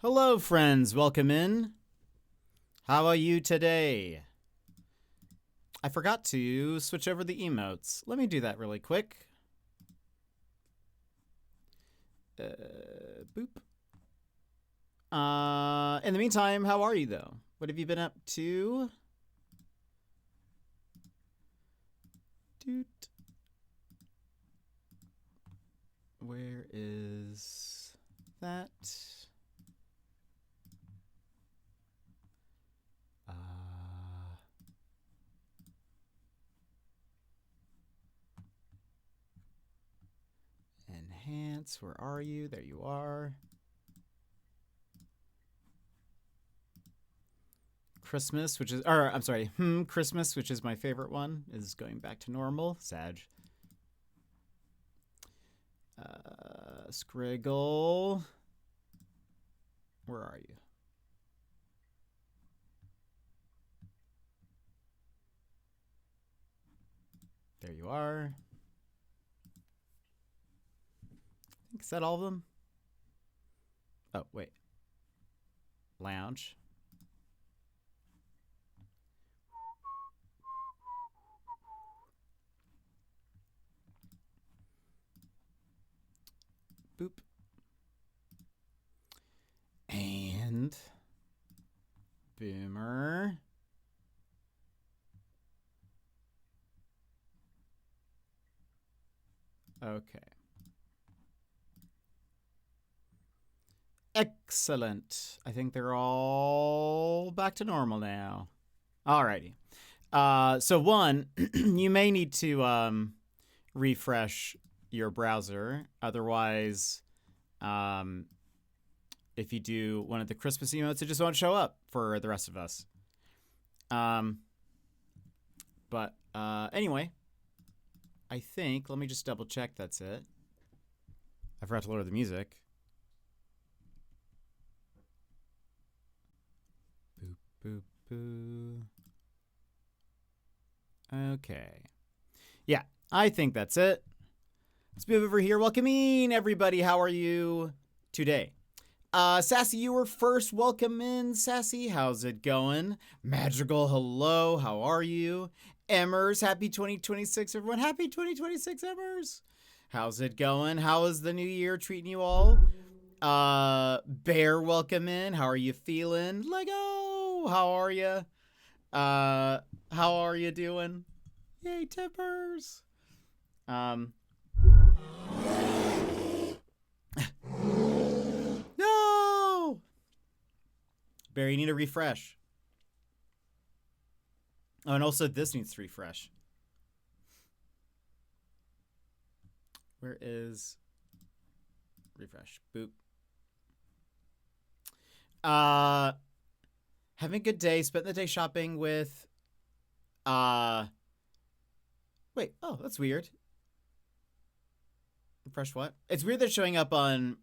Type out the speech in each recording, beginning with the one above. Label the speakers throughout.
Speaker 1: Hello, friends. Welcome in. How are you today? I forgot to switch over the emotes. Let me do that really quick. Boop. In the meantime, how are you, though? What have you been up to? Doot. Where is that? Enhance, where are you? There you are. Christmas, which is, or I'm sorry, Christmas, which is my favorite one, is going back to normal. Sag. Scriggle. Where are you? There you are. Is that all of them? Oh, wait. Lounge. Boop. And Boomer. Okay. Excellent. I think they're all back to normal now. Alrighty. So one, you may need to refresh your browser. Otherwise, if you do one of the Christmas emotes, it just won't show up for the rest of us. But anyway, I think, let me just double check that's it. I forgot to lower the music. Boop, boop, boo. Okay. Yeah, I think that's it. Let's move over here. Welcome in, everybody. How are you today? Sassy, you were first. Welcome in, Sassy. How's it going? Magical, hello. How are you? Emmers, happy 2026, everyone. Happy 2026, Emmers. How's it going? How is the new year treating you all? Bear, welcome in. How are you feeling? Lego, how are you? How are you doing? Yay, tippers. No! Barry, you need a refresh. Oh, and also this needs to refresh. Where is refresh? Boop. Having a good day. Spent the day shopping with wait, oh, that's weird. Refresh what? It's weird they're showing up on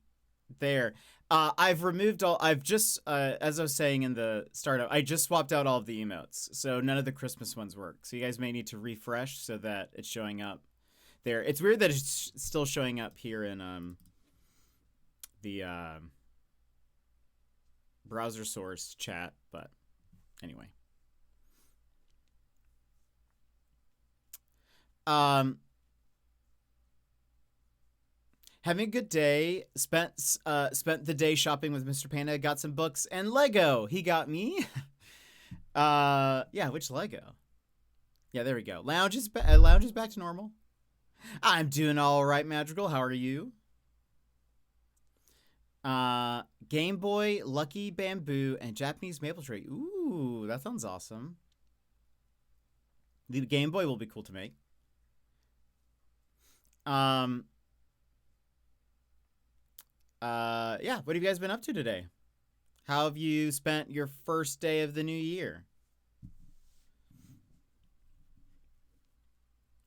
Speaker 1: there. I've removed all, I've just, as I was saying in the startup, I just swapped out all of the emotes. So none of the Christmas ones work. So you guys may need to refresh so that it's showing up there. It's weird that it's still showing up here in the browser source chat, but anyway. Having a good day. Spent the day shopping with Mr. Panda. Got some books and Lego. He got me. Yeah, which Lego? Yeah, there we go. Lounge is back to normal. I'm doing all right, Magical. How are you? Game Boy, Lucky Bamboo, and Japanese Maple Tree. Ooh, that sounds awesome. The Game Boy will be cool to make. Yeah, what have you guys been up to today? How have you spent your first day of the new year?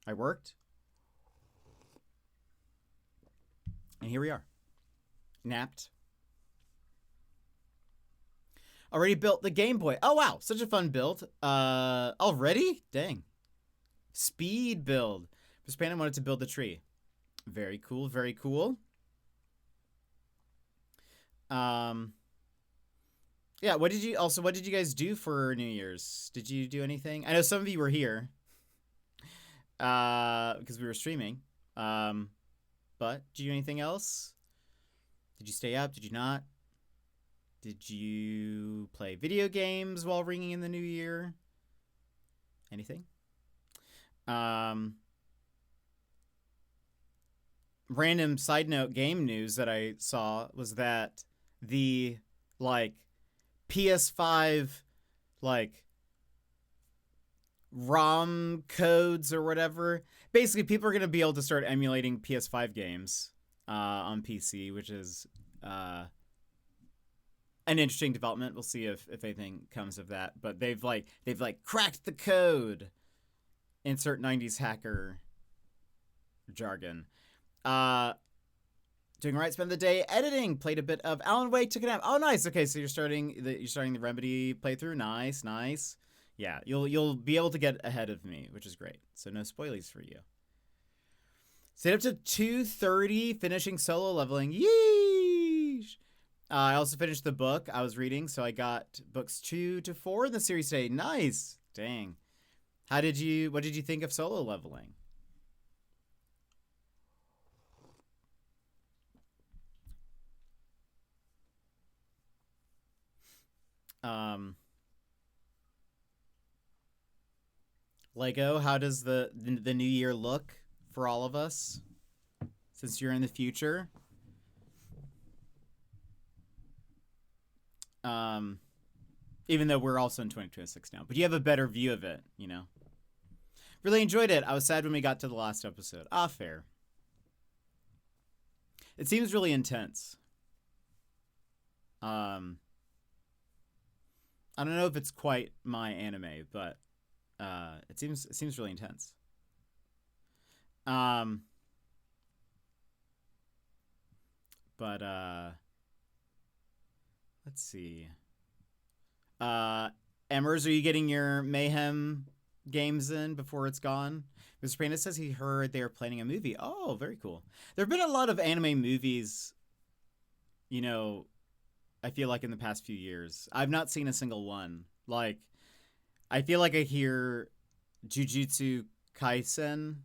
Speaker 1: I worked. And here we are. Napped. Already built the Game Boy. Oh, wow. Such a fun build. Already? Dang. Speed build. Mr. Panda wanted to build the tree. Very cool. Very cool. Yeah, what did you guys do for New Year's? Did you do anything? I know some of you were here. Because we were streaming. But did you do anything else? Did you stay up? Did you not? Did you play video games while ringing in the new year? Anything? Random side note game news that I saw was that the PS5 ROM codes or whatever. Basically, people are going to be able to start emulating PS5 games on PC, which is an interesting development. We'll see if anything comes of that. But they've cracked the code. Insert 90s hacker jargon. Doing right, spend the day editing. Played a bit of Alan Wake, took a nap. Oh, nice. Okay, so you're starting the Remedy playthrough. Nice. Yeah, you'll be able to get ahead of me, which is great. So no spoilies for you. Stayed up to 2:30, finishing solo leveling. Yeesh! I also finished the book I was reading, so I got books 2 to 4 in the series today. Nice. Dang. What did you think of solo leveling? Lego, how does the new year look for all of us? Since you're in the future. Even though we're also in 2026 now. But you have a better view of it, you know? Really enjoyed it. I was sad when we got to the last episode. Fair. It seems really intense. I don't know if it's quite my anime, but it seems really intense. But let's see. Emmers, are you getting your Mayhem games in before it's gone? Mr. Payne says he heard they are planning a movie. Oh, very cool. There have been a lot of anime movies, you know, I feel like in the past few years. I've not seen a single one. Like, I feel like I hear Jujutsu Kaisen.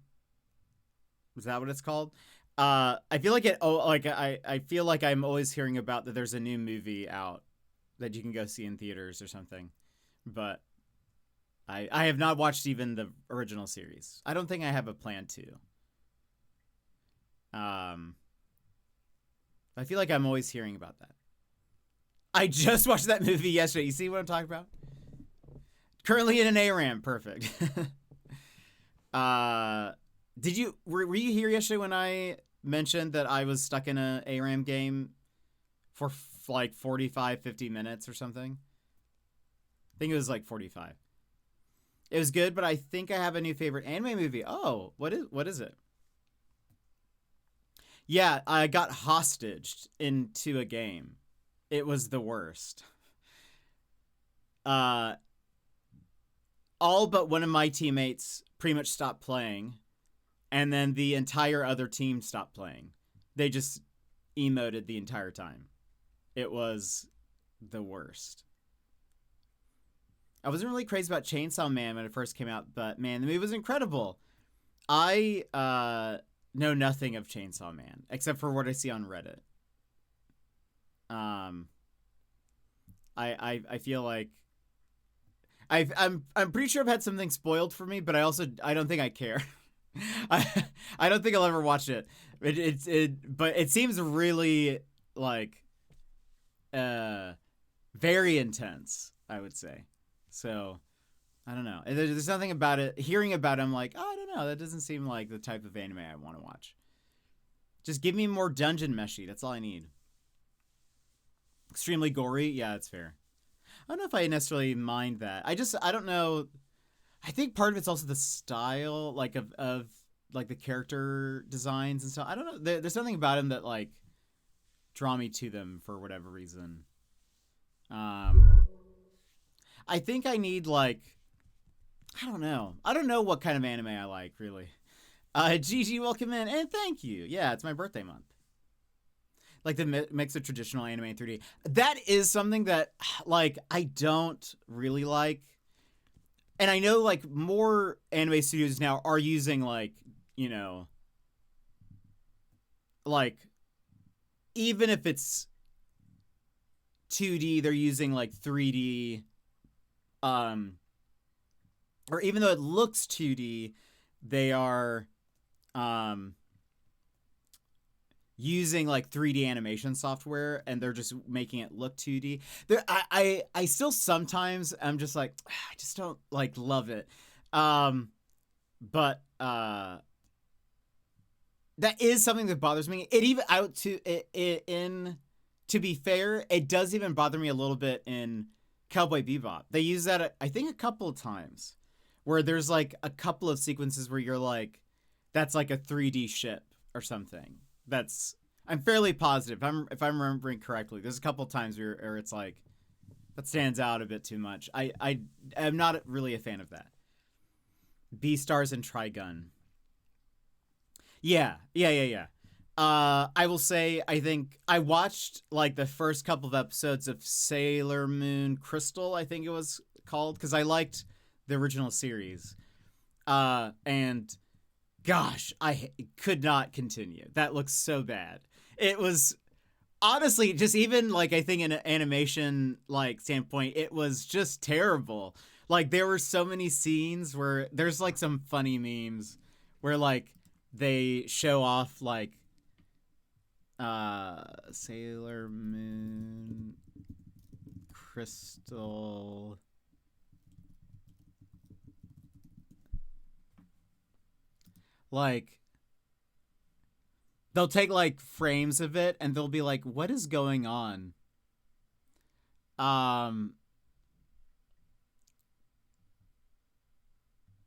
Speaker 1: Is that what it's called? I feel like I feel like I'm always hearing about that there's a new movie out that you can go see in theaters or something. But I have not watched even the original series. I don't think I have a plan to. I feel like I'm always hearing about that. I just watched that movie yesterday. You see what I'm talking about? Currently in an ARAM. Perfect. Were you here yesterday when I mentioned that I was stuck in an ARAM game for like 45, 50 minutes or something? I think it was like 45. It was good, but I think I have a new favorite anime movie. Oh, what is it? Yeah, I got hostaged into a game. It was the worst. All but one of my teammates pretty much stopped playing, and then the entire other team stopped playing. They just emoted the entire time. It was the worst. I wasn't really crazy about Chainsaw Man when it first came out, but man, the movie was incredible. I know nothing of Chainsaw Man except for what I see on Reddit. I feel like I'm pretty sure I've had something spoiled for me, but I don't think I care. I don't think I'll ever watch it. But it seems really like very intense, I would say. So I don't know. There's nothing about it. Hearing about it, I'm like, I don't know. That doesn't seem like the type of anime I want to watch. Just give me more dungeon meshy. That's all I need. Extremely gory. Yeah, that's fair. I don't know if I necessarily mind that. I don't know. I think part of it's also the style, like of like the character designs and stuff. I don't know. There's something about him that like draw me to them for whatever reason. I think I need like, I don't know. I don't know what kind of anime I like really. Gigi, welcome in and thank you. Yeah, it's my birthday month. like the mix of traditional anime and 3D. That is something that like I don't really like. And I know like more anime studios now are using like, you know, like even if it's 2D, they're using like 3D, or even though it looks 2D, they are using like 3D animation software, and they're just making it look 2D. I still sometimes I'm just like I just don't like love it, but that is something that bothers me. It even out to it in to be fair, it does even bother me a little bit in Cowboy Bebop. They use that I think a couple of times, where there's like a couple of sequences where you're like, that's like a 3D ship or something. I'm fairly positive if I'm remembering correctly. There's a couple of times where it's like that stands out a bit too much. I am not really a fan of that. Beastars and Trigun. Yeah. I will say I think I watched like the first couple of episodes of Sailor Moon Crystal, I think it was called, because I liked the original series. And gosh, I could not continue. That looks so bad. It was honestly just even like I think in an animation like standpoint, it was just terrible. Like there were so many scenes where there's like some funny memes where like they show off like Sailor Moon Crystal. Like they'll take like frames of it and they'll be like, what is going on?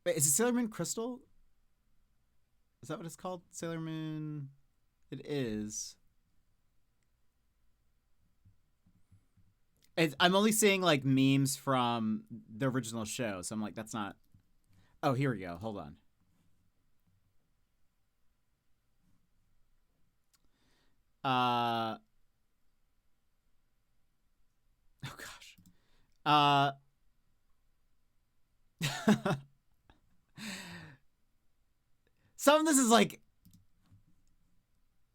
Speaker 1: Wait, is it Sailor Moon Crystal? Is that what it's called? Sailor Moon. It is. I'm only seeing like memes from the original show, so I'm like, that's not. Oh, here we go. Hold on. Oh gosh. Some of this is like,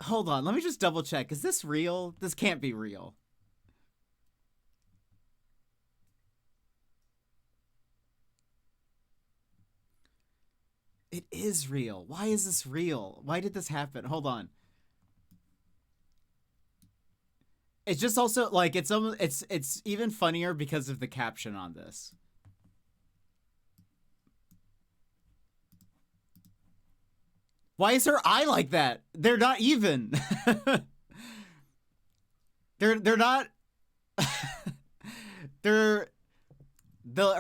Speaker 1: hold on, let me just double check. Is this real? This can't be real. It is real. Why is this real? Why did this happen? Hold on. It's just also like it's even funnier because of the caption on this. Why is her eye like that? They're not even. they're not. They're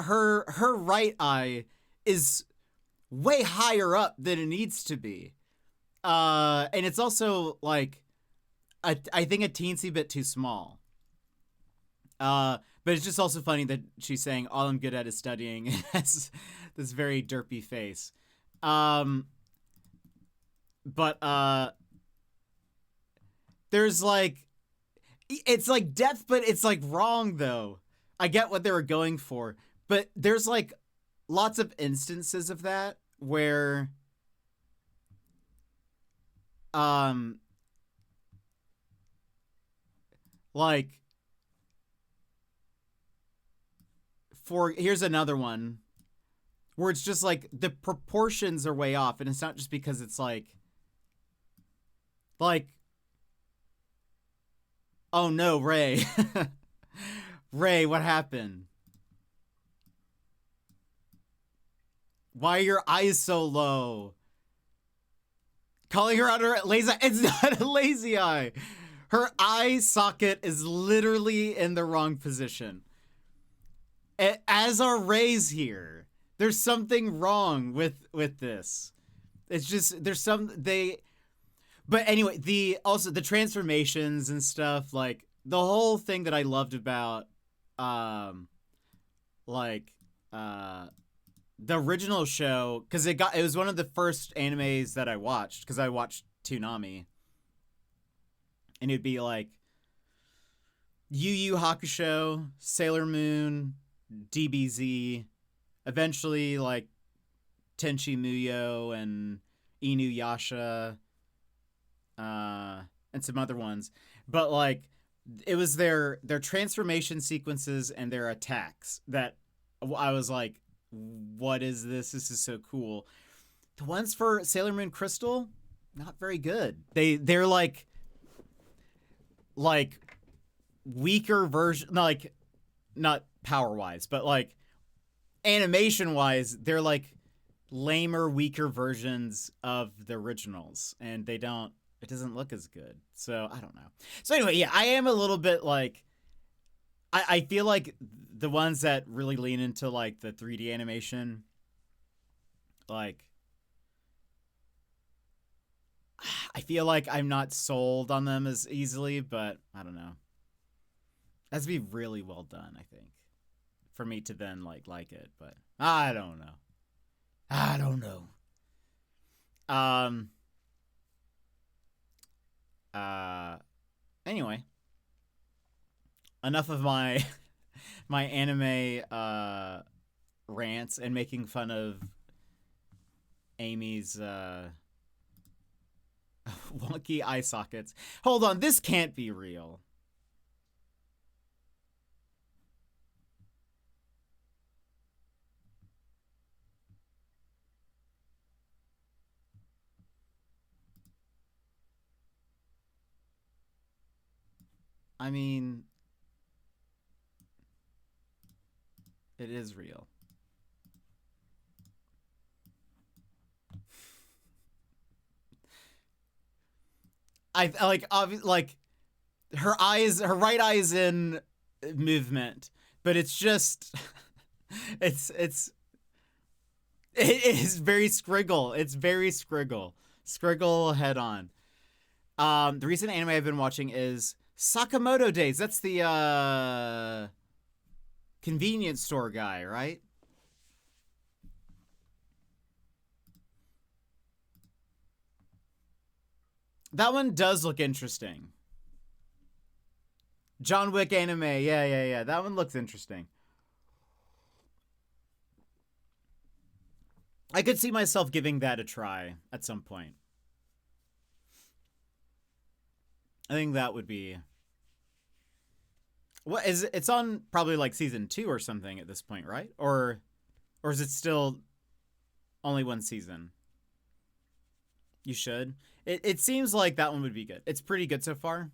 Speaker 1: her right eye is way higher up than it needs to be, and it's also like I think a teensy bit too small. But it's just also funny that she's saying all I'm good at is studying. And has this very derpy face. But there's like, it's like depth, but it's like wrong though. I get what they were going for, but there's like lots of instances of that where like here's another one where it's just like the proportions are way off, and it's not just because it's like oh no, Ray. Ray, what happened? Why are your eyes so low? Calling her out her lazy eye. It's not a lazy eye. Her eye socket is literally in the wrong position. As are Ray's here. There's something wrong with this. It's just but anyway, the transformations and stuff, like the whole thing that I loved about the original show, because it was one of the first animes that I watched, because I watched Toonami. and it'd be like Yu Yu Hakusho, Sailor Moon, DBZ, eventually like Tenchi Muyo and Inuyasha, and some other ones. But like it was their transformation sequences and their attacks that I was like, what is this? This is so cool. The ones for Sailor Moon Crystal, not very good. They're like weaker version, like not power wise, but like animation wise, they're like lamer, weaker versions of the originals, and it doesn't look as good. So I don't know. So anyway, yeah, I am a little bit like, I feel like the ones that really lean into like the 3D animation, like I feel like I'm not sold on them as easily, but I don't know. It has to be really well done, I think, for me to then like it, but I don't know. I don't know. Anyway, enough of my my anime rants and making fun of Amy's wonky eye sockets. Hold on, this can't be real. I mean, it is real. I like her right eye is in movement, but it's just it is very Scriggle. It's very Scriggle head on. The recent anime I've been watching is Sakamoto Days. That's the convenience store guy, right? That one does look interesting. John Wick anime. Yeah. That one looks interesting. I could see myself giving that a try at some point. I think that would be. What is it? It's on probably like season 2 or something at this point, right? Or is it still only one season? You should. It seems like that one would be good. It's pretty good so far.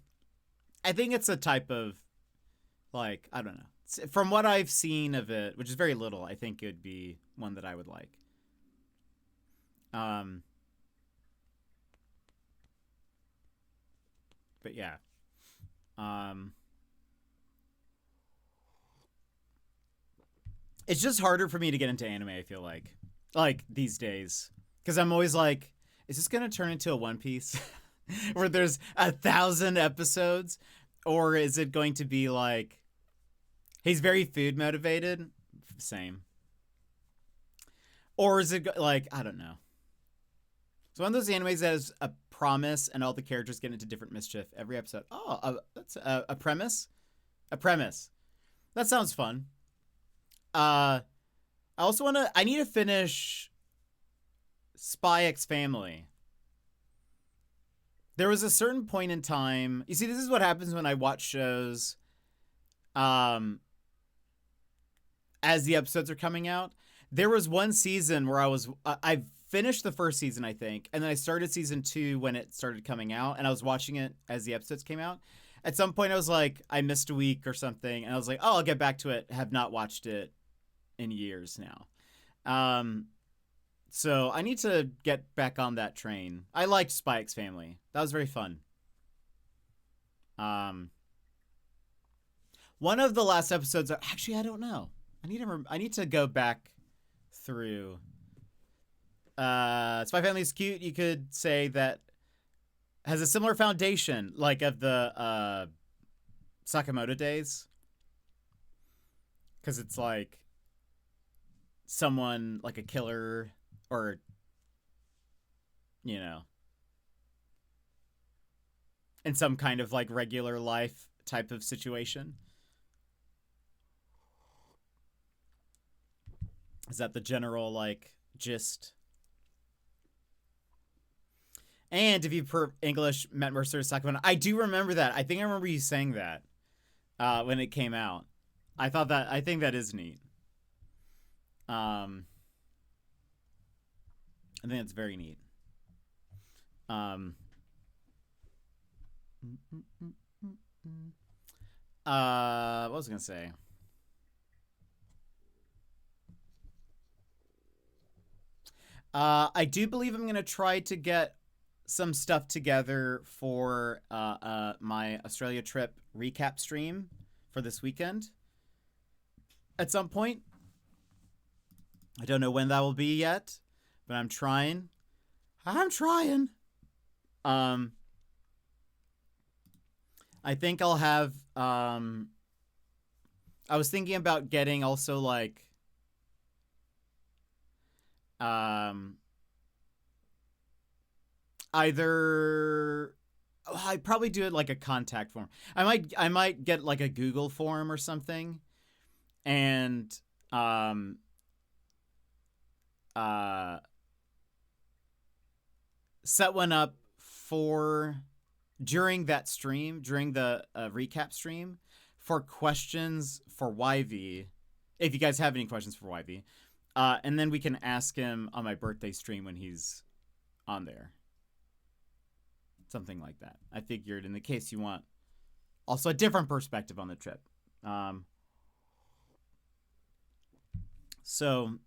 Speaker 1: I think it's a type of, like, I don't know. From what I've seen of it, which is very little, I think it would be one that I would like. But yeah. It's just harder for me to get into anime, I feel like these days. Because I'm always like, is this going to turn into a One Piece where there's 1,000 episodes? Or is it going to be like, he's very food motivated? Same. Or is it like, I don't know. So one of those animes that has a promise and all the characters get into different mischief every episode. Oh, that's a premise? A premise. That sounds fun. I also I need to finish Spy X Family. There was a certain point in time. You see, this is what happens when I watch shows as the episodes are coming out. There was one season where I finished the first season, I think, and then I started season 2 when it started coming out, and I was watching it as the episodes came out. At some point, I was like, I missed a week or something, and I was like, oh, I'll get back to it. Have not watched it in years now. So I need to get back on that train. I liked Spy X Family. That was very fun. One of the last episodes, actually, I don't know. I need to go back through. Spy Family is cute. You could say that has a similar foundation, like of the Sakamoto Days, because it's like someone like a killer, or in some kind of like regular life type of situation. Is that the general like gist? And if you per English, Matt Mercer is talking about, I do remember that. I think I remember you saying that when it came out. I think that is neat. I think it's very neat. What was I gonna say? I do believe I'm gonna try to get some stuff together for my Australia trip recap stream for this weekend at some point. I don't know when that will be yet, but I'm trying. I think I'll have I was thinking about getting also like either I'd probably do it like a contact form. I might get like a Google form or something and set one up for during that stream, during the recap stream, for questions for YV, if you guys have any questions for YV, and then we can ask him on my birthday stream when he's on there. Something like that. I figured in the case you want also a different perspective on the trip. So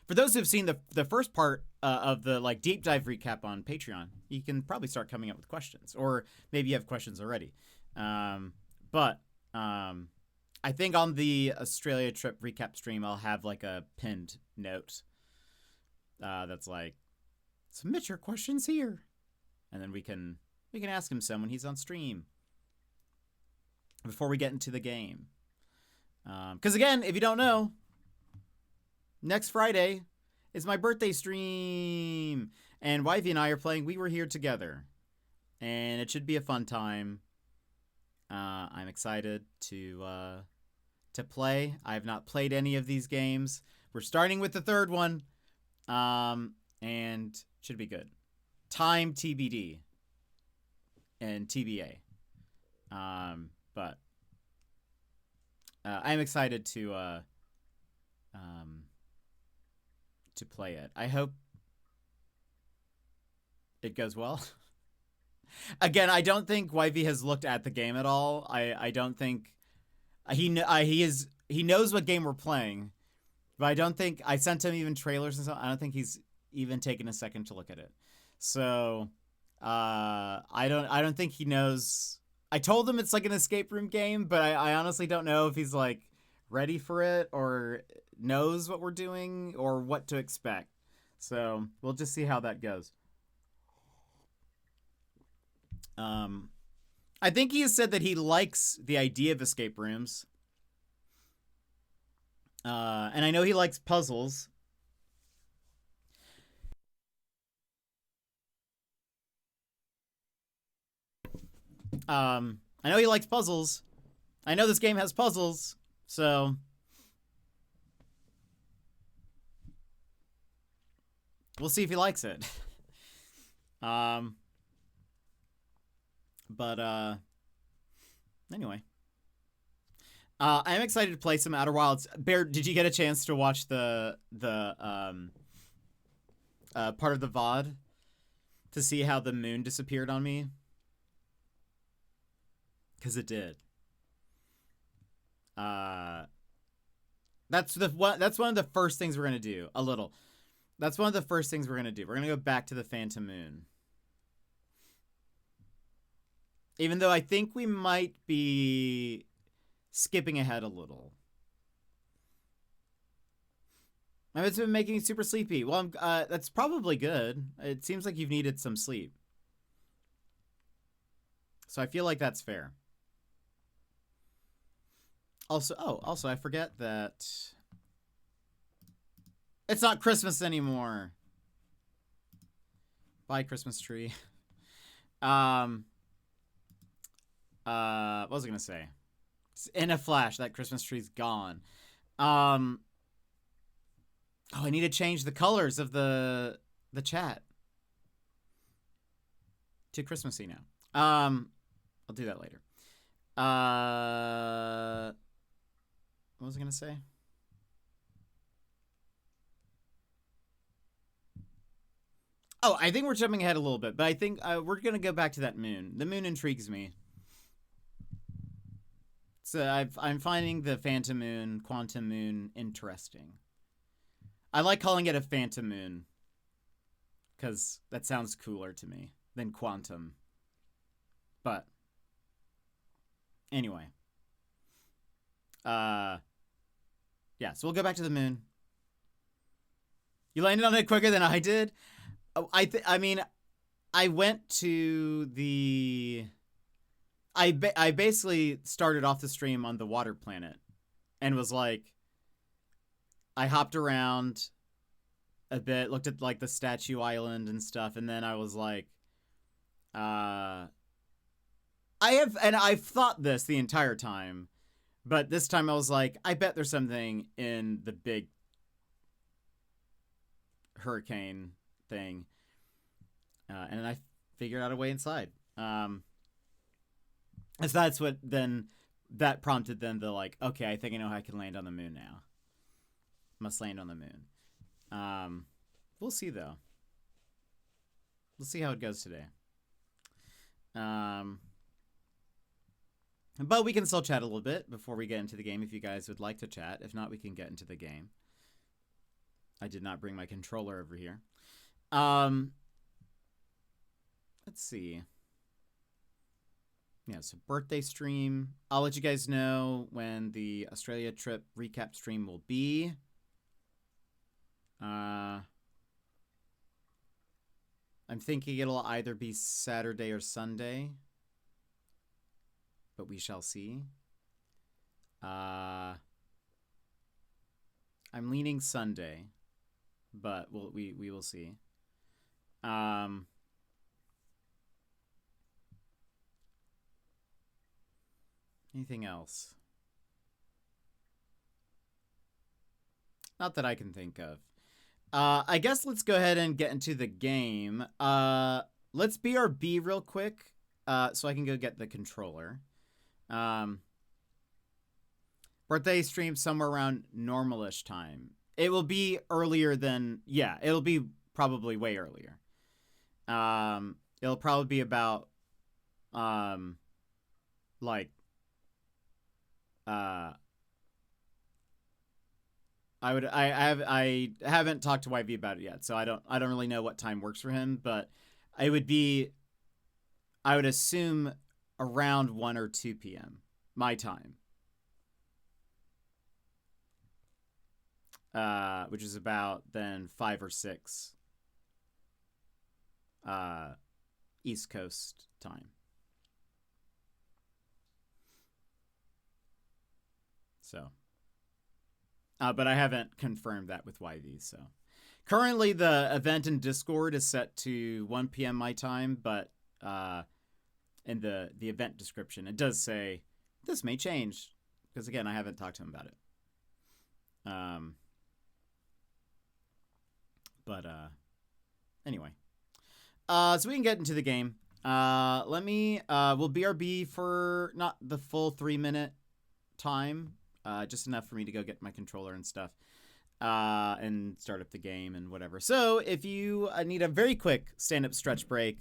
Speaker 1: for those who've seen the first part of the like deep dive recap on Patreon, you can probably start coming up with questions, or maybe you have questions already. But I think on the Australia trip recap stream, I'll have like a pinned note that's like, submit your questions here, and then we can ask him some when he's on stream before we get into the game. Because again, if you don't know, next Friday is my birthday stream, and Wivey and I are playing We Were Here Together, and it should be a fun time. I'm excited to play. I have not played any of these games. We're starting with the third one, and should be good. Time TBD and TBA, but I'm excited to play it. I hope it goes well. Again, I don't think Wivey has looked at the game at all. I don't think he knows what game we're playing, but I don't think I sent him even trailers and stuff. I don't think he's even taken a second to look at it. So I don't think he knows. I told him it's like an escape room game, but I honestly don't know if he's like ready for it or knows what we're doing or what to expect. So we'll just see how that goes. I think he has said that he likes the idea of escape rooms. And I know he likes puzzles. I know he likes puzzles. I know this game has puzzles, so we'll see if he likes it. But anyway, I'm excited to play some Outer Wilds. Bear, did you get a chance to watch the part of the VOD to see how the moon disappeared on me? Because it did. That's one of the first things we're gonna do. That's one of the first things we're gonna do. We're gonna go back to the Phantom Moon. Even though I think we might be skipping ahead a little. It's been making me super sleepy. Well, that's probably good. It seems like you've needed some sleep. So I feel like that's fair. Also, I forget that it's not Christmas anymore. Bye, Christmas tree. What was I gonna say? In a flash, that Christmas tree's gone. Oh, I need to change the colors of the chat to Christmassy now. I'll do that later. What was I gonna say? Oh, I think we're jumping ahead a little bit, but I think we're gonna go back to that moon. The moon intrigues me. So I'm finding the phantom moon, quantum moon interesting. I like calling it a phantom moon because that sounds cooler to me than quantum. But anyway, yeah. So we'll go back to the moon. You landed on it quicker than I did. Oh, I mean, I went to the. I basically started off the stream on the water planet and was like, I hopped around a bit, looked at like the Statue Island and stuff, and then I was like, I've thought this the entire time, but this time I was like, I bet there's something in the big hurricane thing, and then I figured out a way inside. So that's what then that prompted them to like, okay, I think I know how I can land on the moon now. Must land on the moon. We'll see though. We'll see how it goes today. But we can still chat a little bit before we get into the game if you guys would like to chat. If not, we can get into the game. I did not bring my controller over here. Let's see. Yeah, so birthday stream. I'll let you guys know when the Australia trip recap stream will be. I'm thinking it'll either be Saturday or Sunday, but we shall see. I'm leaning Sunday, but we will see. Anything else? Not that I can think of. I guess let's go ahead and get into the game. Let's BRB real quick, so I can go get the controller. Birthday stream somewhere around normalish time. It will be earlier than, yeah, it'll be probably way earlier. It'll probably be about, like, I haven't talked to YV about it yet, so I don't really know what time works for him, but it would be, I would assume around 1 or 2 p.m. my time. Which is about then 5 or 6 East Coast time. So, but I haven't confirmed that with YV, so. Currently, the event in Discord is set to 1 p.m. my time, but in the event description, it does say, this may change, because again, I haven't talked to him about it. Anyway. So we can get into the game. We'll BRB for not the full 3-minute time. Just enough for me to go get my controller and stuff. And start up the game and whatever. So if you need a very quick stand-up stretch break,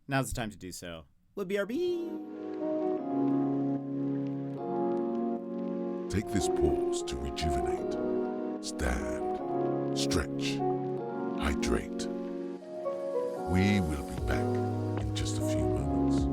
Speaker 1: now's the time to do so. We'll BRB.
Speaker 2: Take this pause to rejuvenate. Stand, stretch, hydrate. We will be back in just a few moments.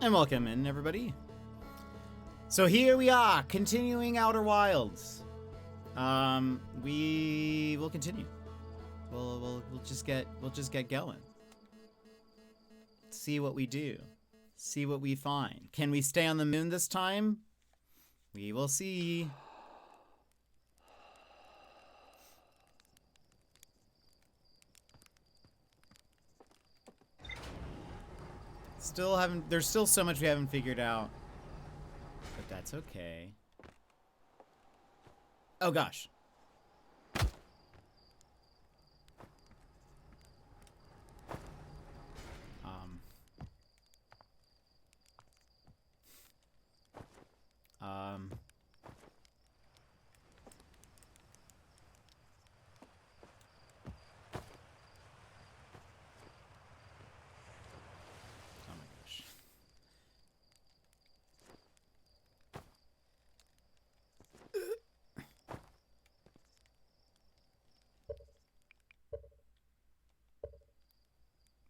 Speaker 1: And welcome in, everybody. So here we are, continuing Outer Wilds. We will continue. We'll just get going. See what we do. See what we find. Can we stay on the moon this time? We will see. There's still so much we haven't figured out. But that's okay. Oh gosh. Oh my gosh.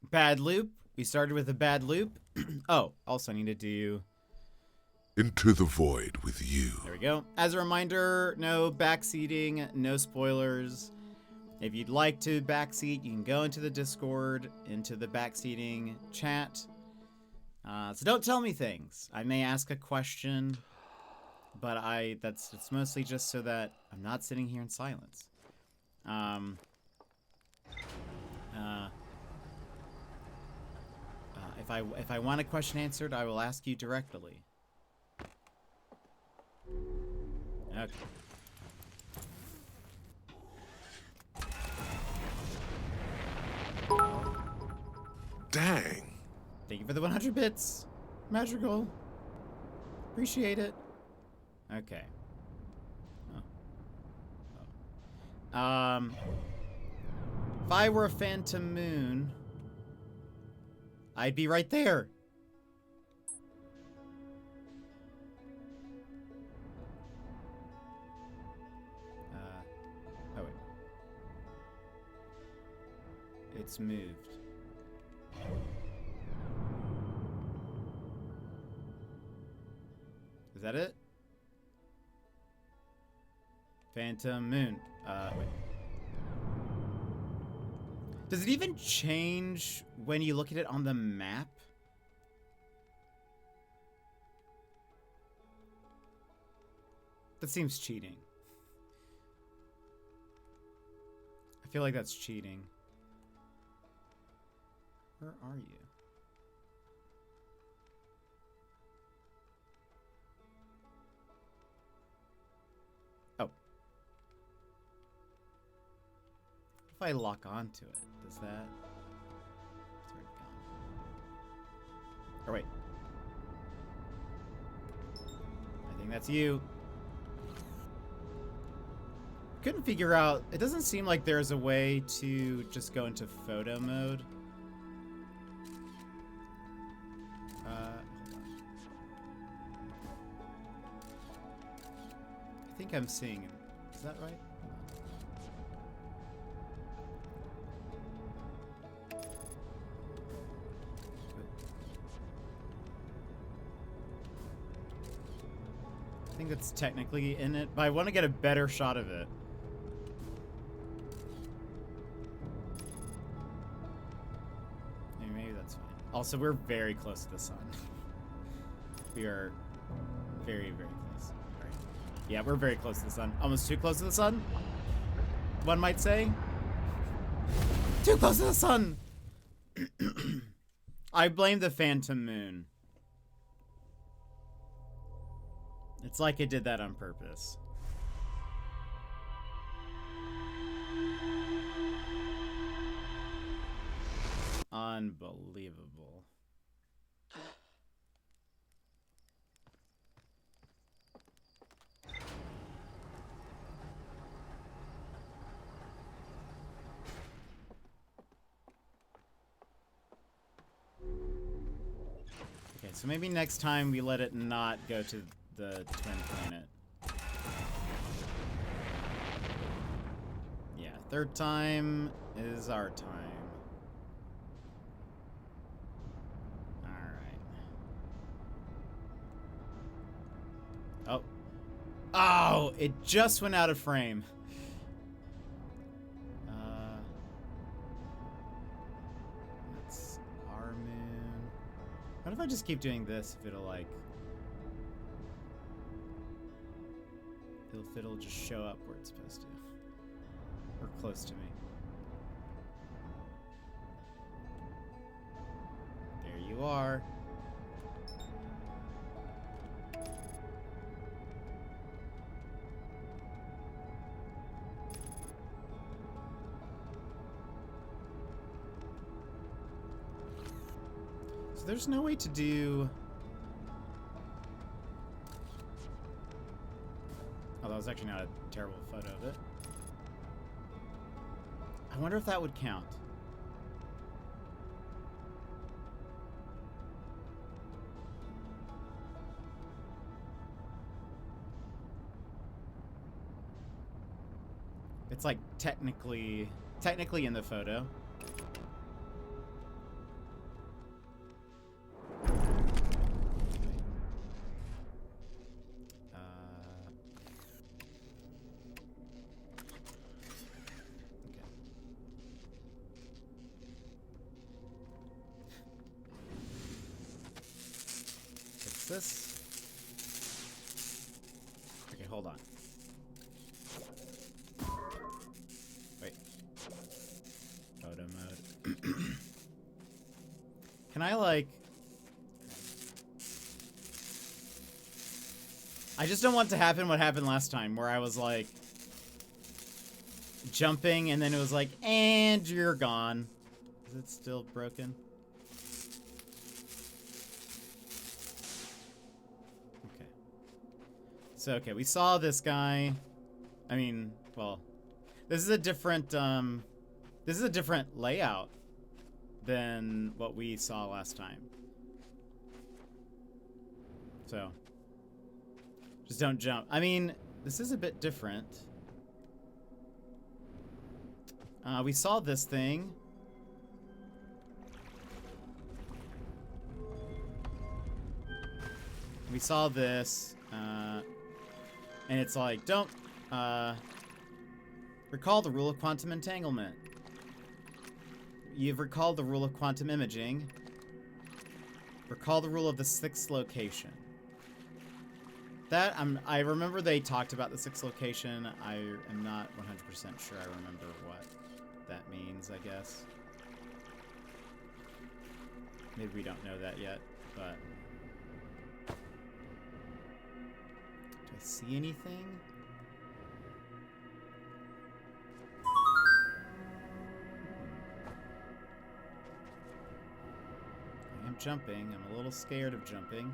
Speaker 1: Bad loop. We started with a bad loop. Oh, also I need to do...
Speaker 2: Into the void with you.
Speaker 1: There we go. As a reminder, no backseating, no spoilers. If you'd like to backseat, you can go into the Discord, into the backseating chat. So don't tell me things. I may ask a question, but it's mostly just so that I'm not sitting here in silence. If I want a question answered, I will ask you directly. Okay.
Speaker 2: Dang.
Speaker 1: Thank you for the 100 bits. Magical. Appreciate it. Okay. Oh. If I were a phantom moon, I'd be right there. Oh wait. It's moved. Is that it? Phantom moon. Wait. Does it even change when you look at it on the map? That seems cheating. I feel like that's cheating. Where are you? Oh. If I lock onto it, does that... It's already gone. Oh, wait. I think that's you. Couldn't figure out... It doesn't seem like there's a way to just go into photo mode. Hold on. I think I'm seeing it. Is that right? I think that's technically in it, but I want to get a better shot of it. Maybe that's fine. Also, we're very close to the sun. We are very, very close. All right. Yeah, we're very close to the sun. Almost too close to the sun, one might say. Too close to the sun! I blame the phantom moon. It's like it did that on purpose. Unbelievable. Okay, so maybe next time we let it not go to the twin planet. Yeah, third time is our time. Alright. Oh, it just went out of frame. That's our moon. What if I just keep doing this? If it'll like, if it'll just show up where it's supposed to, or close to me. There you are. So there's no way to do... Oh, that was actually not a terrible photo of it. I wonder if that would count. It's like technically in the photo. This. Okay, hold on. Wait. Photo mode. Can I, like... I just don't want to happen what happened last time, where I was, like... jumping, and then it was like, and you're gone. Is it still broken? So, okay, we saw this guy. I mean, well, this is a different layout than what we saw last time. So, just don't jump. I mean, this is a bit different. We saw this thing. We saw this. And it's like, don't, recall the rule of quantum entanglement. You've recalled the rule of quantum imaging. Recall the rule of the sixth location. That, I remember they talked about the sixth location. I am not 100% sure I remember what that means, I guess. Maybe we don't know that yet, but... see anything? I am jumping. I'm a little scared of jumping.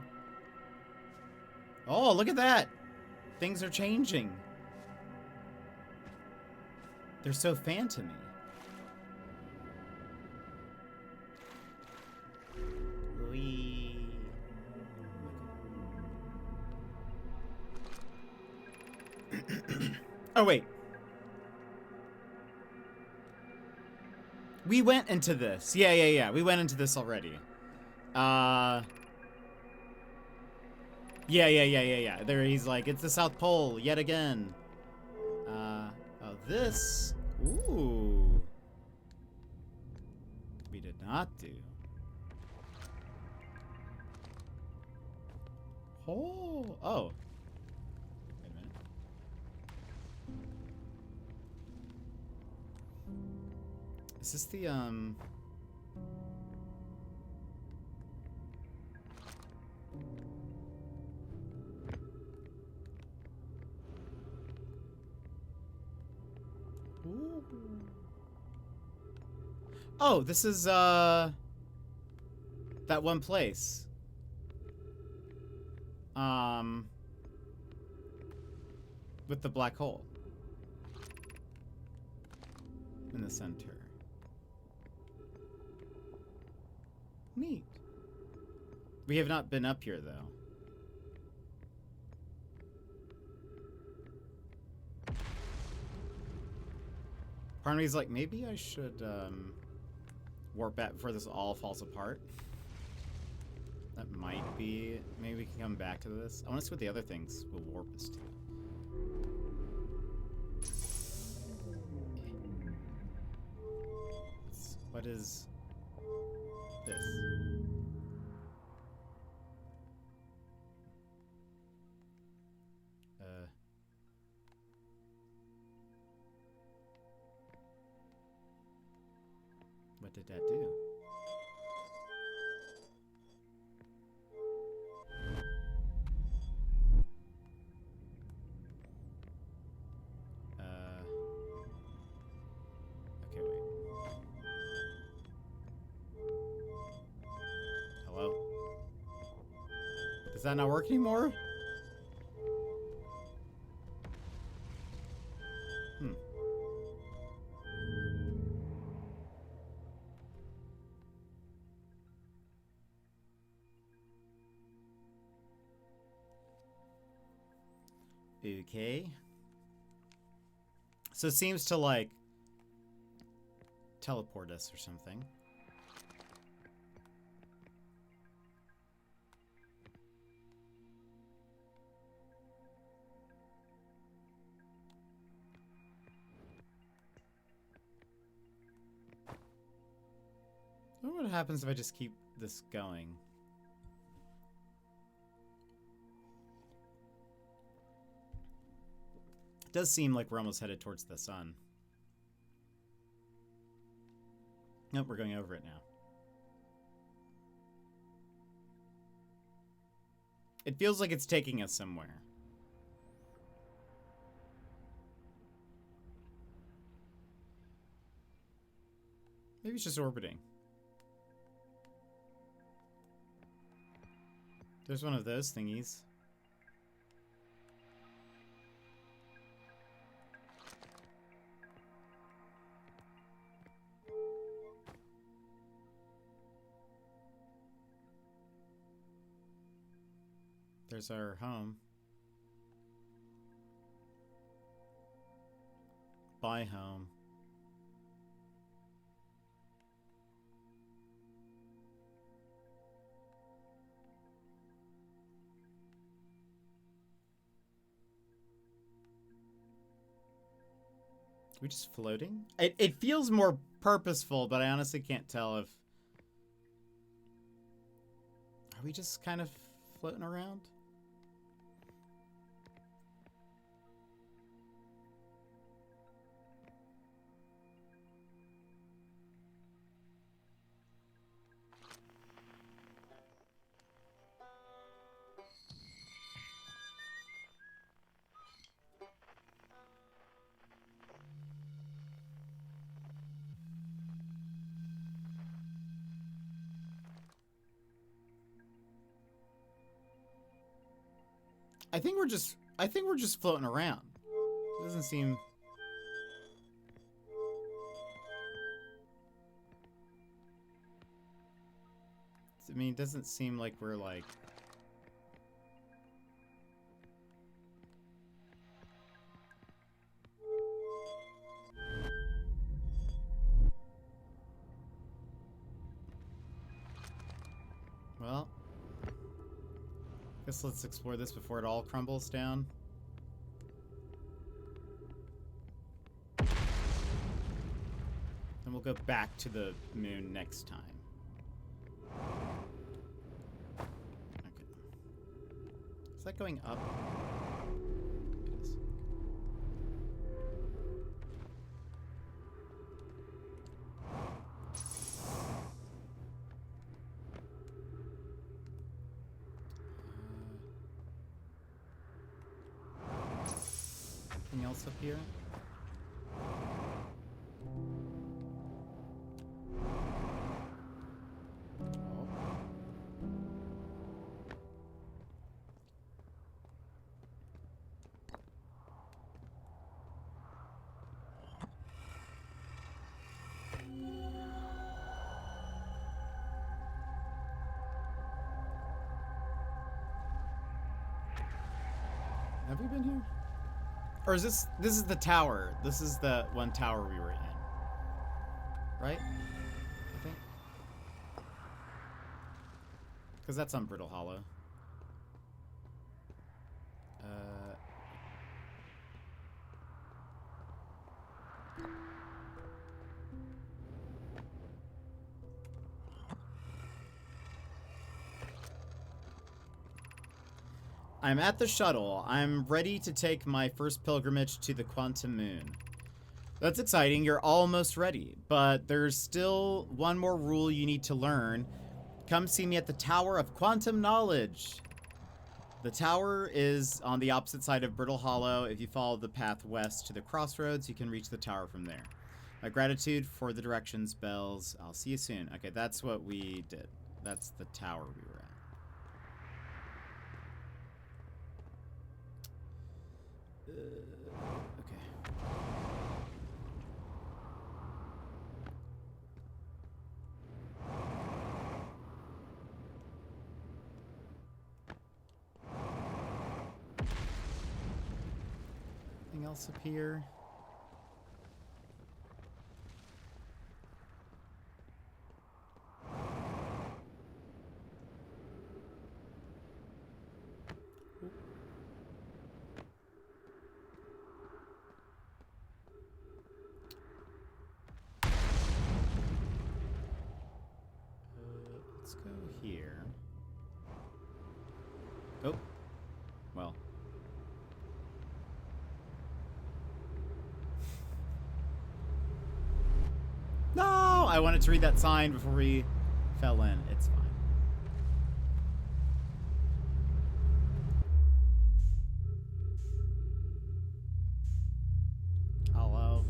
Speaker 1: Oh, look at that! Things are changing. They're so phantomy. Oh, wait. We went into this. Yeah. We went into this already. Yeah. There, he's like, it's the South Pole yet again. Oh, this. Ooh. We did not do. Oh. Is this the, Ooh. Oh, this is, that one place. With the black hole. In the center. Neat. We have not been up here, though. Part of me is like, maybe I should warp back before this all falls apart. That might be... Maybe we can come back to this. I want to see what the other things will warp us to. What is this? What did that do? Okay, wait. Hello? Does that not work anymore? Hmm. Okay. So it seems to, like, teleport us or something. I wonder what happens if I just keep this going. It does seem like we're almost headed towards the sun. Nope, we're going over it now. It feels like it's taking us somewhere. Maybe it's just orbiting. There's one of those thingies. There's our home. Bye, home. Are we just floating? It feels more purposeful, but I honestly can't tell if... Are we just kind of floating around? I think we're just floating around. It doesn't seem... I mean, it doesn't seem like we're like... Well, guess let's explore this before it all crumbles down. Then we'll go back to the moon next time. Okay. Is that going up? It is. Anything else up here? Have we been here? Or is this is the tower? This is the one tower we were in. Right? I think. Because that's on Brittle Hollow. I'm at the shuttle. I'm ready to take my first pilgrimage to the quantum moon. That's exciting. You're almost ready, but there's still one more rule you need to learn. Come see me at the Tower of Quantum Knowledge. The tower is on the opposite side of Brittle Hollow. If you follow the path west to the crossroads, you can reach the tower from there. My gratitude for the directions, bells. I'll see you soon. Okay, that's what we did. That's the tower we were at. Okay. Anything else up here? Let's go here. Oh. Well. No! I wanted to read that sign before we fell in. It's fine. Hello.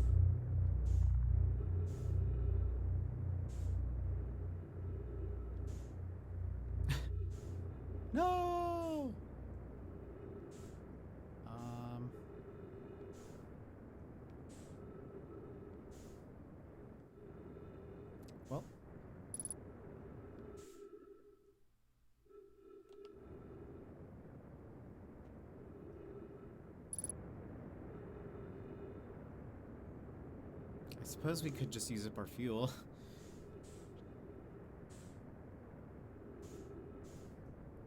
Speaker 1: No! Well. I suppose we could just use up our fuel.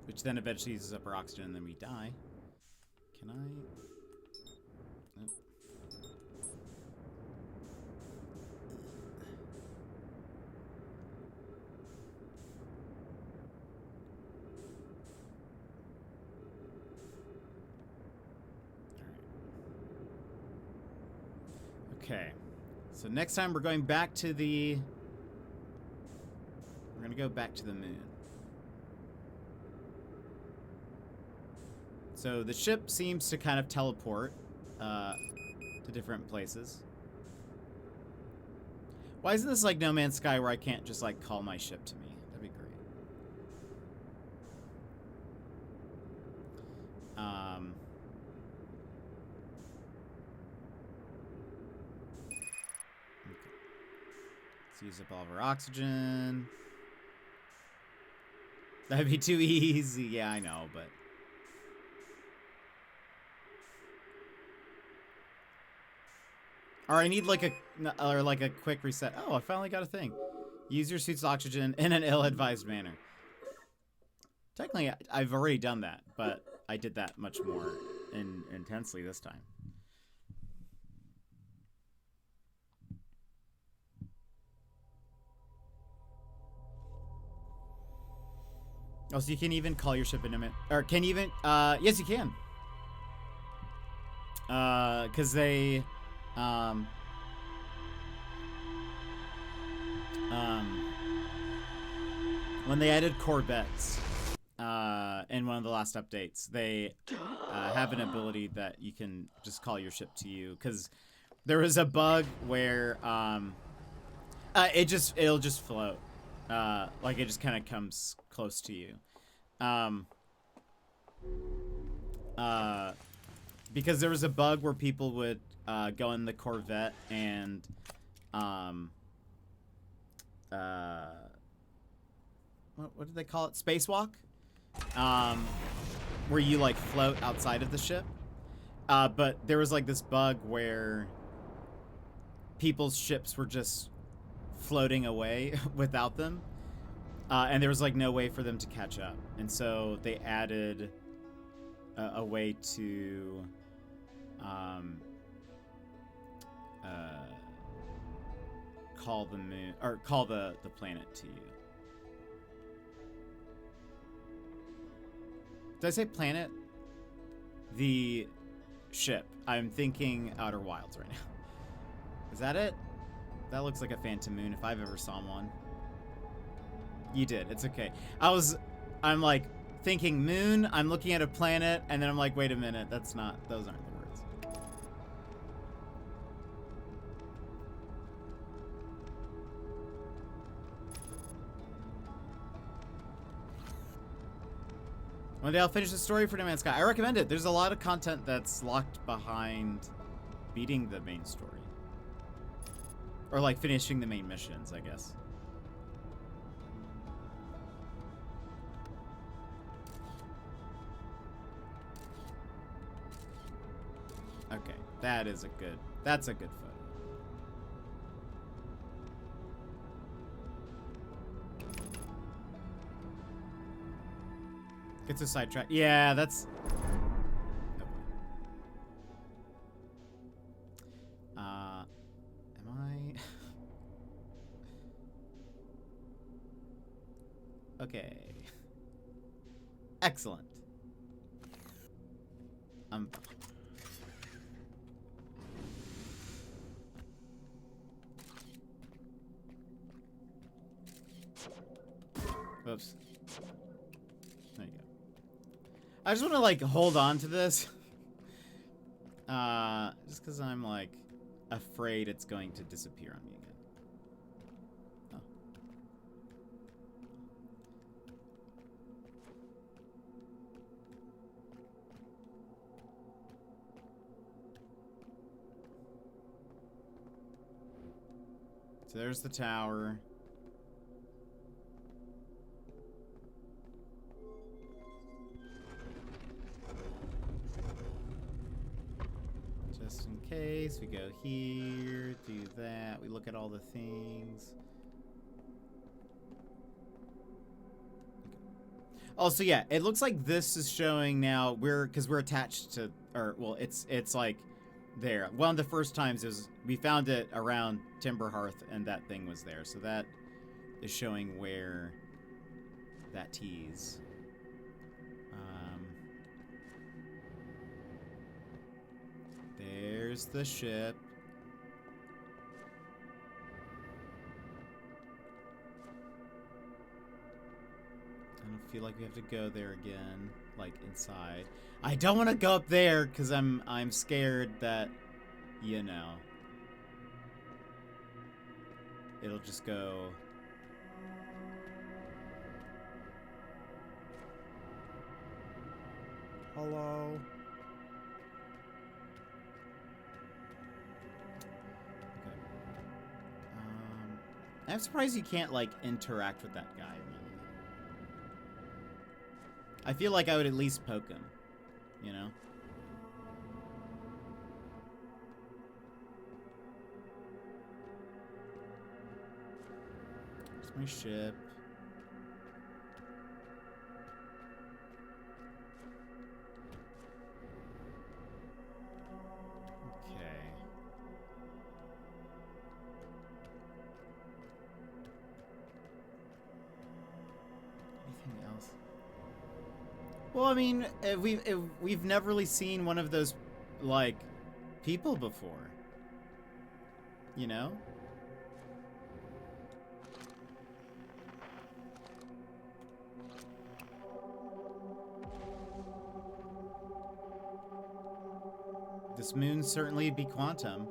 Speaker 1: Which then eventually uses up our oxygen and then we die. Can I? Nope. Okay. So next time we're going back to the... We're gonna go back to the moon. So the ship seems to kind of teleport to different places. Why isn't this like No Man's Sky where I can't just like call my ship to me? That'd be great. Okay. Let's use up all of our oxygen. That'd be too easy. Yeah, I know, but... Or I need like a quick reset. Oh, I finally got a thing. Use your suit's oxygen in an ill-advised manner. Technically, I've already done that, but I did that much more intensely this time. Oh, so you can even call your ship in a minute. Or can you even... yes, you can. Because they... when they added Corvettes in one of the last updates, they have an ability that you can just call your ship to you. Because there was a bug where it'll just float, like it just kind of comes close to you. Because there was a bug where people would go in the Corvette and what did they call it? Spacewalk? Where you like float outside of the ship. But there was like this bug where people's ships were just floating away without them. And there was like no way for them to catch up. And so they added a way to call the moon, or call the planet to you. Did I say planet? the ship. I'm thinking Outer Wilds right now. Is that it? That looks like a phantom moon if I've ever saw one. You did. It's okay. I'm like thinking moon, I'm looking at a planet, and then I'm like, wait a minute, those aren't the words. One day I'll finish the story for No Man's Sky. I recommend it. There's a lot of content that's locked behind beating the main story. Or like finishing the main missions, I guess. Okay, that's a good photo. Gets a sidetrack. Yeah, that's... Am I... Okay. Excellent. Whoops. There you go. I just want to like hold on to this. Just because I'm like afraid it's going to disappear on me again. Oh. So there's the tower. Just in case, we go here, do that, we look at all the things. Okay. Also, yeah, it looks like this is showing now, because we're attached to, or, well, it's like there. One of the first times is we found it around Timber Hearth, and that thing was there. So that is showing where that tease. There's the ship. I don't feel like we have to go there again, like inside. I don't want to go up there because I'm scared that, you know, it'll just go. Hello. Okay. I'm surprised you can't like interact with that guy. Really. I feel like I would at least poke him, you know? It's my ship. Okay. Anything else? Well, I mean, we've never really seen one of those, like, people before. You know? This moon certainly be quantum.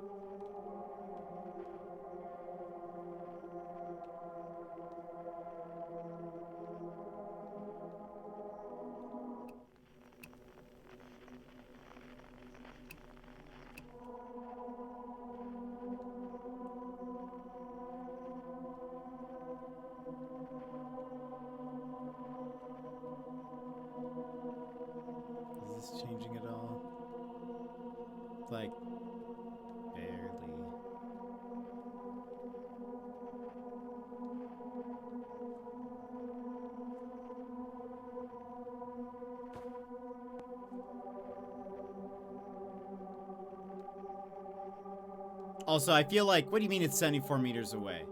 Speaker 1: Is this changing at all? Like, barely. Also, I feel like, what do you mean it's 74 meters away?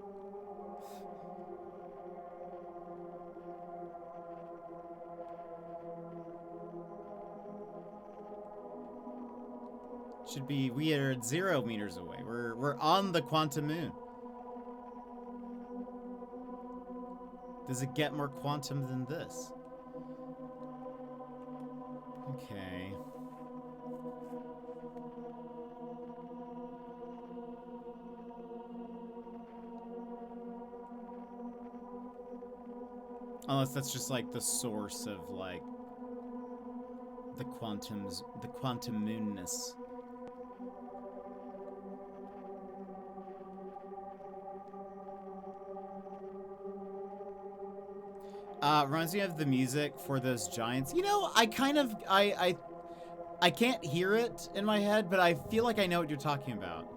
Speaker 1: Should be, we are at 0 meters away. We're on the quantum moon. Does it get more quantum than this? Okay. Unless that's just like the source of like the quantum moonness. Reminds me of the music for those giants. You know, I kind of, I can't hear it in my head, but I feel like I know what you're talking about.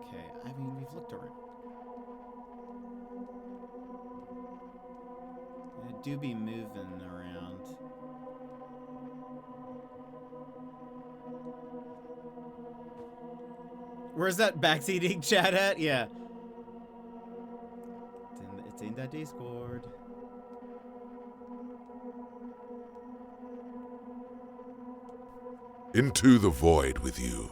Speaker 1: Okay, I mean, we've looked around. I do be moving around. Where's that backseating chat at? Yeah. It's in that Discord.
Speaker 2: Into the void with you.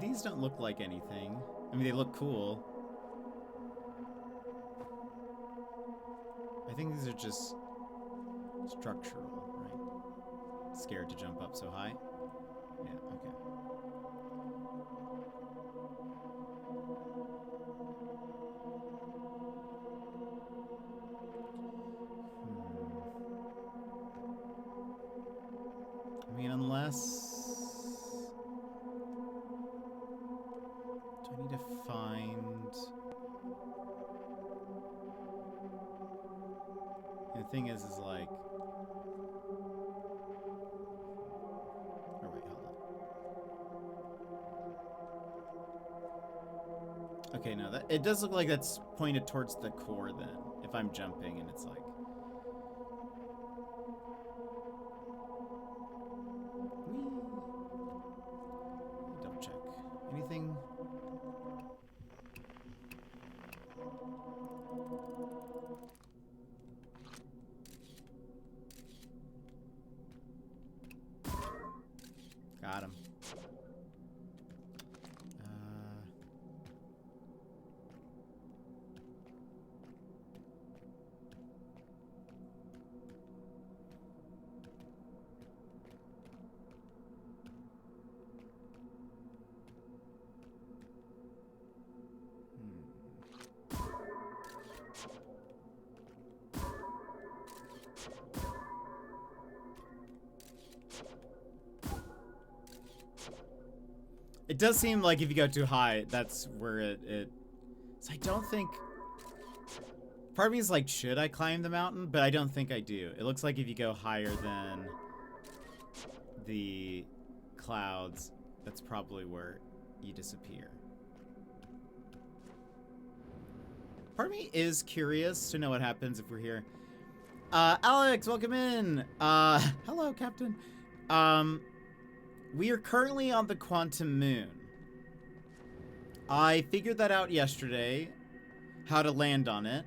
Speaker 1: These don't look like anything. I mean, they look cool. I think these are just structural, right? Scared to jump up so high? Yeah, okay. I mean, unless... Do I need to find... The thing is like... Oh, wait, hold on. Okay, no, it does look like that's pointed towards the core then, if I'm jumping and it's like... Whee! Double check. Anything? Got him. It does seem like if you go too high, that's where it... So I don't think... Part of me is like, should I climb the mountain? But I don't think I do. It looks like if you go higher than the clouds, that's probably where you disappear. Part of me is curious to know what happens if we're here. Alex, welcome in. Hello, Captain. We are currently on the quantum moon. I figured that out yesterday, how to land on it.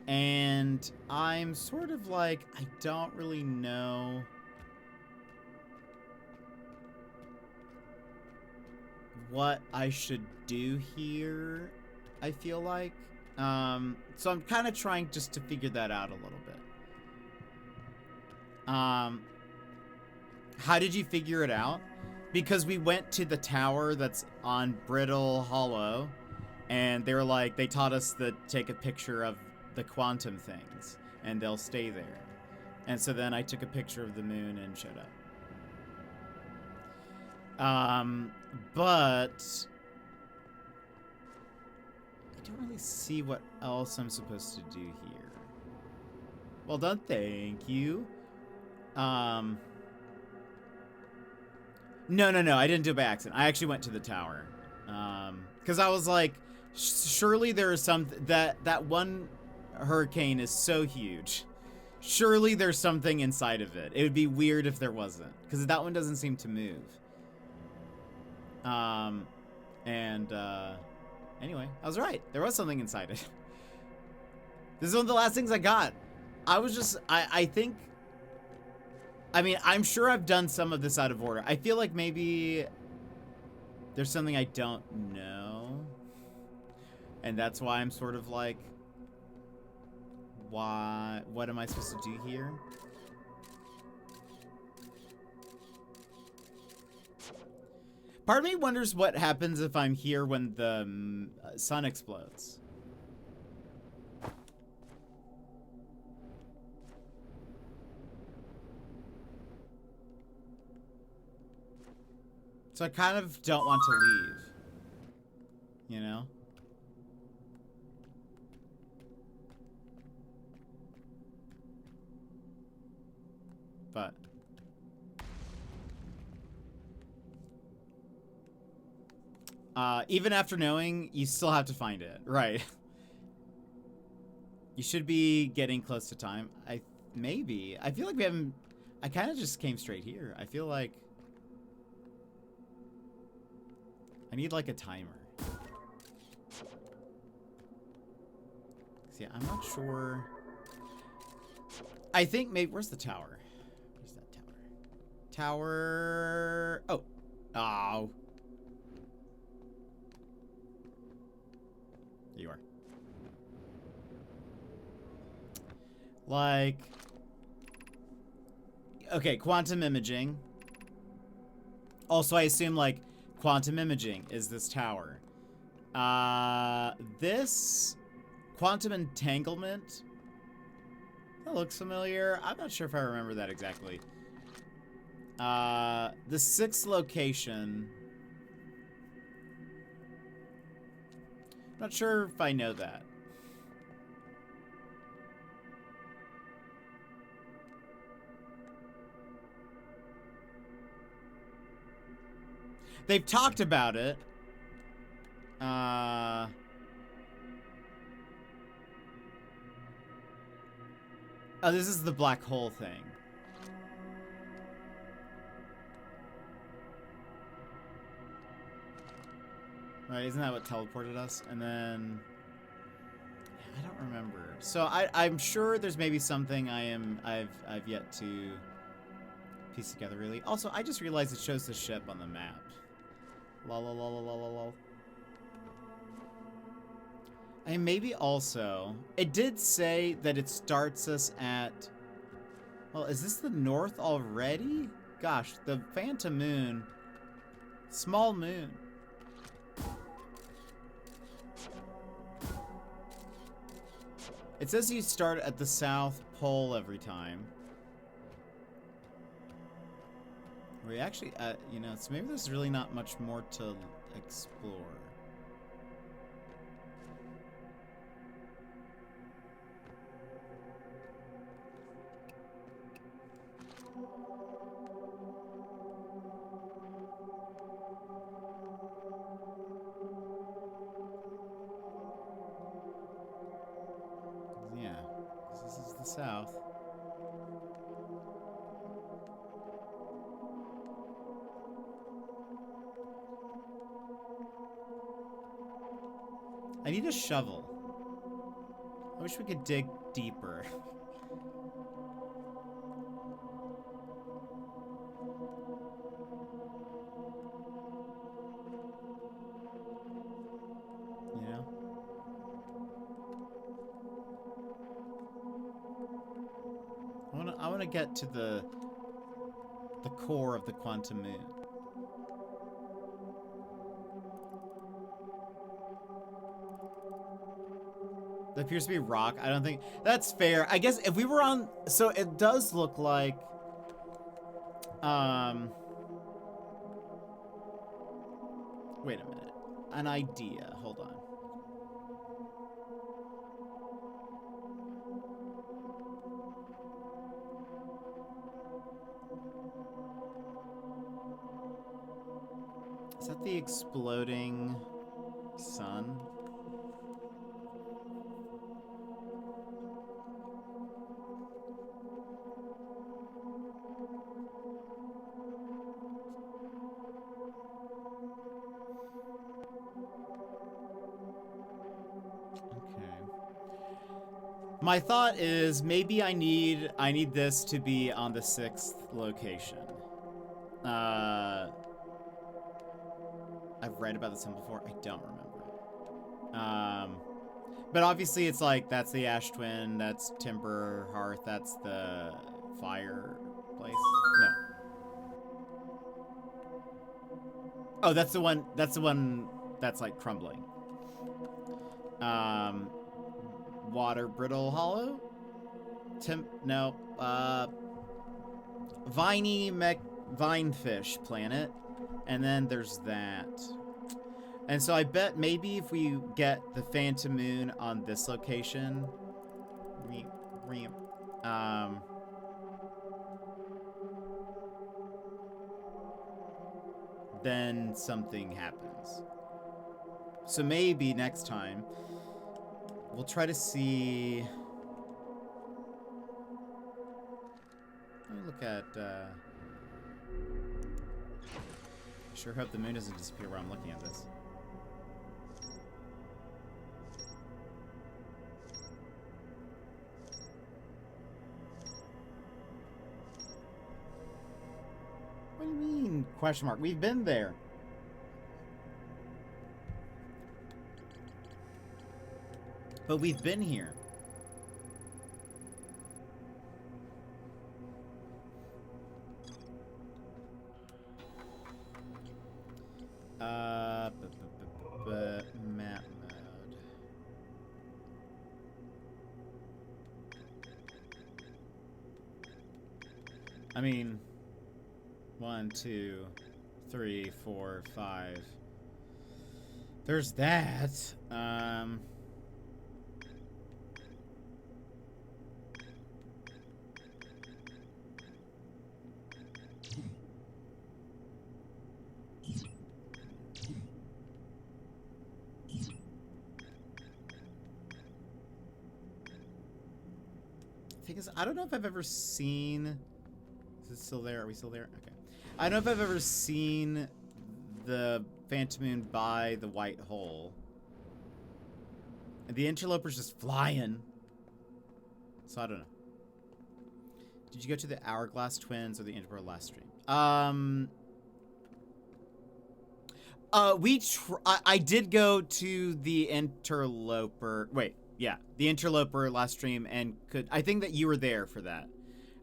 Speaker 1: And I'm sort of like, I don't really know what I should do here, I feel like. So I'm kind of trying just to figure that out a little bit. How did you figure it out? Because we went to the tower that's on Brittle Hollow, and they were like, they taught us to take a picture of the quantum things, and they'll stay there. And so then I took a picture of the moon and showed up. But I don't really see what else I'm supposed to do here. Well done, thank you. No, I didn't do it by accident. I actually went to the tower. Because I was like, surely there is some... That one hurricane is so huge. Surely there's something inside of it. It would be weird if there wasn't, because that one doesn't seem to move. Anyway, I was right. There was something inside it. This is one of the last things I got. I think, I mean, I'm sure I've done some of this out of order. I feel like maybe there's something I don't know. And that's why I'm sort of like, what am I supposed to do here? Part of me wonders what happens if I'm here when the sun explodes. So I kind of don't want to leave. You know? But even after knowing, you still have to find it, right? You should be getting close to time. Maybe. I feel like we haven't. I kind of just came straight here. I feel like I need like a timer. See, I'm not sure. I think maybe. Where's the tower? Where's that tower? Tower. Oh. Oh. There you are. Like. Okay, quantum imaging. Also, I assume like quantum imaging is this tower. This quantum entanglement. That looks familiar. I'm not sure if I remember that exactly. The 6th location. Not sure if I know that. They've talked about it. Oh, this is the black hole thing. Right, isn't that what teleported us? And then I don't remember. So I'm sure there's maybe something I've yet to piece together really. Also, I just realized it shows the ship on the map. Lol. And maybe also, it did say that it starts us at, well, is this the north already? Gosh, the phantom moon, small moon. It says you start at the South Pole every time. We actually, you know, so maybe there's really not much more to explore. Yeah, 'cause this is the South. I need a shovel. I wish we could dig deeper. You know? I wanna get to the core of the quantum moon. That appears to be rock. I don't think that's fair. I guess if we were on, so it does look like, wait a minute, an idea. Hold on. Is that the exploding sun? My thought is maybe I need this to be on the 6th location. I've read about this one before. I don't remember it. But obviously it's like that's the Ash Twin, that's Timber Hearth, that's the fireplace. No. Oh, that's the one that's like crumbling. Water Brittle Hollow? Vinefish Planet. And then there's that. And so I bet maybe if we get the Phantom Moon on this location, then something happens. So maybe next time we'll try to see. Let me look at. Sure hope the moon doesn't disappear while I'm looking at this. What do you mean? Question mark. We've been there. But we've been here. Map mode. I mean, 1, 2, 3, 4, 5. There's that. I don't know if I've ever seen. Is it still there? Are we still there? Okay. I don't know if I've ever seen the Phantom Moon by the white hole. And the interloper's just flying. So I don't know. Did you go to the Hourglass Twins or the Interpol last stream? I did go to the Interloper. Wait. Yeah, the Interloper last stream, and I think that you were there for that.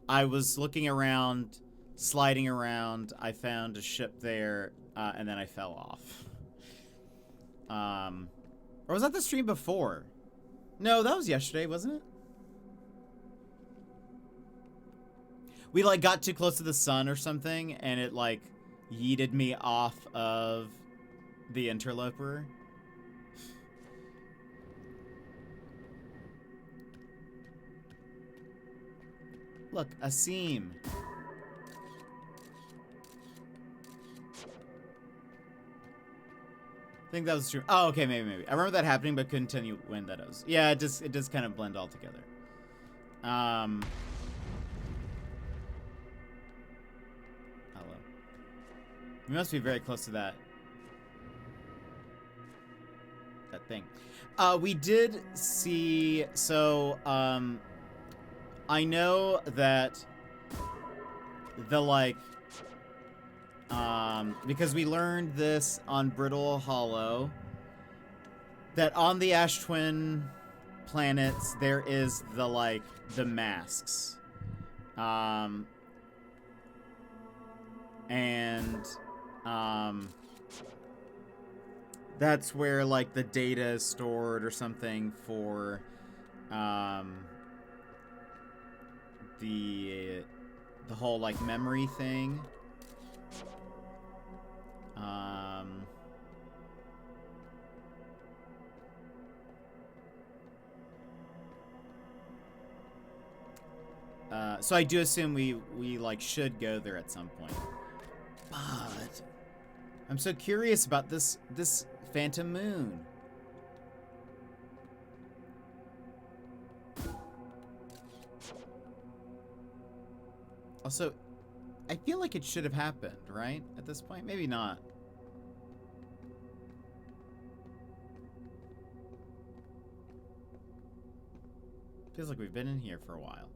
Speaker 1: I was looking around, sliding around, I found a ship there, and then I fell off. Or was that the stream before? No, that was yesterday, wasn't it? We, like, got too close to the sun or something, and it, like, yeeted me off of the Interloper. Look, a seam. I think that was true. Oh, okay, maybe. I remember that happening, but couldn't tell you when that was. Yeah, it does kind of blend all together. Hello. We must be very close to that thing. We did see, so, I know that the, like, because we learned this on Brittle Hollow, that on the Ash Twin planets, there is the, like, the masks. That's where, like, the data is stored or something for, the whole, like, memory thing. So I do assume we like should go there at some point. But I'm so curious about this Phantom Moon. Also, I feel like it should have happened, right? At this point? Maybe not. Feels like we've been in here for a while.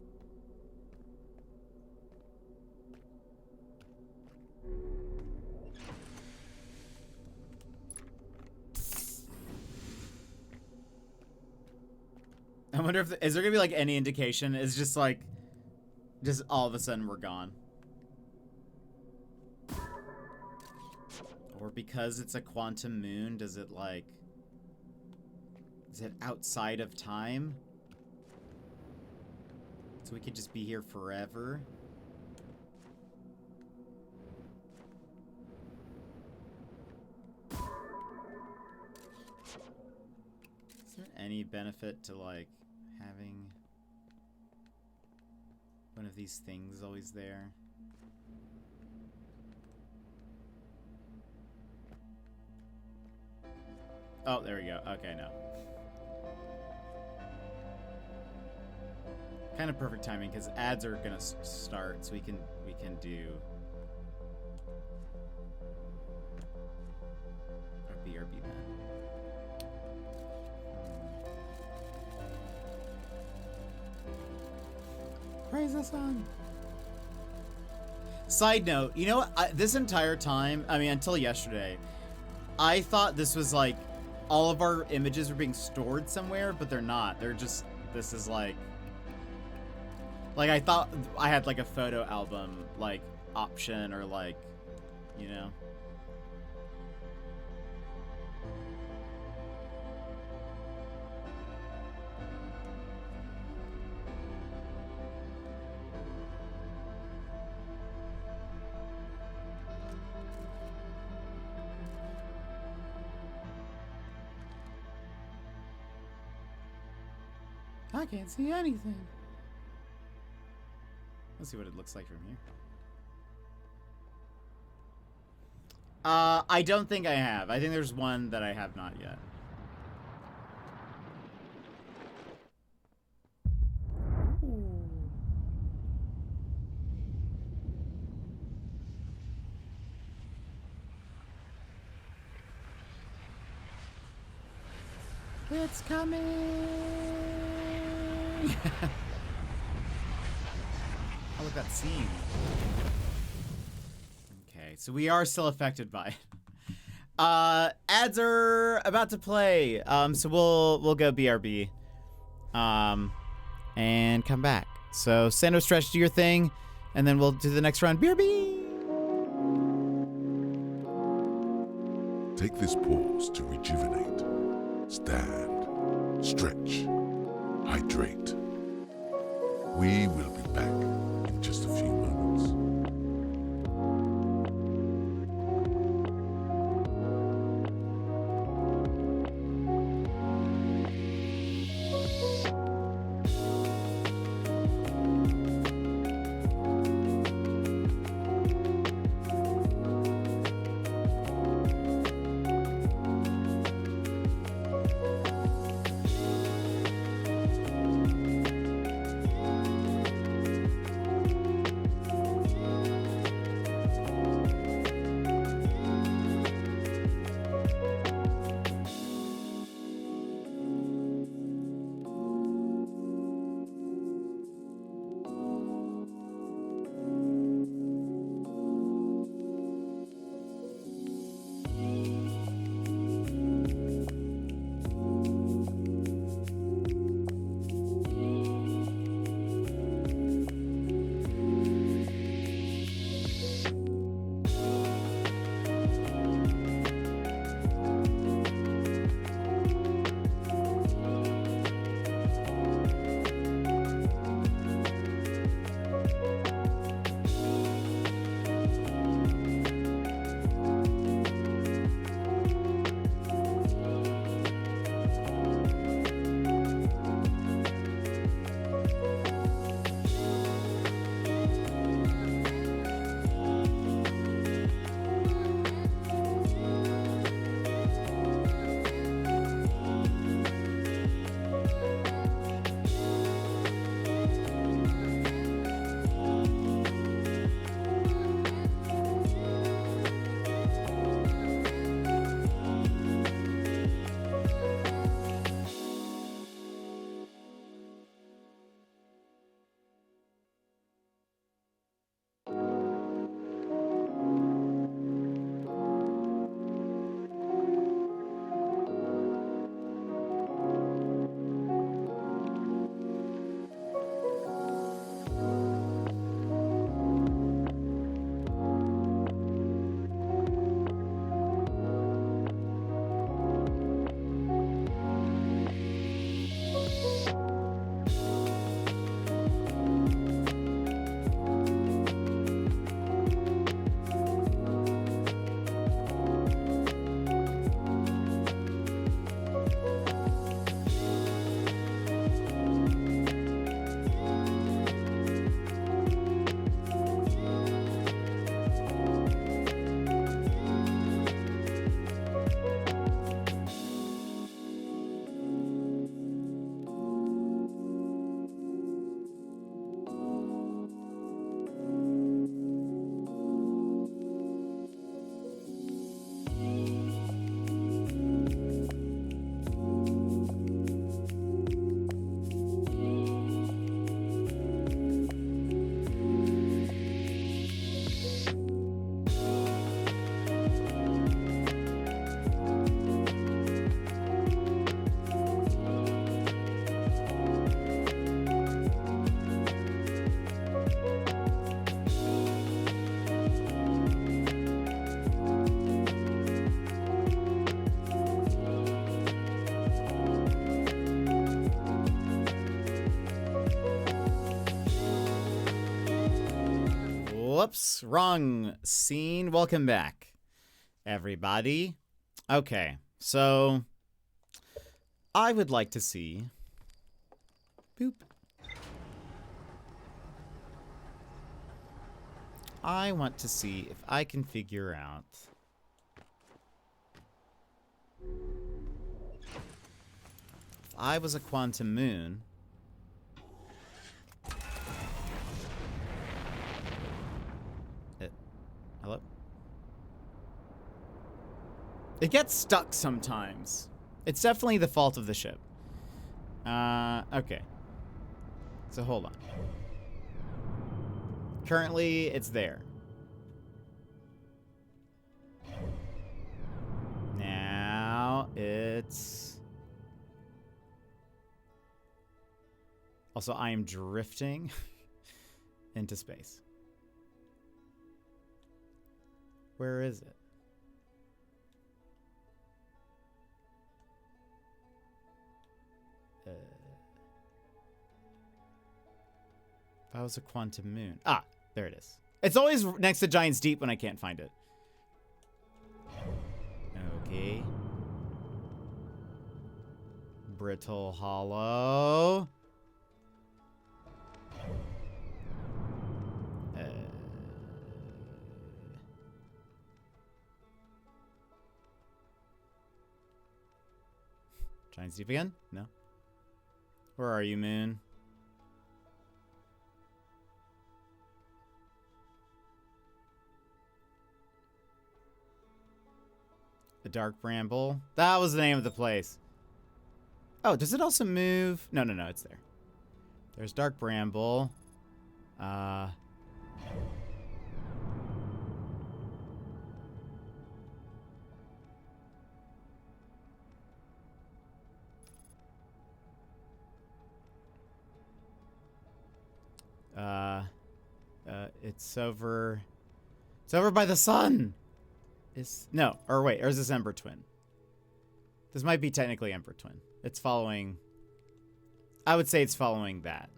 Speaker 1: I wonder if is there gonna be like any indication? It's just like, just all of a sudden we're gone, or because it's a quantum moon, does it like? Is it outside of time? So we could just be here forever? Is there any benefit to like having one of these things always there? Oh, there we go. Okay, no. Kind of perfect timing because ads are gonna start, so we can do our BRB then. Praise the sun. Side note, you know what? This entire time, I mean, until yesterday, I thought this was like all of our images were being stored somewhere, but they're not. They're just, this is like I thought I had like a photo album like option or like, you know. I can't see anything. Let's see what it looks like from here. I don't think I have. I think there's one that I have not yet. Ooh. It's coming! Oh, look at that scene. Okay, so we are still affected by it. Ads are about to play. So we'll go BRB. And come back. So Sando Stretch, do your thing, and then we'll do the next round. BRB!
Speaker 2: Take this pause to rejuvenate. Stand, stretch, hydrate. We will be back in just a few moments.
Speaker 1: Whoops, wrong scene. Welcome back, everybody. Okay, so I would like to see. Boop. I want to see if I can figure out. If I was a quantum moon. Hello? It gets stuck sometimes. It's definitely the fault of the ship. Okay. So hold on. Currently, it's there. Now, it's... Also, I am drifting into space. Where is it? If I was a quantum moon. Ah, there it is. It's always next to Giant's Deep when I can't find it. Okay. Brittle Hollow. Giant's Deep again? No. Where are you, moon? The Dark Bramble. That was the name of the place. Oh, does it also move? No, it's there. There's Dark Bramble. It's over. It's over by the sun. No, or wait, or is this Ember Twin? This might be technically Ember Twin. It's following. I would say it's following that.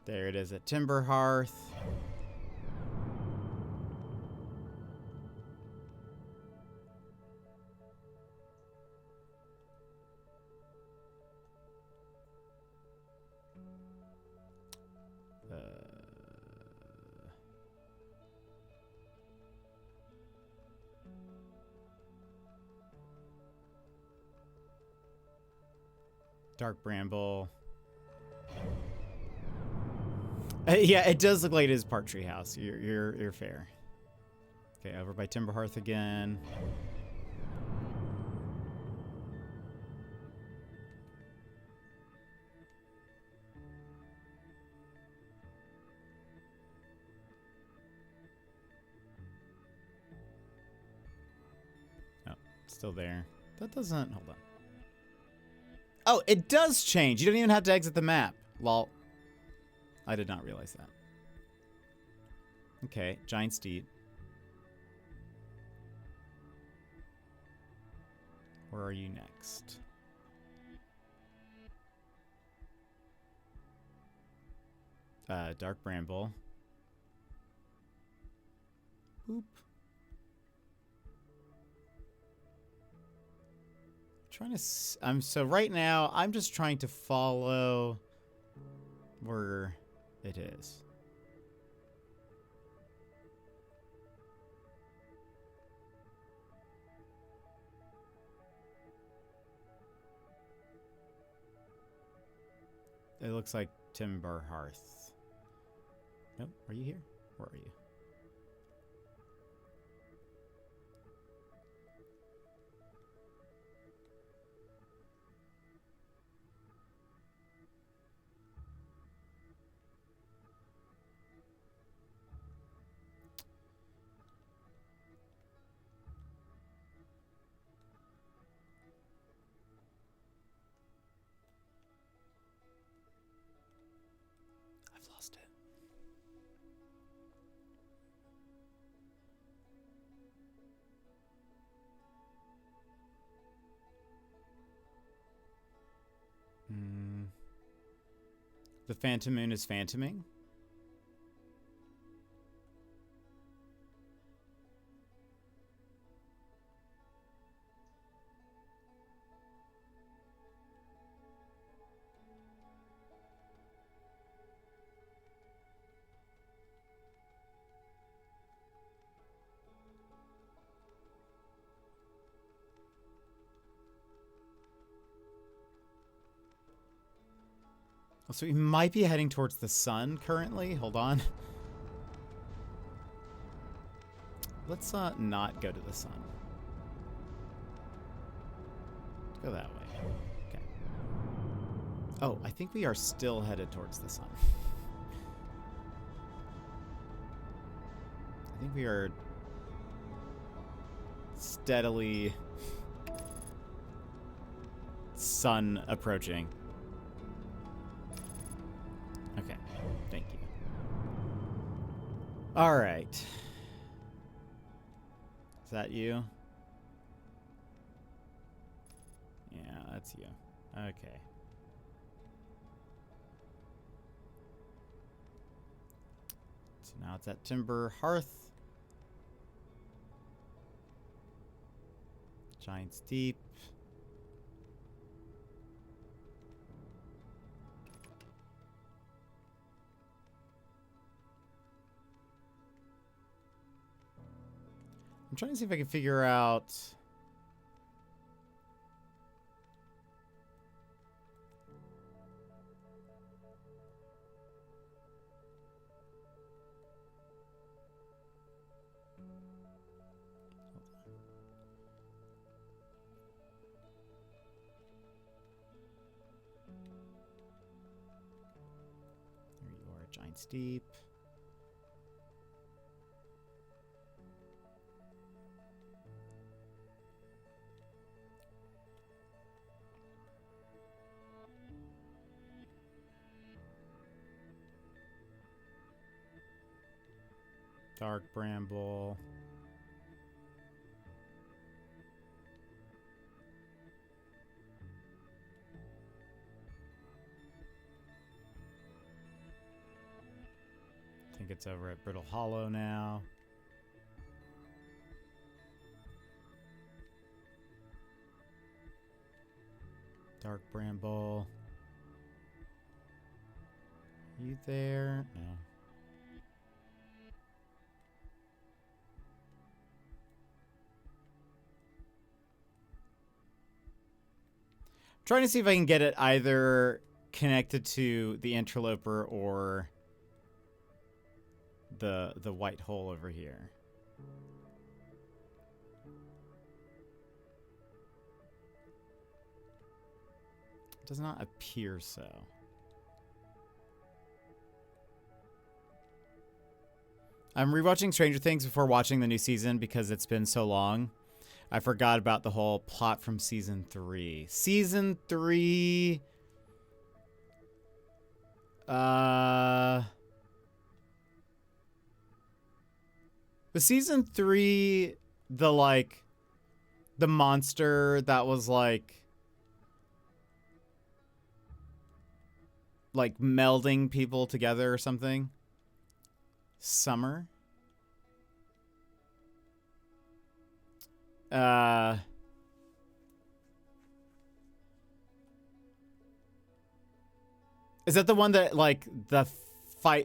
Speaker 1: There it is at Timber Hearth. Dark Bramble. Yeah, it does look like it is Part Tree House. You're fair. Okay, over by Timber Hearth again. Oh, still there. That doesn't. Hold on. Oh, it does change. You don't even have to exit the map. Lol. I did not realize that. Okay, Giant's Deep. Where are you next? Dark Bramble. Boop. Trying to. So right now I'm just trying to follow where it is. It looks like Timber Hearth. Nope. Are you here? Where are you? I've lost it. The phantom moon is phantoming? So we might be heading towards the sun currently. Hold on. Let's not go to the sun. Let's go that way. Okay. Oh, I think we are still headed towards the sun. I think we are steadily sun approaching. Okay, thank you. All right. Is that you? Yeah, that's you. Okay. So now it's at Timber Hearth. Giant's Deep. I'm trying to see if I can figure out... There you are, Giant's Deep. Dark Bramble. I think it's over at Brittle Hollow now. Dark Bramble. You there? No. Trying to see if I can get it either connected to the interloper or the white hole over here. It does not appear so. I'm rewatching Stranger Things before watching the new season because it's been so long. I forgot about the whole plot from season 3. Season 3... Was season 3 the, the monster that was, melding people together or something? Summer? Is that the one that, the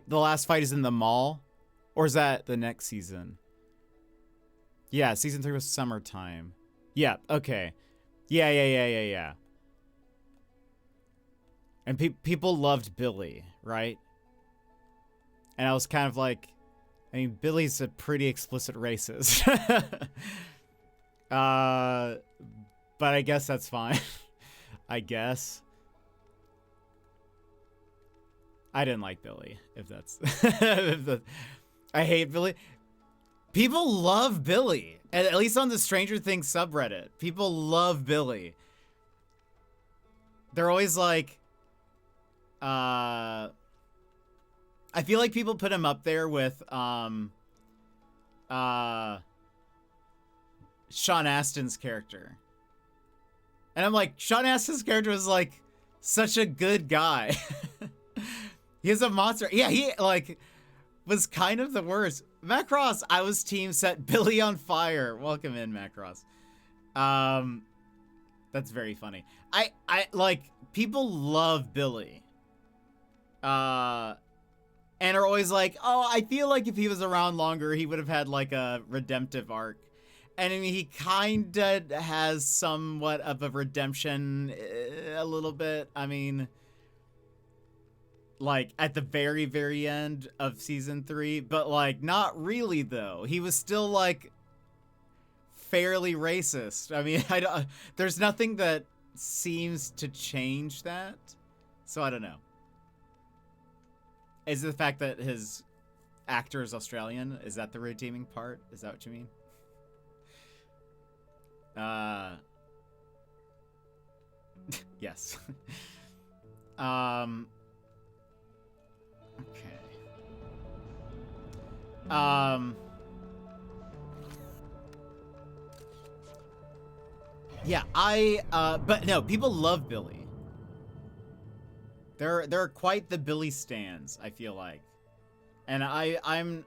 Speaker 1: last fight is in the mall? Or is that the next season? Yeah, season 3 was summertime. Yeah, okay. Yeah. And people loved Billy, right? And I was kind of like, I mean, Billy's a pretty explicit racist. But I guess that's fine. I guess. I didn't like Billy, if that's... I hate Billy. People love Billy. At least on the Stranger Things subreddit. People love Billy. They're always like... I feel like people put him up there with... Sean Astin's character. And I'm like, Sean Astin's character was, such a good guy. He's a monster. Yeah, he like was kind of the worst. Macross, I was team set Billy on fire. Welcome in, Macross. That's very funny. I like, people love Billy. And are always like, oh, I feel like if he was around longer, he would have had like a redemptive arc. And I mean, he kind of has somewhat of a redemption, a little bit. I mean, like at the very, very end of season 3, but like not really though. He was still like fairly racist. I mean, there's nothing that seems to change that. So I don't know. Is it the fact that his actor is Australian? Is that the redeeming part? Is that what you mean? Yes. Okay. Yeah, but no, people love Billy. They're quite the Billy stans, I feel like. And I've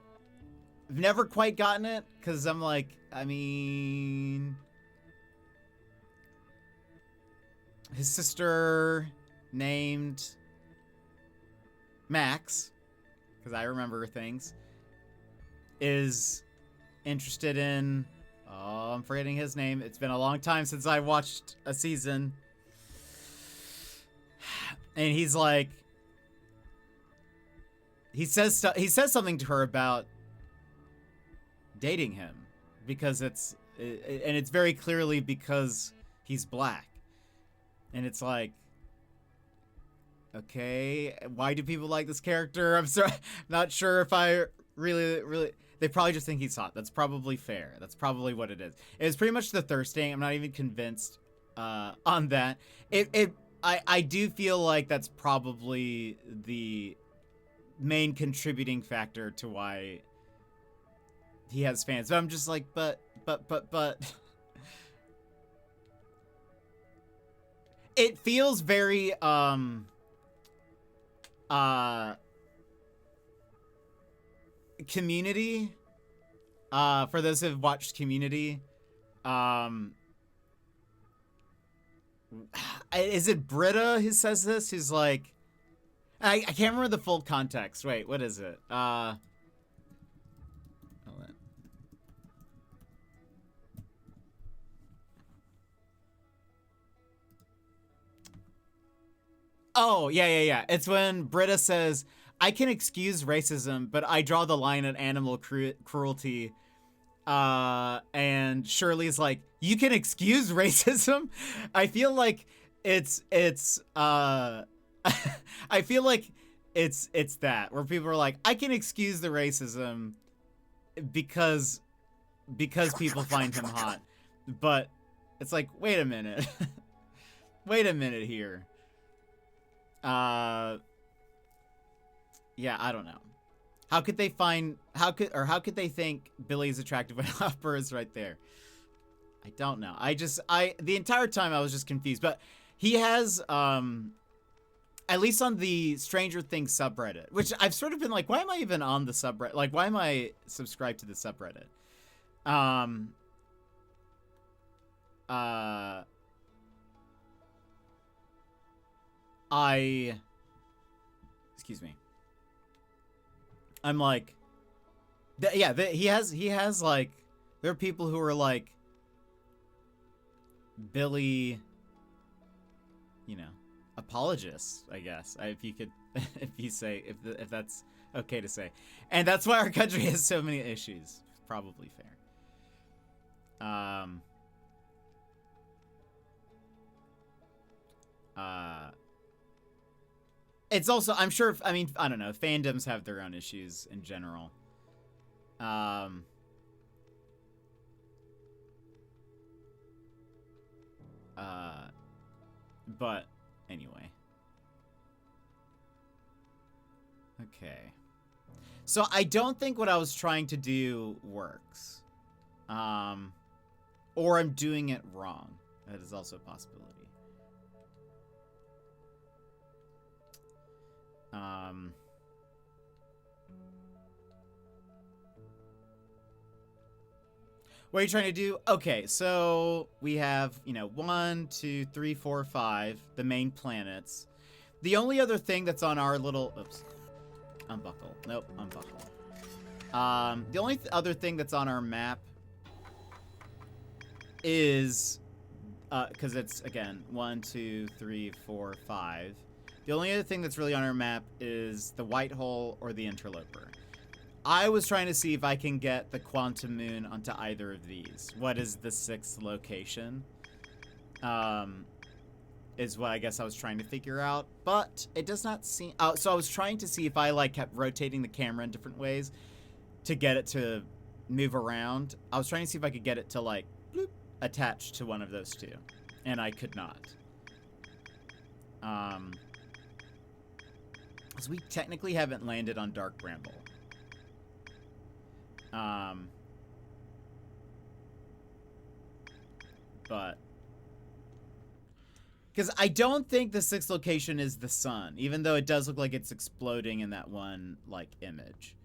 Speaker 1: never quite gotten it, because I'm like, I mean, his sister named Max, because I remember things, is interested in, oh, I'm forgetting his name. It's been a long time since I watched a season. And he's like, he says something to her about dating him, because it's very clearly because he's black. And it's like, okay, why do people like this character? I'm sorry, not sure if I really, they probably just think he's hot. That's probably fair. That's probably what it is. It's pretty much the thirsting. I'm not even convinced on that. I do feel like that's probably the main contributing factor to why he has fans. But I'm just like, but. It feels very, Community. For those who have watched Community, is it Britta who says this? Who's like, I can't remember the full context. Wait, what is it? Hold on. Oh, yeah. It's when Britta says, I can excuse racism, but I draw the line at animal cruelty. And Shirley's like, you can excuse racism? I feel like it's I feel like it's that, where people are like, I can excuse the racism because people find him hot. But it's like, wait a minute. Wait a minute here. Yeah, I don't know. How could they think Billy's attractive when Hopper is right there? I don't know. The entire time I was just confused, but he has, at least on the Stranger Things subreddit, which I've sort of been like, why am I even on the subreddit? Like, why am I subscribed to the subreddit? Excuse me. I'm like, he has like, there are people who are like, Billy, apologists, I guess, if you could, if that's okay to say. And that's why our country has so many issues. Probably fair. It's also, I'm sure, I mean, I don't know, fandoms have their own issues in general. But anyway. Okay. So I don't think what I was trying to do works. Or I'm doing it wrong. That is also a possibility. What are you trying to do? Okay, so we have, you know, 1, 2, 3, 4, 5, the main planets. The only other thing that's on our little... Oops. Unbuckle. Nope, unbuckle. The only other thing that's on our map is... because it's, again, 1, 2, 3, 4, 5. The only other thing that's really on our map is the white hole or the interloper. I was trying to see if I can get the quantum moon onto either of these. What is the 6th location? Is what I guess I was trying to figure out. But it does not seem... so I was trying to see if I, like, kept rotating the camera in different ways to get it to move around. I was trying to see if I could get it to, like, bloop, attach to one of those two. And I could not. Because we technically haven't landed on Dark Bramble. But because I don't think the 6th location is the sun, even though it does look like it's exploding in that one like image.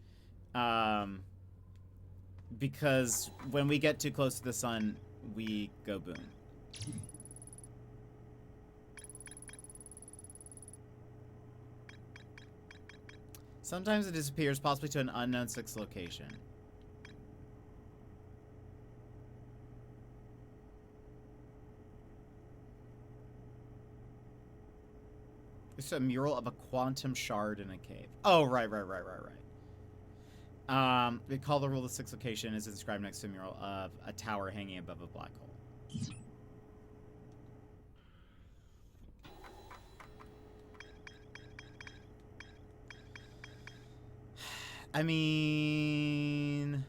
Speaker 1: Because when we get too close to the sun, we go boom. Sometimes it disappears, possibly to an unknown 6th location. It's a mural of a quantum shard in a cave. Oh, right. We call the rule of the 6th location is inscribed next to a mural of a tower hanging above a black hole. I mean...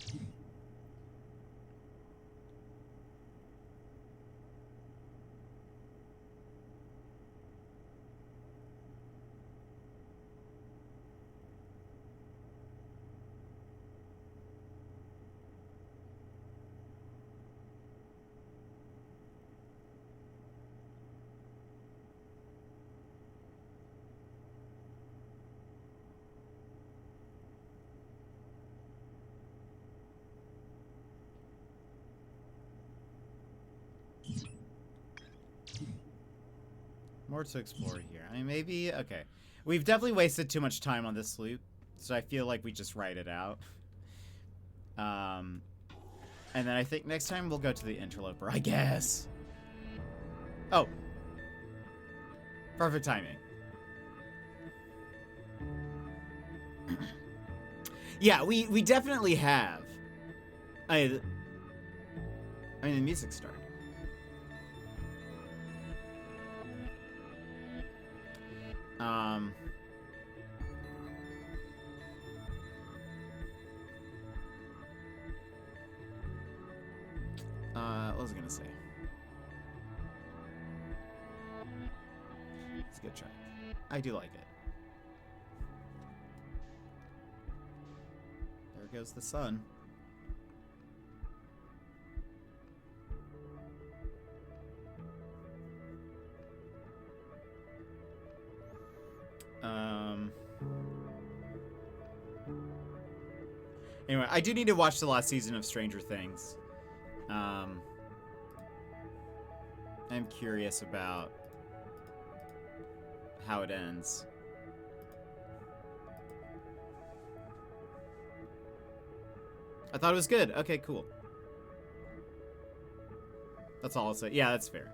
Speaker 1: More to explore here. I mean, maybe... Okay. We've definitely wasted too much time on this loop, so I feel like we just write it out. And then I think next time we'll go to the interloper, I guess. Oh. Perfect timing. Yeah, we definitely have. I mean, the music started. What was I gonna say? It's a good track. I do like it. There goes the sun. Anyway, I do need to watch the last season of Stranger Things. I'm curious about how it ends. I thought it was good. Okay, cool. That's all I'll say. Yeah, that's fair.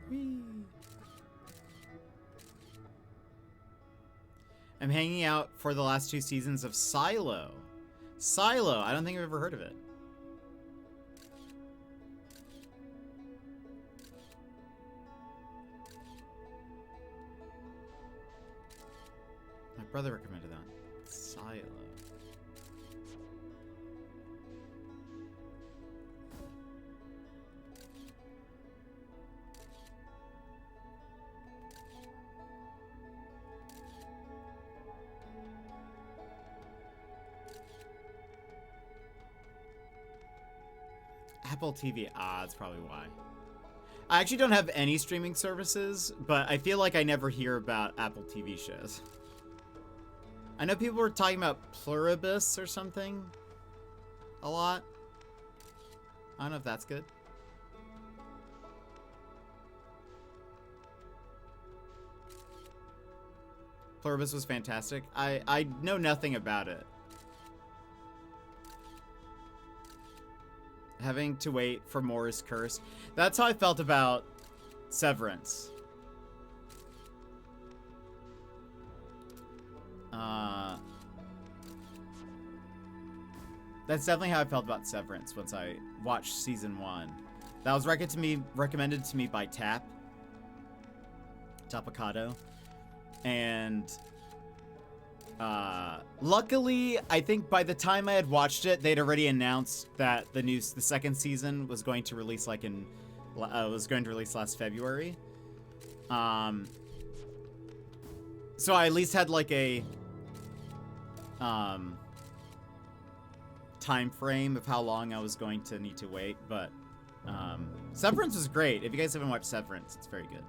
Speaker 1: Whee. I'm hanging out for the last 2 seasons of Silo. Silo, I don't think I've ever heard of it. My brother recommended that. Silo. Apple TV. Ah, that's probably why. I actually don't have any streaming services, but I feel like I never hear about Apple TV shows. I know people were talking about Pluribus or something a lot. I don't know if that's good. Pluribus was fantastic. I know nothing about it. Having to wait for more is cursed. That's how I felt about Severance. That's definitely how I felt about Severance once I watched season 1. That was recommended to me by Tapicado. And luckily, I think by the time I had watched it, they'd already announced that the second season was going to release last February. So I at least had like a time frame of how long I was going to need to wait, but Severance was great. If you guys haven't watched Severance, it's very good.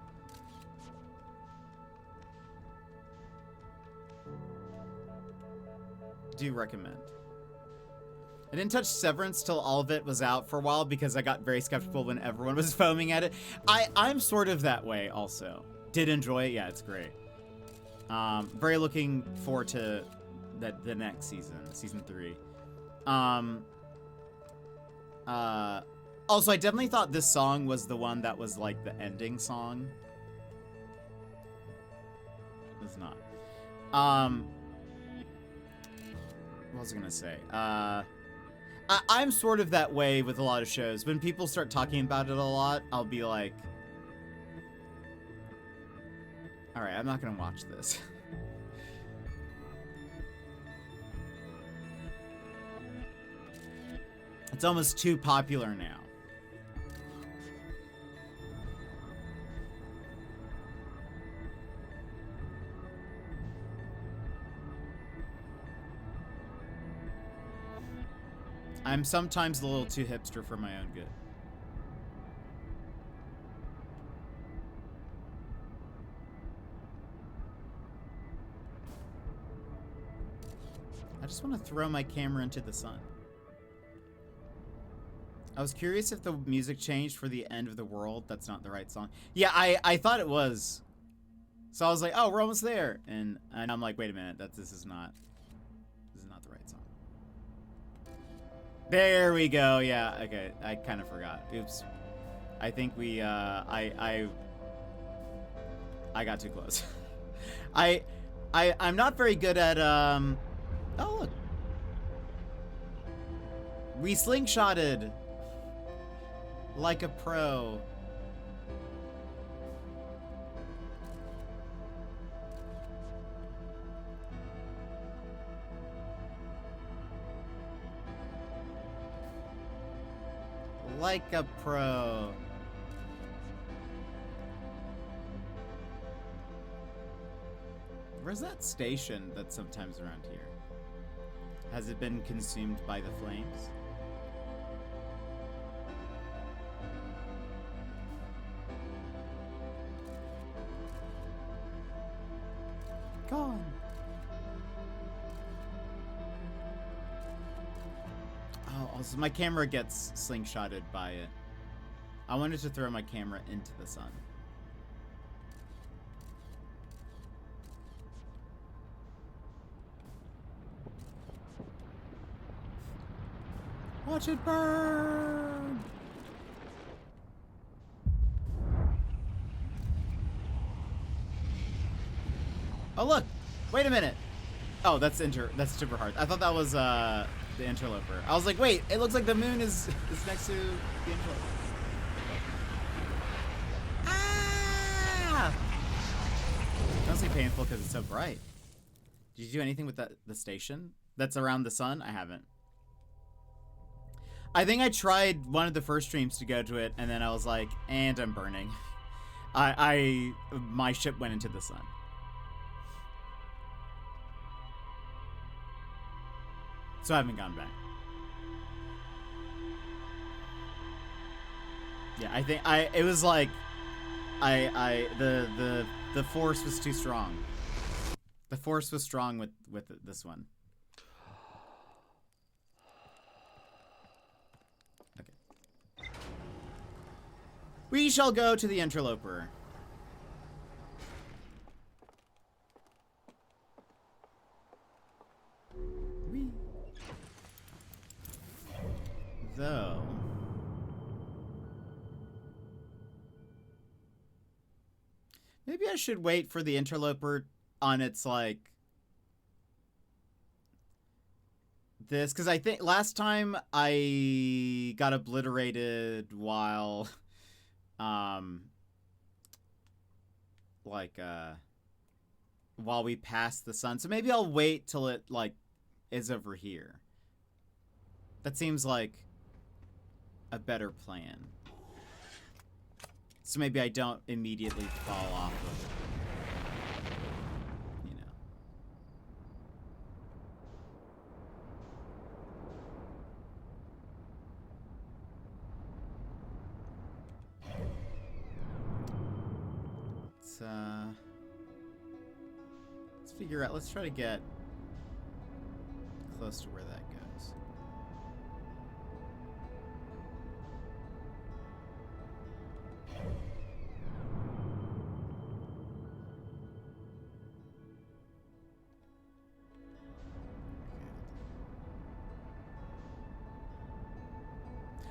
Speaker 1: Do recommend. I didn't touch Severance till all of it was out for a while because I got very skeptical when everyone was foaming at it. I'm sort of that way also. Did enjoy it, yeah, it's great. Very looking forward to the next season 3. Also, I definitely thought this song was the one that was like the ending song. It's not. What was I gonna say? I'm sort of that way with a lot of shows. When people start talking about it a lot, I'll be like, all right, I'm not gonna watch this. It's almost too popular now. I'm sometimes a little too hipster for my own good. I just want to throw my camera into the sun. I was curious if the music changed for the end of the world. That's not the right song. Yeah, I thought it was. So I was like, oh, we're almost there. And I'm like, wait a minute, this is not the right song. There we go. Yeah, okay. I kind of forgot. Oops. I think we I got too close. I'm not very good at oh look. We slingshotted like a pro. Like a pro. Where's that station that's sometimes around here? Has it been consumed by the flames? Gone. Oh, also my camera gets slingshotted by it. I wanted to throw my camera into the sun. Watch it burn! Oh look! Wait a minute! Oh, that's super hard. I thought that was the interloper. I was like, wait, it looks like the moon is next to the interloper. Ah! It's honestly painful because it's so bright. Did you do anything with the station that's around the sun? I haven't. I think I tried one of the first streams to go to it, and then I was like, and I'm burning. My ship went into the sun. So I haven't gone back. Yeah, I think it was like the force was too strong. The force was strong with this one. Okay. We shall go to the interloper. Whee. Though maybe I should wait for the interloper on its like this, because I think last time I got obliterated while while we passed the sun. So maybe I'll wait till it like is over here. That seems like a better plan. So maybe I don't immediately fall off of, you know. Let's figure out, let's try to get close to where that goes.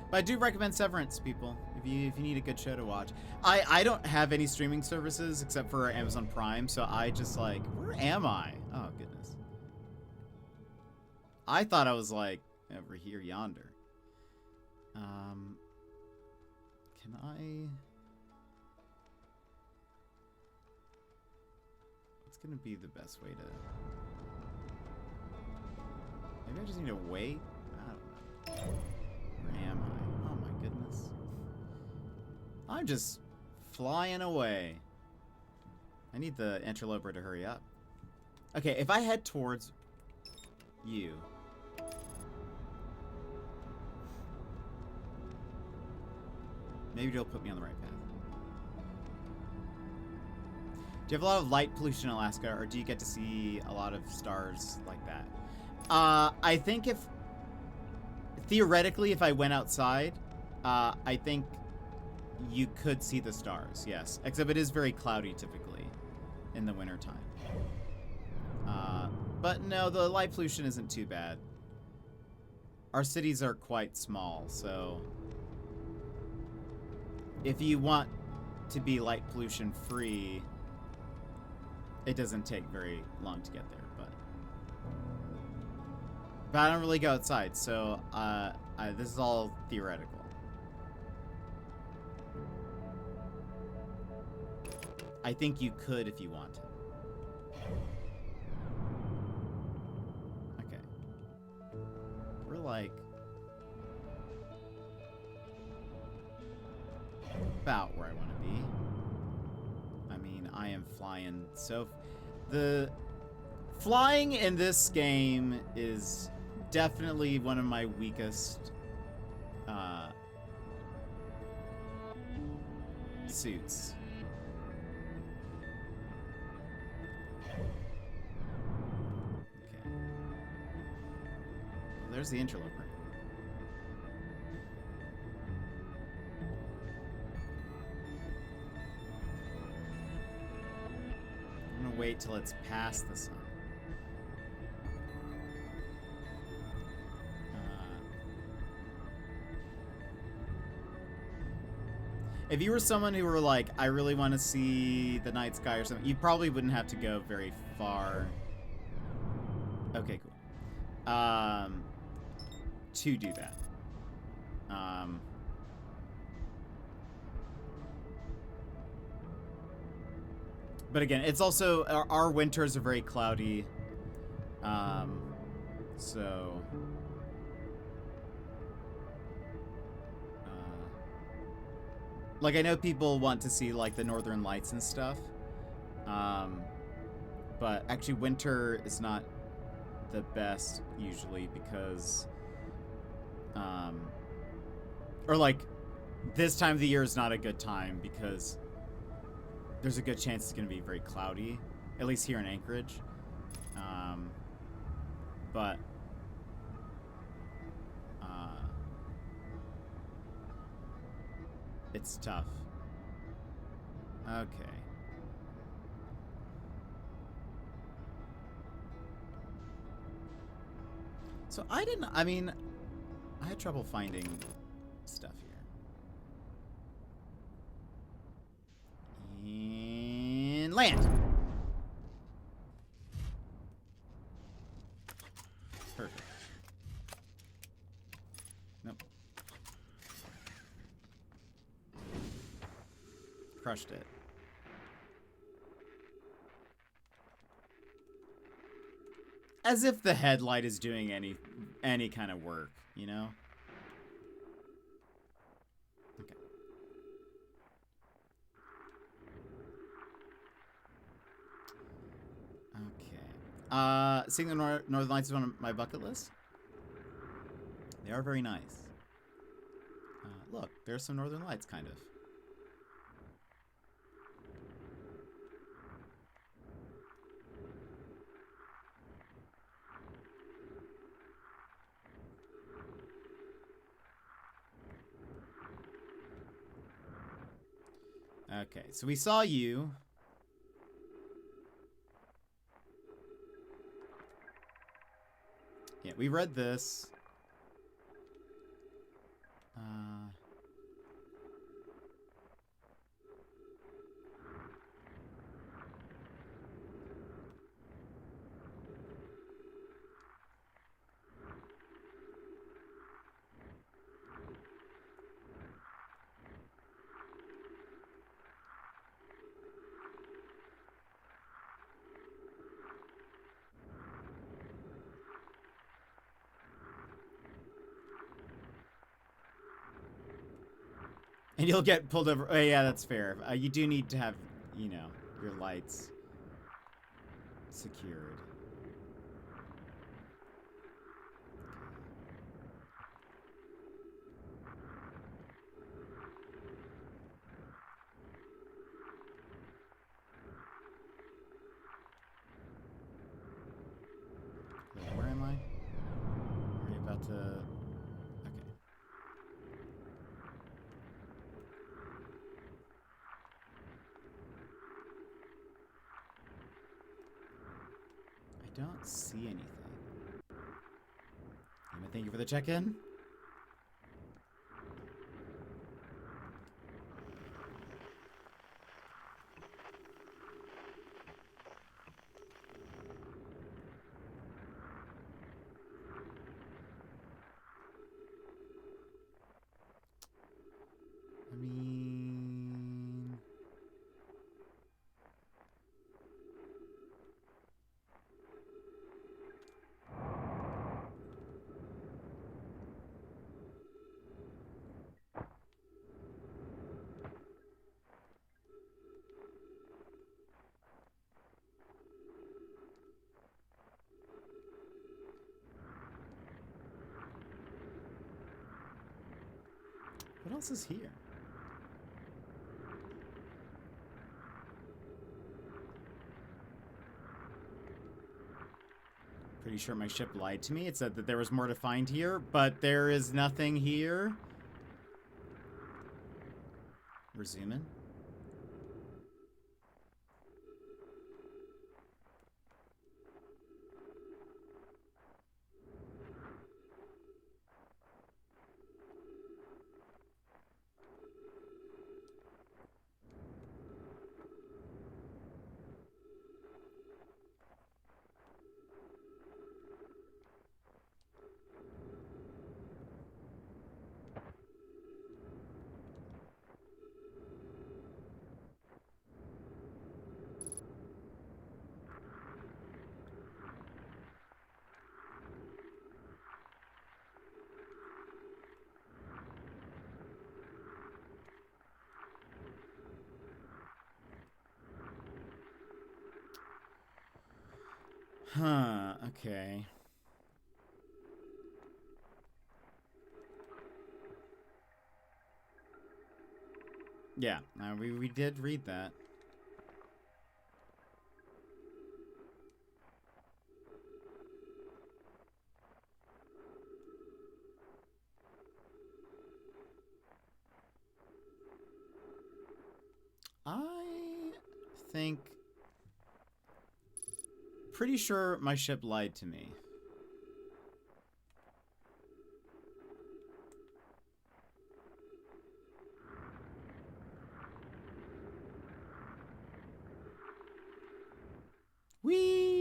Speaker 1: But I do recommend Severance, people, if you need a good show to watch. I don't have any streaming services except for Amazon Prime, so I just like, where am I? Oh goodness. I thought I was like over here yonder. Can I? What's gonna be the best way to? Maybe I just need to wait. I don't know. Where am I? Oh my goodness. I'm just flying away. I need the interloper to hurry up. Okay, if I head towards you. Maybe it'll put me on the right path. Do you have a lot of light pollution in Alaska, or do you get to see a lot of stars like that? I think theoretically, if I went outside, I think you could see the stars, yes. Except it is very cloudy typically in the wintertime. But no, the light pollution isn't too bad. Our cities are quite small, so if you want to be light pollution free, it doesn't take very long to get there, but I don't really go outside, so this is all theoretical. I think you could if you wanted. Okay. We're like about where I want to be. I mean, I am flying so... The flying in this game is definitely one of my weakest suits. Okay. Well, there's the interloper. I'm gonna wait till it's past the sun. If you were someone who were like, I really want to see the night sky or something, you probably wouldn't have to go very far. Okay, cool. To do that. But again, it's also, our winters are very cloudy. So... like, I know people want to see, like, the northern lights and stuff. But actually, winter is not the best, usually, because... or, like, this time of the year is not a good time because there's a good chance it's going to be very cloudy, at least here in Anchorage. But it's tough. Okay. So I had trouble finding stuff here. And land. Perfect. Nope. Crushed it. As if the headlight is doing any kind of work, you know? Okay. Okay. Seeing the Northern Lights is on my bucket list. They are very nice. Look, there's some Northern Lights, kind of. Okay, so we saw you. Yeah, we read this. And you'll get pulled over. Oh, yeah, that's fair. You do need to have, you know, your lights secured. Wait, where am I? Are you about to... Don't see anything. Thank you for the check-in. What else is here? Pretty sure my ship lied to me. It said that there was more to find here, but there is nothing here. We're zooming. Huh, okay. Yeah, we did read that. I think... Pretty sure my ship lied to me. Whee!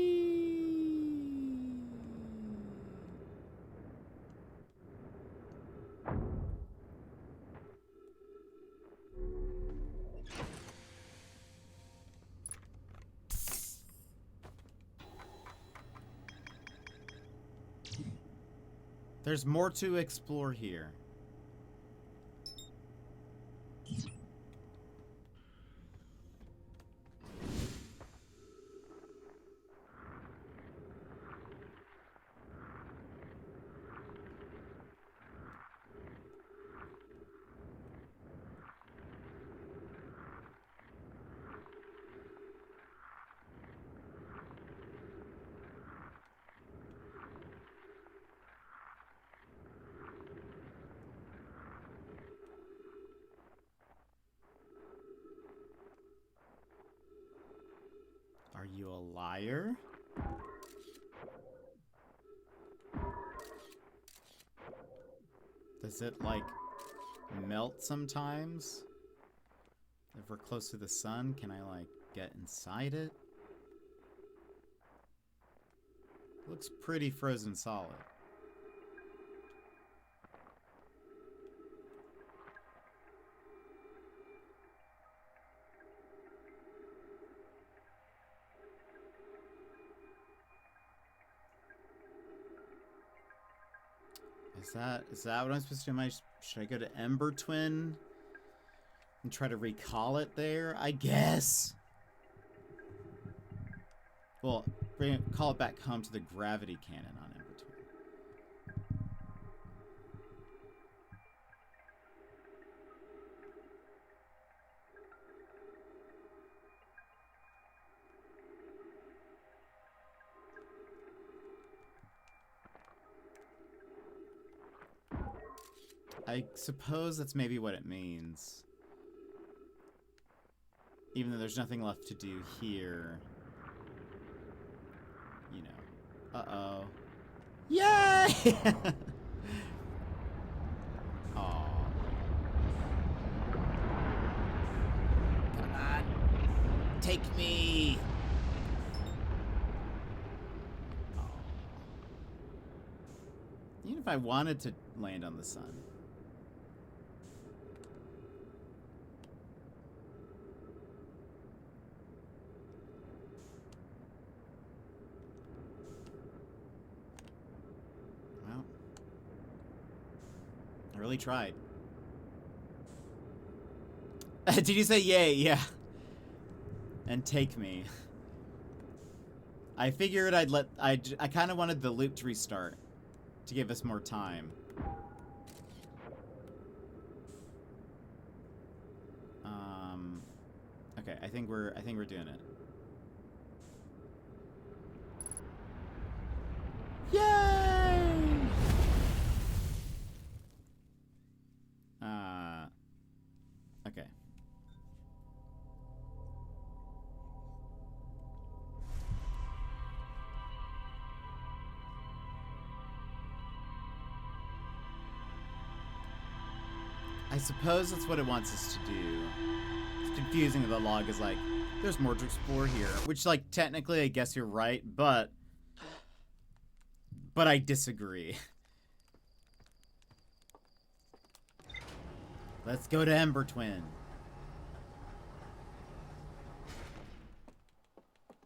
Speaker 1: There's more to explore here. Are you a liar? Does it, like, melt sometimes? If we're close to the sun, can I, like, get inside it? Looks pretty frozen solid. Is that what I'm supposed to do? Should I go to Ember Twin and try to recall it there? I guess. Well, call it back home to the gravity cannon on Ember Twin. I suppose that's maybe what it means. Even though there's nothing left to do here. You know. Uh-oh. Yay! Aw. Come on. Take me. Aw. Even if I wanted to land on the sun. I really tried. Did you say yay? Yeah. And take me. I figured I kind of wanted the loop to restart to give us more time. Okay, I think we're doing it. Yay! Okay. I suppose that's what it wants us to do. It's confusing that the log is like, there's more to explore here. Which, like, technically, I guess you're right, but I disagree. Let's go to Ember Twin.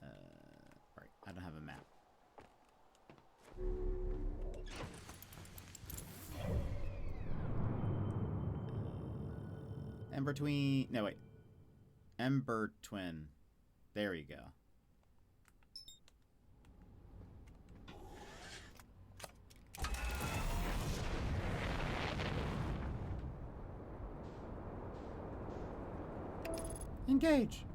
Speaker 1: Alright, I don't have a map. Ember Twin. No, wait. Ember Twin. There you go. Engage.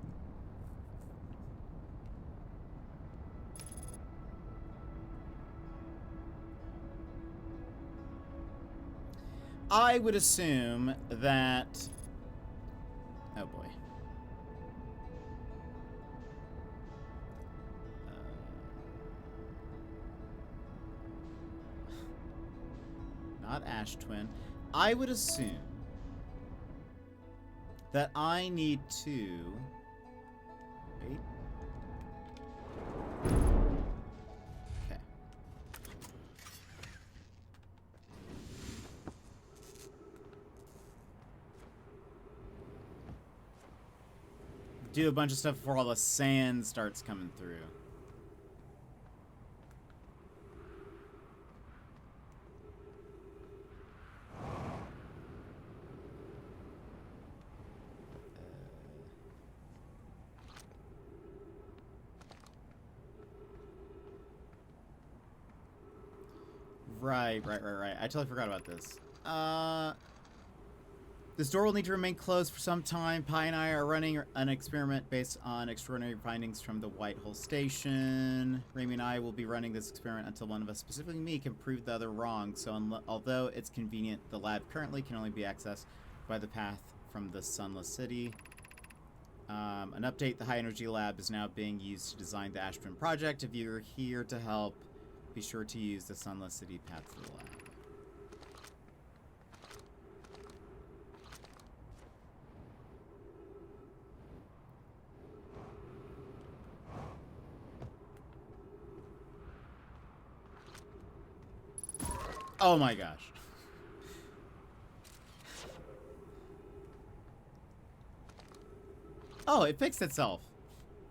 Speaker 1: I would assume that... Oh boy. Not Ash Twin. I would assume that I need to... Wait. Okay. Do a bunch of stuff before all the sand starts coming through. Right. I totally forgot about this. This door will need to remain closed for some time. Pi and I are running an experiment based on extraordinary findings from the White Hole Station. Rami and I will be running this experiment until one of us, specifically me, can prove the other wrong. So although it's convenient, the lab currently can only be accessed by the path from the Sunless City. An update, the High Energy Lab is now being used to design the Ashburn project. If you're here to help, be sure to use the Sunless City path to the lab. Oh my gosh. Oh, it fixed itself.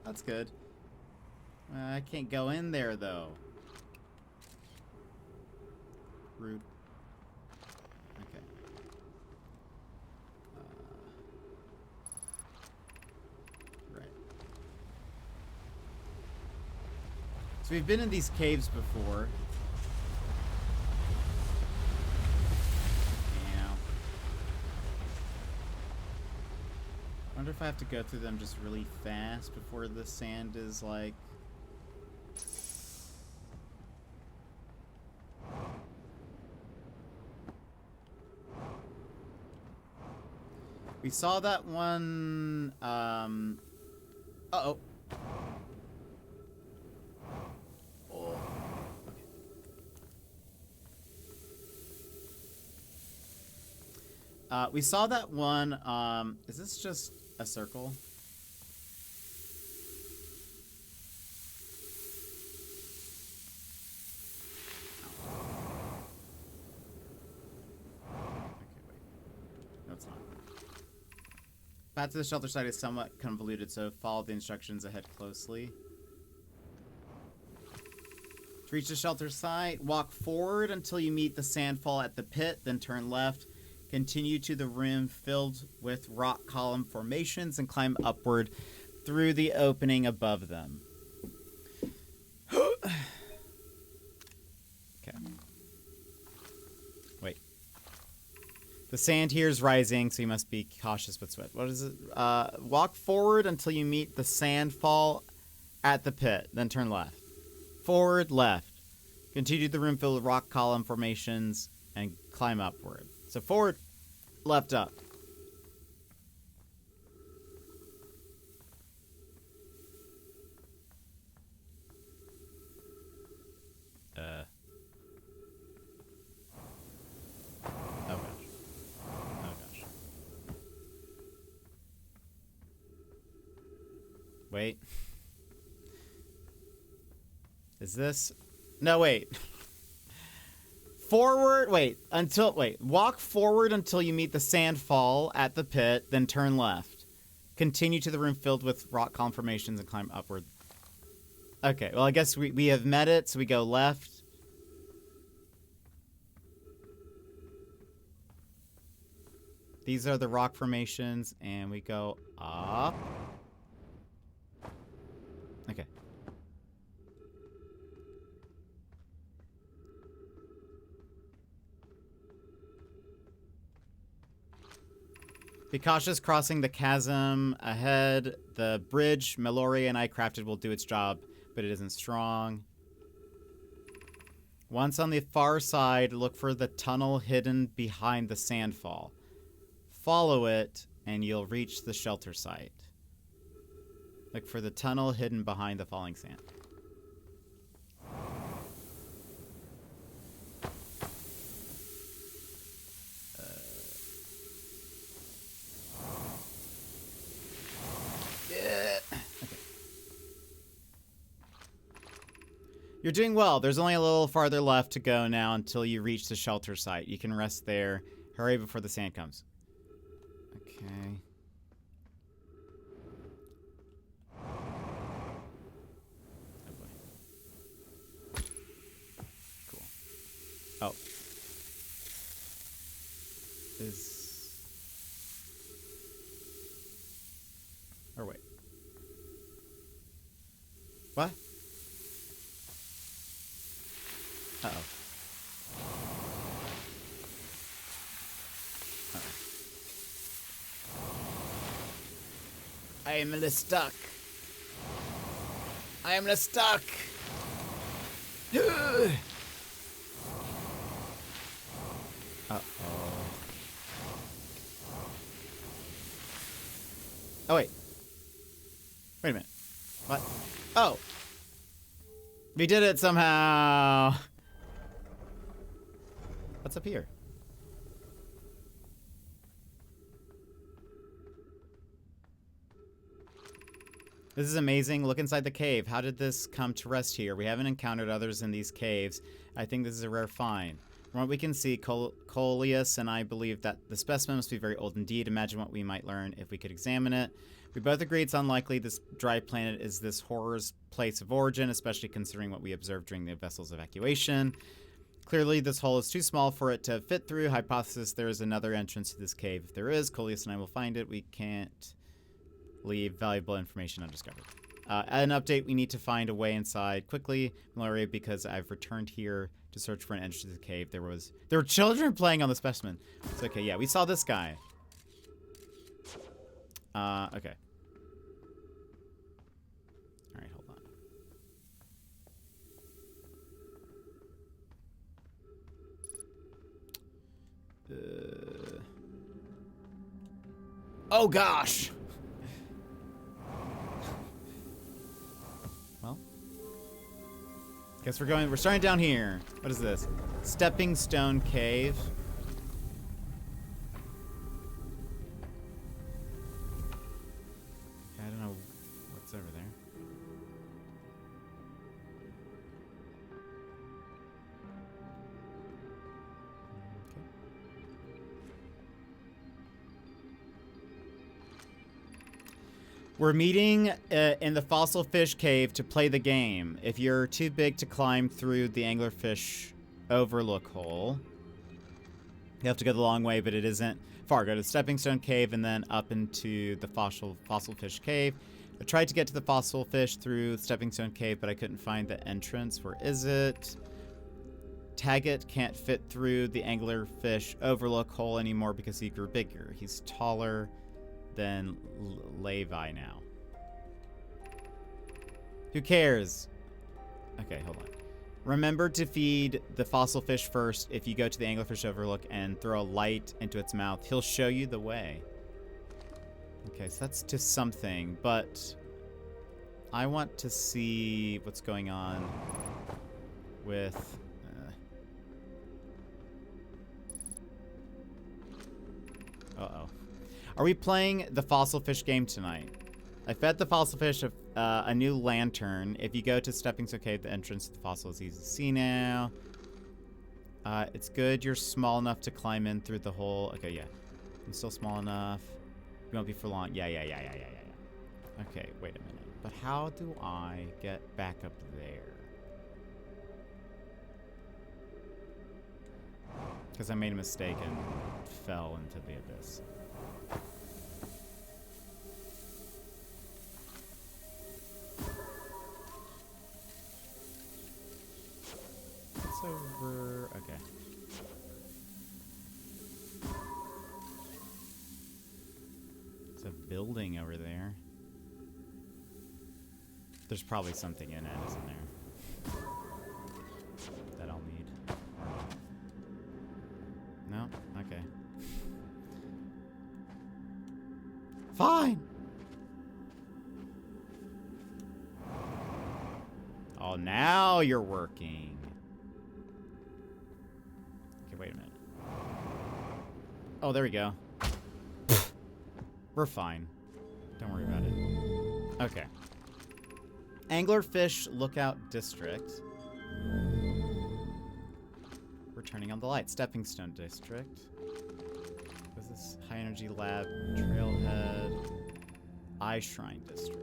Speaker 1: That's good. I can't go in there, though. Rude. Okay. Right. So we've been in these caves before. I wonder if I have to go through them just really fast before the sand is like... We saw that one, uh-oh. Oh. Okay. We saw that one, is this just a circle? Path to the shelter site is somewhat convoluted, so follow the instructions ahead closely. To reach the shelter site, walk forward until you meet the sandfall at the pit, then turn left. Continue to the room filled with rock column formations and climb upward through the opening above them. Okay. Wait. The sand here is rising, so you must be cautious but swift. What is it? Walk forward until you meet the sand fall at the pit, then turn left. Forward, left. Continue the room filled with rock column formations and climb upward. So forward, left, up. Oh gosh. Oh gosh. Wait. Is this? No, wait. Forward, wait, walk forward until you meet the sand fall at the pit, then turn left. Continue to the room filled with rock column formations and climb upward. Okay, well, I guess we have met it, so we go left. These are the rock formations, and we go up. Okay. Be cautious crossing the chasm ahead. The bridge Mallory and I crafted will do its job, but it isn't strong. Once on the far side, look for the tunnel hidden behind the sandfall. Follow it, and you'll reach the shelter site. Look for the tunnel hidden behind the falling sand. You're doing well. There's only a little farther left to go now until you reach the shelter site. You can rest there. Hurry before the sand comes. Okay. Oh boy. Cool. Oh. Or wait. What? Uh-oh. I am stuck. I am stuck. Uh-oh. Oh, wait. Wait a minute. What? Oh. We did it somehow. What's up here? This is amazing. Look inside the cave. How did this come to rest here? We haven't encountered others in these caves. I think this is a rare find. From what we can see, Coleus and I believe that the specimen must be very old indeed. Imagine what we might learn if we could examine it. We both agree it's unlikely this dry planet is this horror's place of origin, especially considering what we observed during the vessel's evacuation. Clearly, this hole is too small for it to fit through. Hypothesis, there is another entrance to this cave. If there is, Coleus and I will find it. We can't leave valuable information undiscovered. An update, we need to find a way inside quickly, Malaria, because I've returned here to search for an entrance to the cave. There were children playing on the specimen. It's okay, yeah, we saw this guy. Okay. Alright, hold on. Oh gosh! Well, guess we're starting down here. What is this? Stepping Stone Cave. I don't know what's over there. We're meeting in the Fossil Fish Cave to play the game. If you're too big to climb through the Anglerfish Overlook hole, you have to go the long way, but it isn't far. Go to the Stepping Stone Cave and then up into the Fossil Fish Cave. I tried to get to the Fossil Fish through Stepping Stone Cave, but I couldn't find the entrance. Where is it? Taggart can't fit through the Anglerfish Overlook hole anymore because he grew bigger. He's taller than Levi now. Who cares? Okay, hold on. Remember to feed the fossil fish first if you go to the Anglerfish Overlook and throw a light into its mouth. He'll show you the way. Okay, so that's to something, but I want to see what's going on with... Uh-oh. Are we playing the fossil fish game tonight? I fed the fossil fish a new lantern. If you go to Stepping Stone Cave, the entrance to the fossil is easy to see now. It's good you're small enough to climb in through the hole. Okay, yeah. I'm still small enough. You won't be for long. Yeah. Okay, wait a minute. But how do I get back up there? Because I made a mistake and fell into the abyss. It's over. Okay. building over there. There's probably something in it, isn't there? That I'll need. No? Okay. Fine! Oh, now you're working. Okay, wait a minute. Oh, there we go. We're fine. Don't worry about it. Okay. Anglerfish Lookout District. We're turning on the light. Stepping Stone District. What's this? High Energy Lab, Trailhead, Eye Shrine District.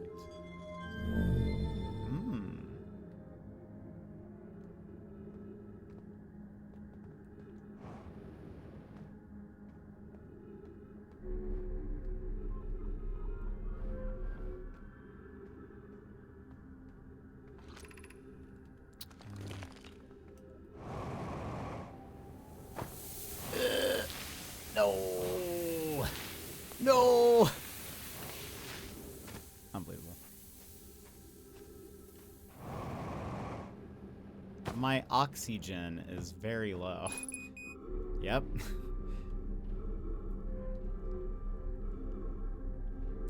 Speaker 1: No! No! Unbelievable. My oxygen is very low. Yep.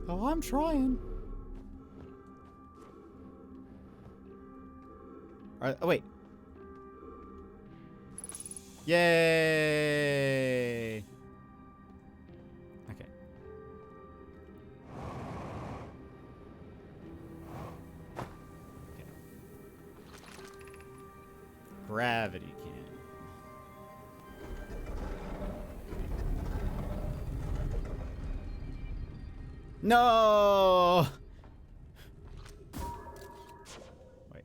Speaker 1: Oh, I'm trying. Oh, wait. Yay! Okay. Gravity cannon. No! Wait.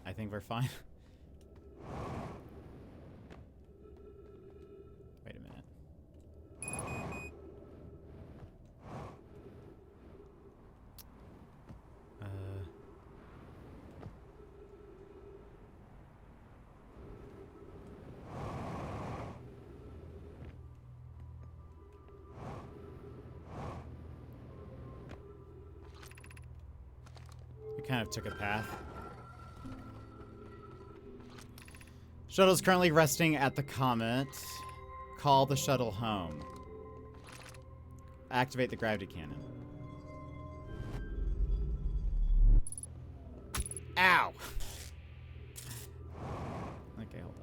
Speaker 1: I think we're fine. Wait a minute. We kind of took a path. Shuttle's currently resting at the Comet. Call the shuttle home. Activate the gravity cannon. Ow! Okay, hold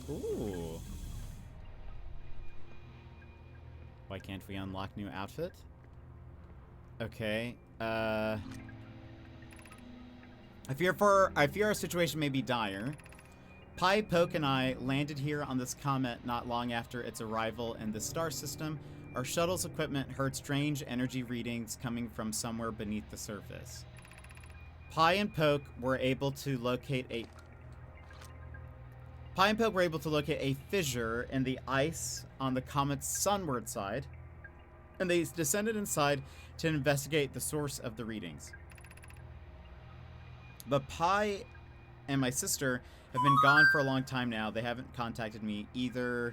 Speaker 1: on. Ooh. Why can't we unlock new outfit? Okay. I fear our situation may be dire. Pi, Poke, and I landed here on this comet not long after its arrival in the star system. Our shuttle's equipment heard strange energy readings coming from somewhere beneath the surface. Pi and Poke were able to locate a fissure in the ice on the comet's sunward side, and they descended inside to investigate the source of the readings. But Pi and my sister have been gone for a long time now. They haven't contacted me either.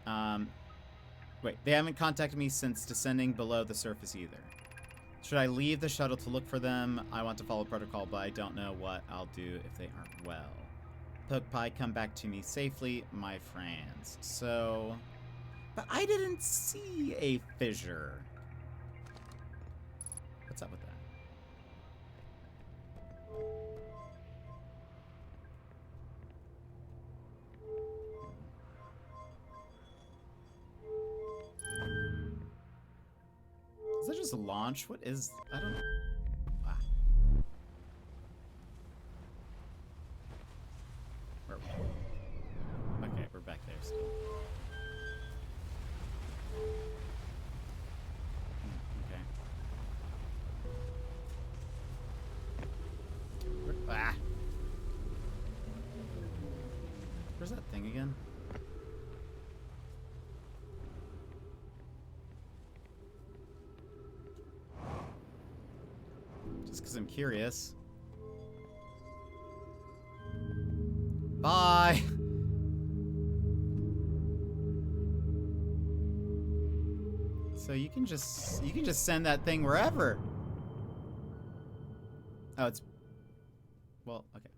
Speaker 1: They haven't contacted me since descending below the surface either. Should I leave the shuttle to look for them? I want to follow protocol, but I don't know what I'll do if they aren't well. Poke, Pi, come back to me safely, my friends. So, but I didn't see a fissure. What's up with that? Is that just a launch? What is... I don't... Wow. Where are we? Okay, we're back there still. Okay. Where's that thing again? Just because I'm curious. Bye. So you can just send that thing wherever. Oh, it's well, okay.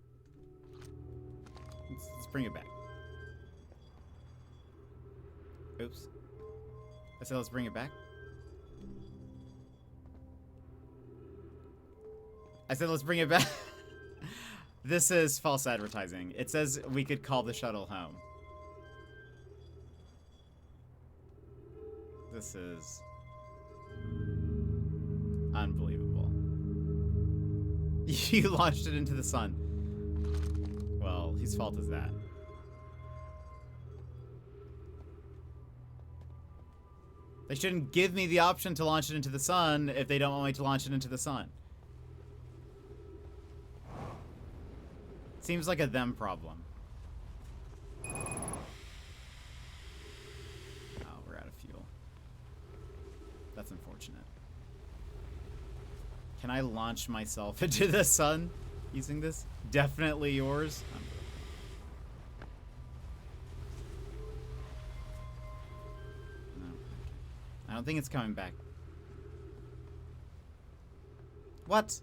Speaker 1: Let's bring it back. Oops. I said let's bring it back. I said let's bring it back. This is false advertising. It says we could call the shuttle home. This is unbelievable. You launched it into the sun. Well, whose fault is that? They shouldn't give me the option to launch it into the sun if they don't want me to launch it into the sun. Seems like a them problem. Oh, we're out of fuel. That's unfortunate. Can I launch myself into the sun using this? Definitely yours. No. I don't think it's coming back. What?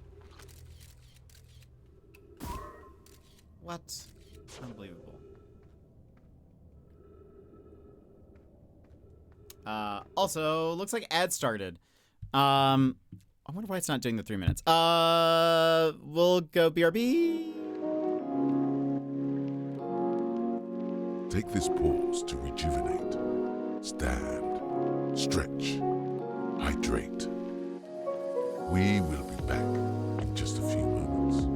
Speaker 1: What? Unbelievable. Also, looks like ad started. I wonder why it's not doing the 3 minutes. We'll go BRB.
Speaker 2: Take this pause to rejuvenate. Stand, stretch, hydrate. We will be back in just a few moments.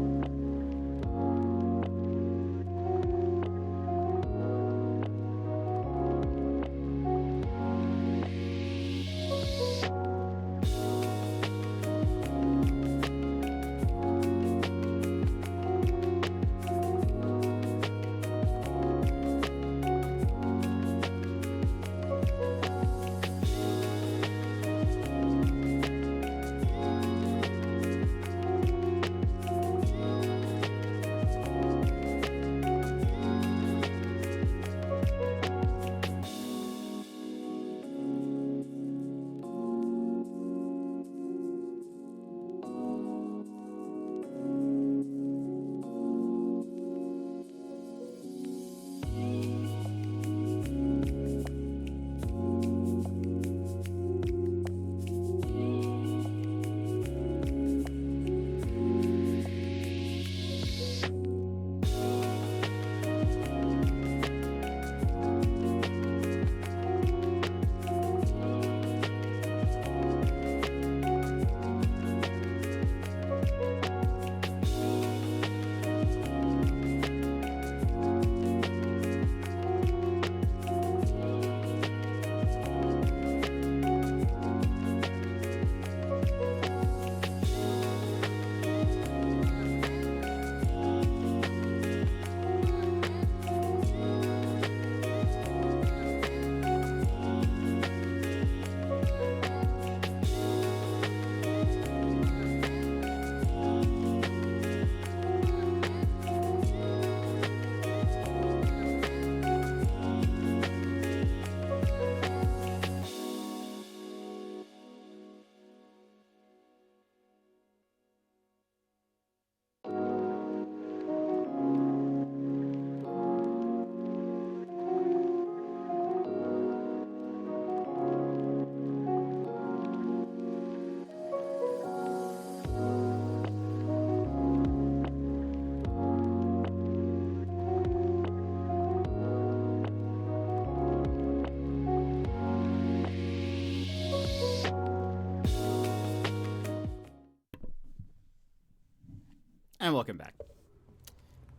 Speaker 1: And welcome back.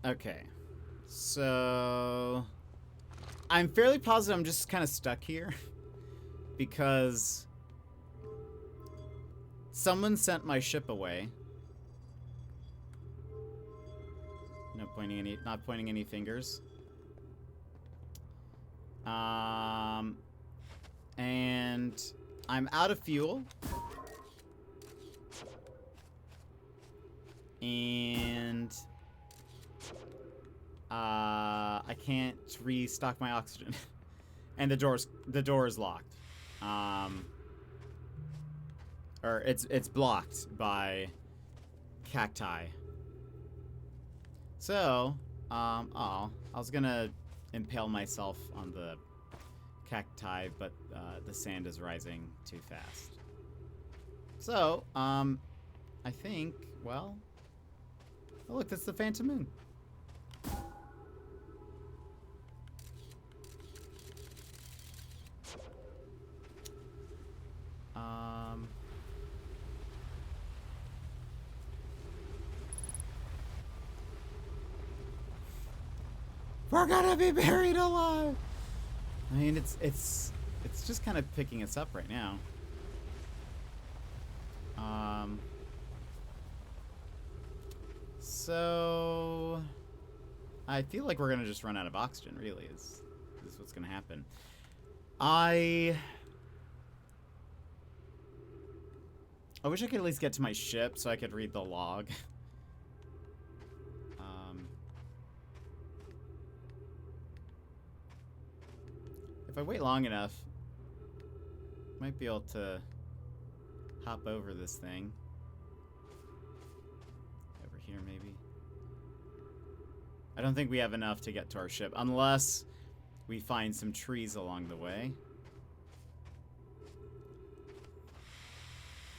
Speaker 1: Okay. So I'm fairly positive I'm just kind of stuck here because someone sent my ship away. Not pointing any fingers. And I'm out of fuel. And I can't restock my oxygen. And the door is locked. Or it's blocked by cacti. So, I was gonna impale myself on the cacti, but the sand is rising too fast. So, I think, well, oh look, that's the Phantom Moon. We're gonna be buried alive. I mean, it's just kind of picking us up right now. So I feel like we're gonna just run out of oxygen. Really, is what's gonna happen. I wish I could at least get to my ship so I could read the log. If I wait long enough, might be able to hop over this thing. Over here, maybe. I don't think we have enough to get to our ship, unless we find some trees along the way.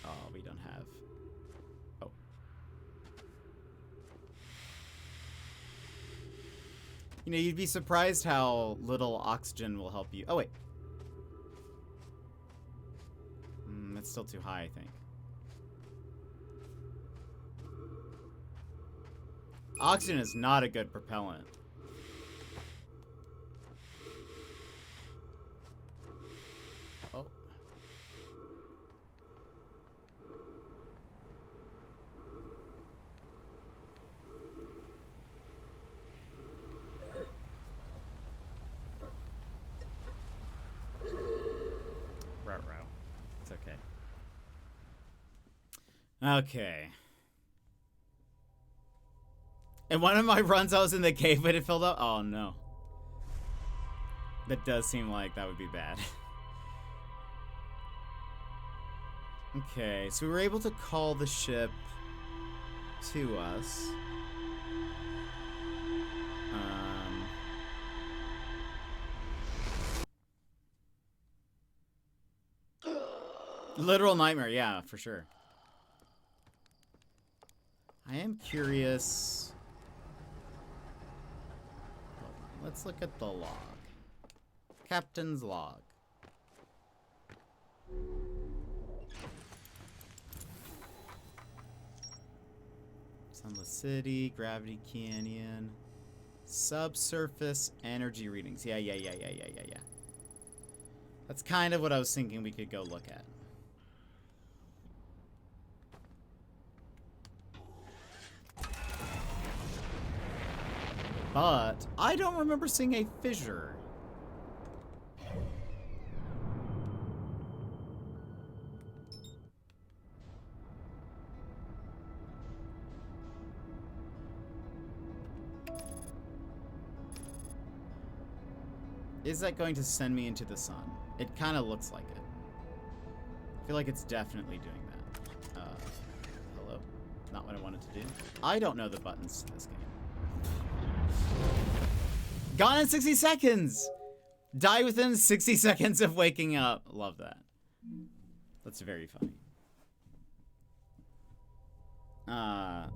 Speaker 1: Oh, we don't have... Oh. You know, you'd be surprised how little oxygen will help you. Oh, wait. That's still too high, I think. Oxygen is not a good propellant. Oh. Ruh-roh. It's okay. Okay. And one of my runs, I was in the cave, but it filled up. Oh, no. That does seem like that would be bad. Okay, so we were able to call the ship to us. Literal nightmare, yeah, for sure. I am curious. Hold on, let's look at the log. Captain's log. Sunless City, Gravity Canyon, subsurface energy readings. Yeah. That's kind of what I was thinking we could go look at. But I don't remember seeing a fissure. Is that going to send me into the sun? It kind of looks like it. I feel like it's definitely doing that. Hello? Not what I wanted to do. I don't know the buttons to this game. Gone in 60 seconds! Die within 60 seconds of waking up. Love that. That's very funny. I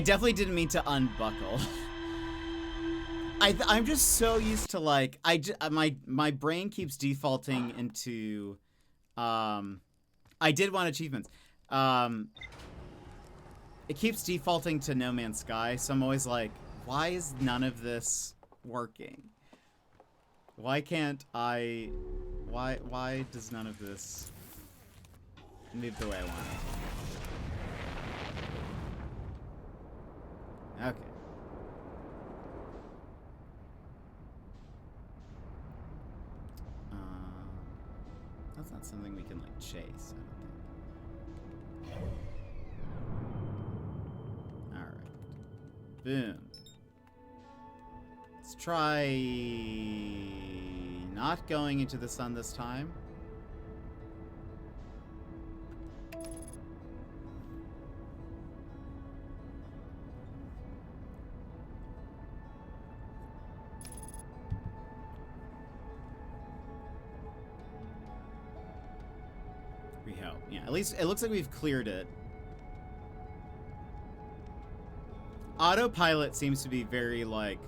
Speaker 1: definitely didn't mean to unbuckle. I'm just so used to, like, my brain keeps defaulting into, I did want achievements. It keeps defaulting to No Man's Sky, so I'm always like, why is none of this working? Why can't I, why does none of this move the way I want it? Okay. That's not something we can, like, chase, I don't think. Boom. Let's try not going into the sun this time. We hope. Yeah, at least it looks like we've cleared it. Autopilot seems to be very like,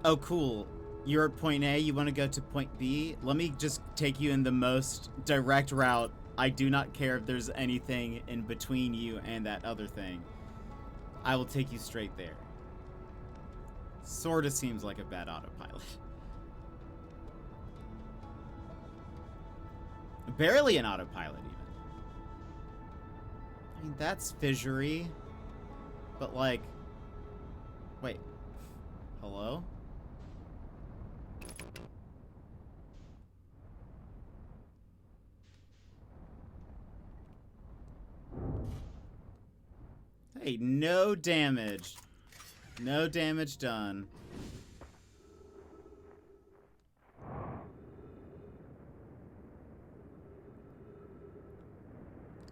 Speaker 1: oh cool, you're at point A, you want to go to point B? Let me just take you in the most direct route. I do not care if there's anything in between you and that other thing. I will take you straight there. Sorta seems like a bad autopilot. Barely an autopilot, even. I mean, that's fissury. But, like... Wait. Hello? Hey, no damage. No damage done.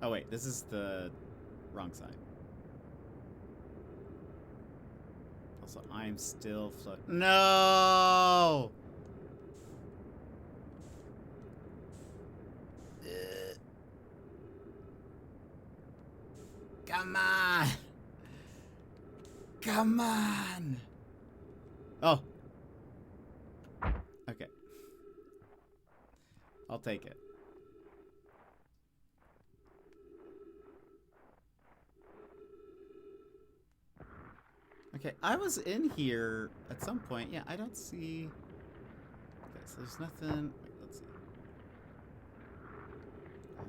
Speaker 1: Oh, wait. This is the wrong side. Also, I'm still floating. No! Come on! Come on! Oh. Okay. I'll take it. Okay, I was in here at some point. Yeah, I don't see... Okay, so there's nothing... Wait, let's see.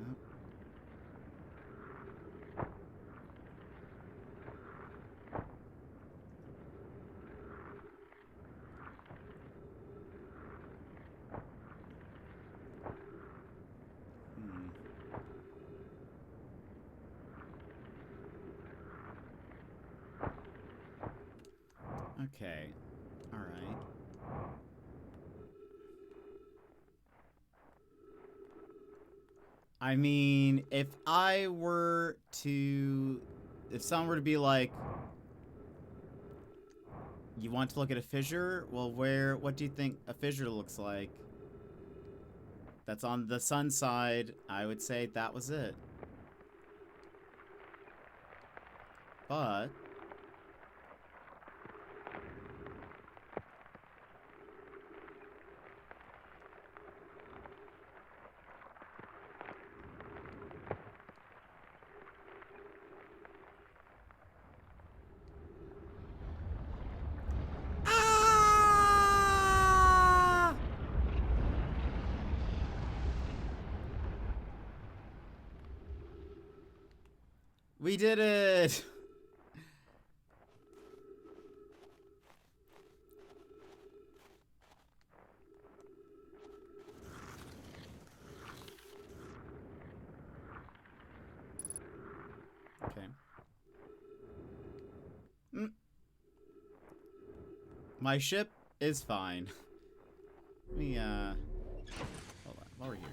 Speaker 1: Nope. Okay. Alright. I mean, if I were to... If someone were to be like... You want to look at a fissure? Well, what do you think a fissure looks like? That's on the sun side. I would say that was it. But... We did it! Okay. My ship is fine. Let me, hold on, while we're here.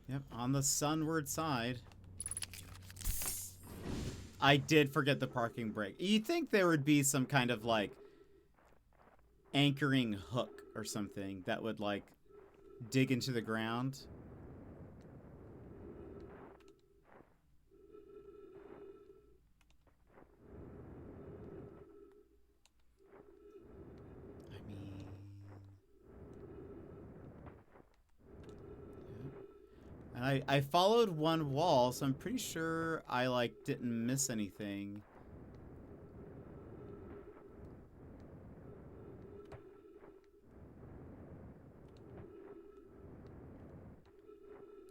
Speaker 1: Yep, on the sunward side. I did forget the parking brake. You'd think there would be some kind of, like, anchoring hook or something that would, like, dig into the ground. I mean... And I followed one wall, so I'm pretty sure I, like, didn't miss anything.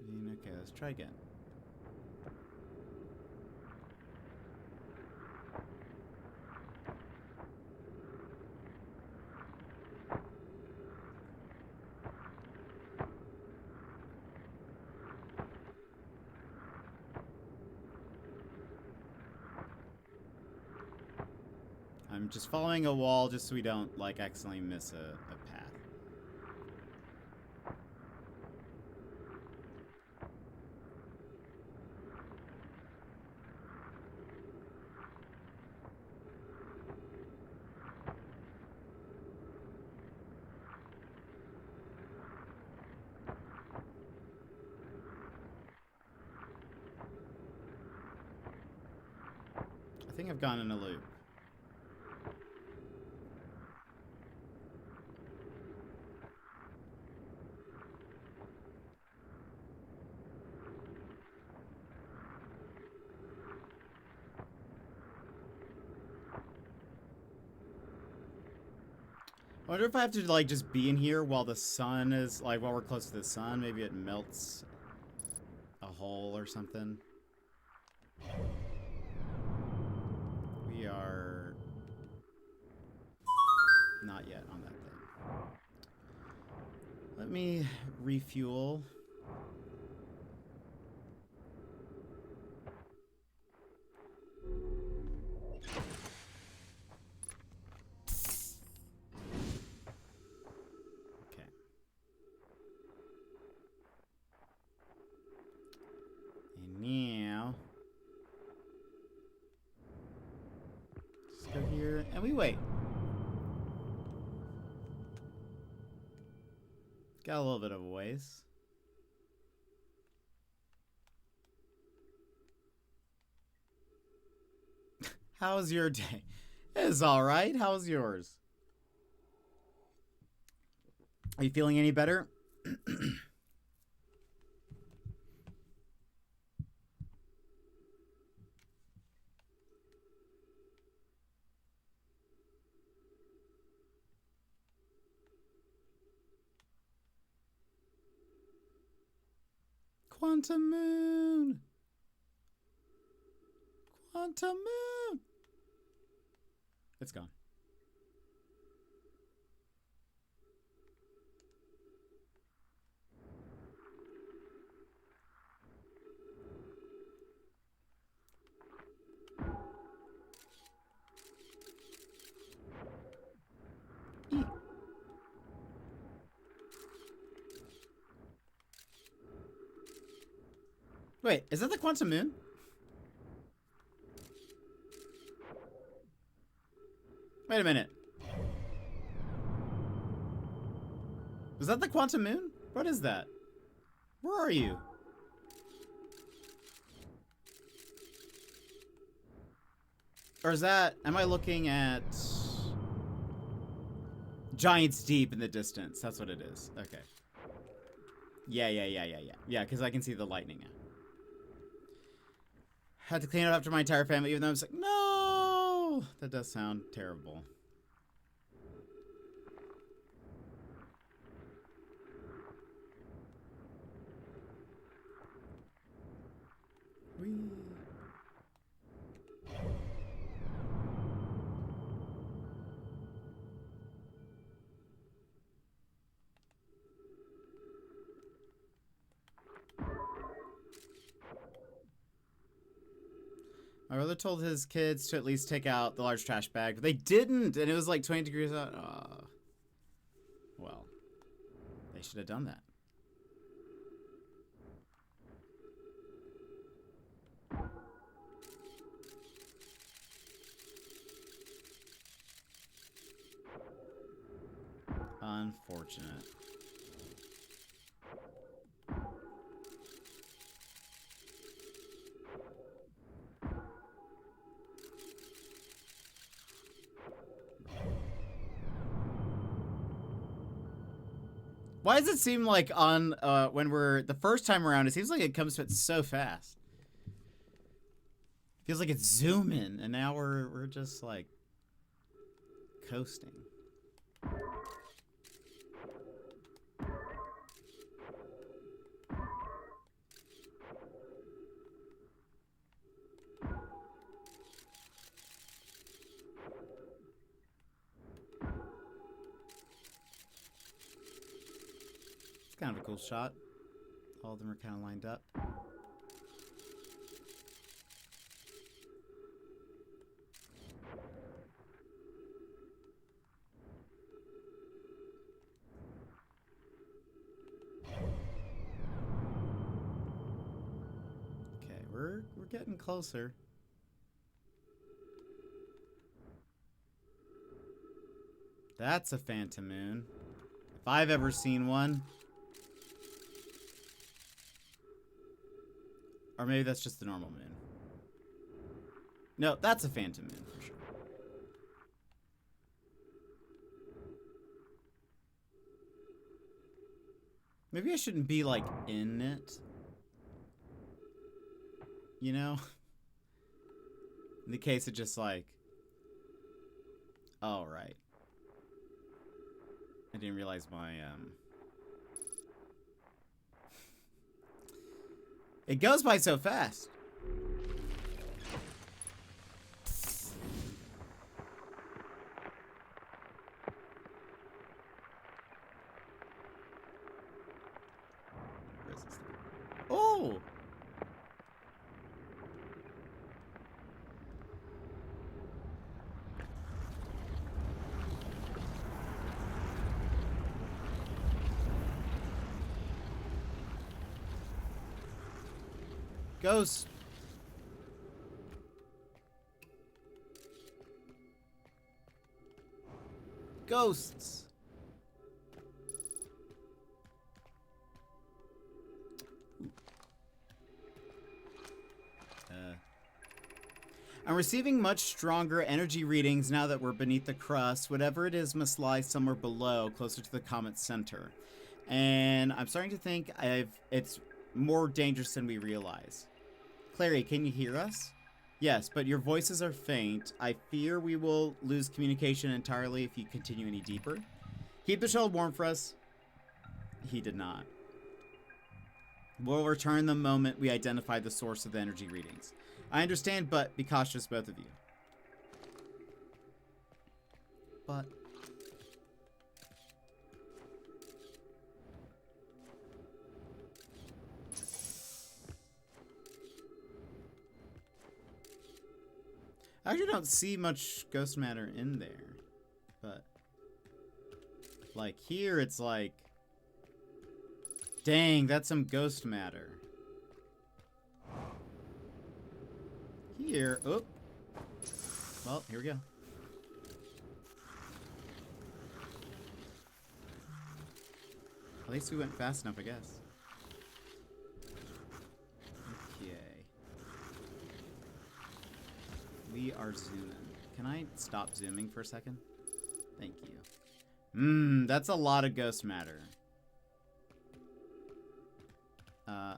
Speaker 1: I mean, okay, let's try again. I'm just following a wall just so we don't, like, accidentally miss a path. I think I've gone in a loop. I wonder if I have to, like, just be in here while the sun is, like, while we're close to the sun. Maybe it melts a hole or something. We are not yet on that thing. Let me refuel. Okay. And now, just go here and we wait. Got a little bit of a ways. How's your day? It's all right. How's yours? Are you feeling any better? Quantum moon. Quantum moon. It's gone. Wait, is that the quantum moon? Wait a minute. Is that the quantum moon? What is that? Where are you? Or is that... Am I looking at... Giants Deep in the distance? That's what it is. Okay. Yeah. Yeah, because I can see the lightning now. Had to clean it up after my entire family, even though I was like, no! That does sound terrible. Whee. My brother told his kids to at least take out the large trash bag, but they didn't, and it was like 20 degrees out. Well, they should have done that. Unfortunate. Why does it seem like on when we're the first time around, it seems like it comes to it so fast. Feels like it's zooming, and now we're just like coasting. Kind of a cool shot. All of them are kind of lined up. getting closer. That's a phantom moon. If I've ever seen one. Or maybe that's just the normal moon. No, that's a phantom moon for sure. Maybe I shouldn't be, like, in it. You know? In the case of just, like... Oh, right. I didn't realize my, It goes by so fast. Where is this thing? Oh! Ghost. Ghosts. I'm receiving much stronger energy readings now that we're beneath the crust. Whatever it is must lie somewhere below, closer to the comet's center. And I'm starting to think it's more dangerous than we realize. Clary, can you hear us? Yes, but your voices are faint. I fear we will lose communication entirely if you continue any deeper. Keep the shell warm for us. He did not. We'll return the moment we identify the source of the energy readings. I understand, but be cautious, both of you. But... I actually don't see much ghost matter in there. But... like, here it's like... Dang, that's some ghost matter. Here, oop. Well, here we go. At least we went fast enough, I guess. Okay. We are zooming. Can I stop zooming for a second? Thank you. That's a lot of ghost matter. There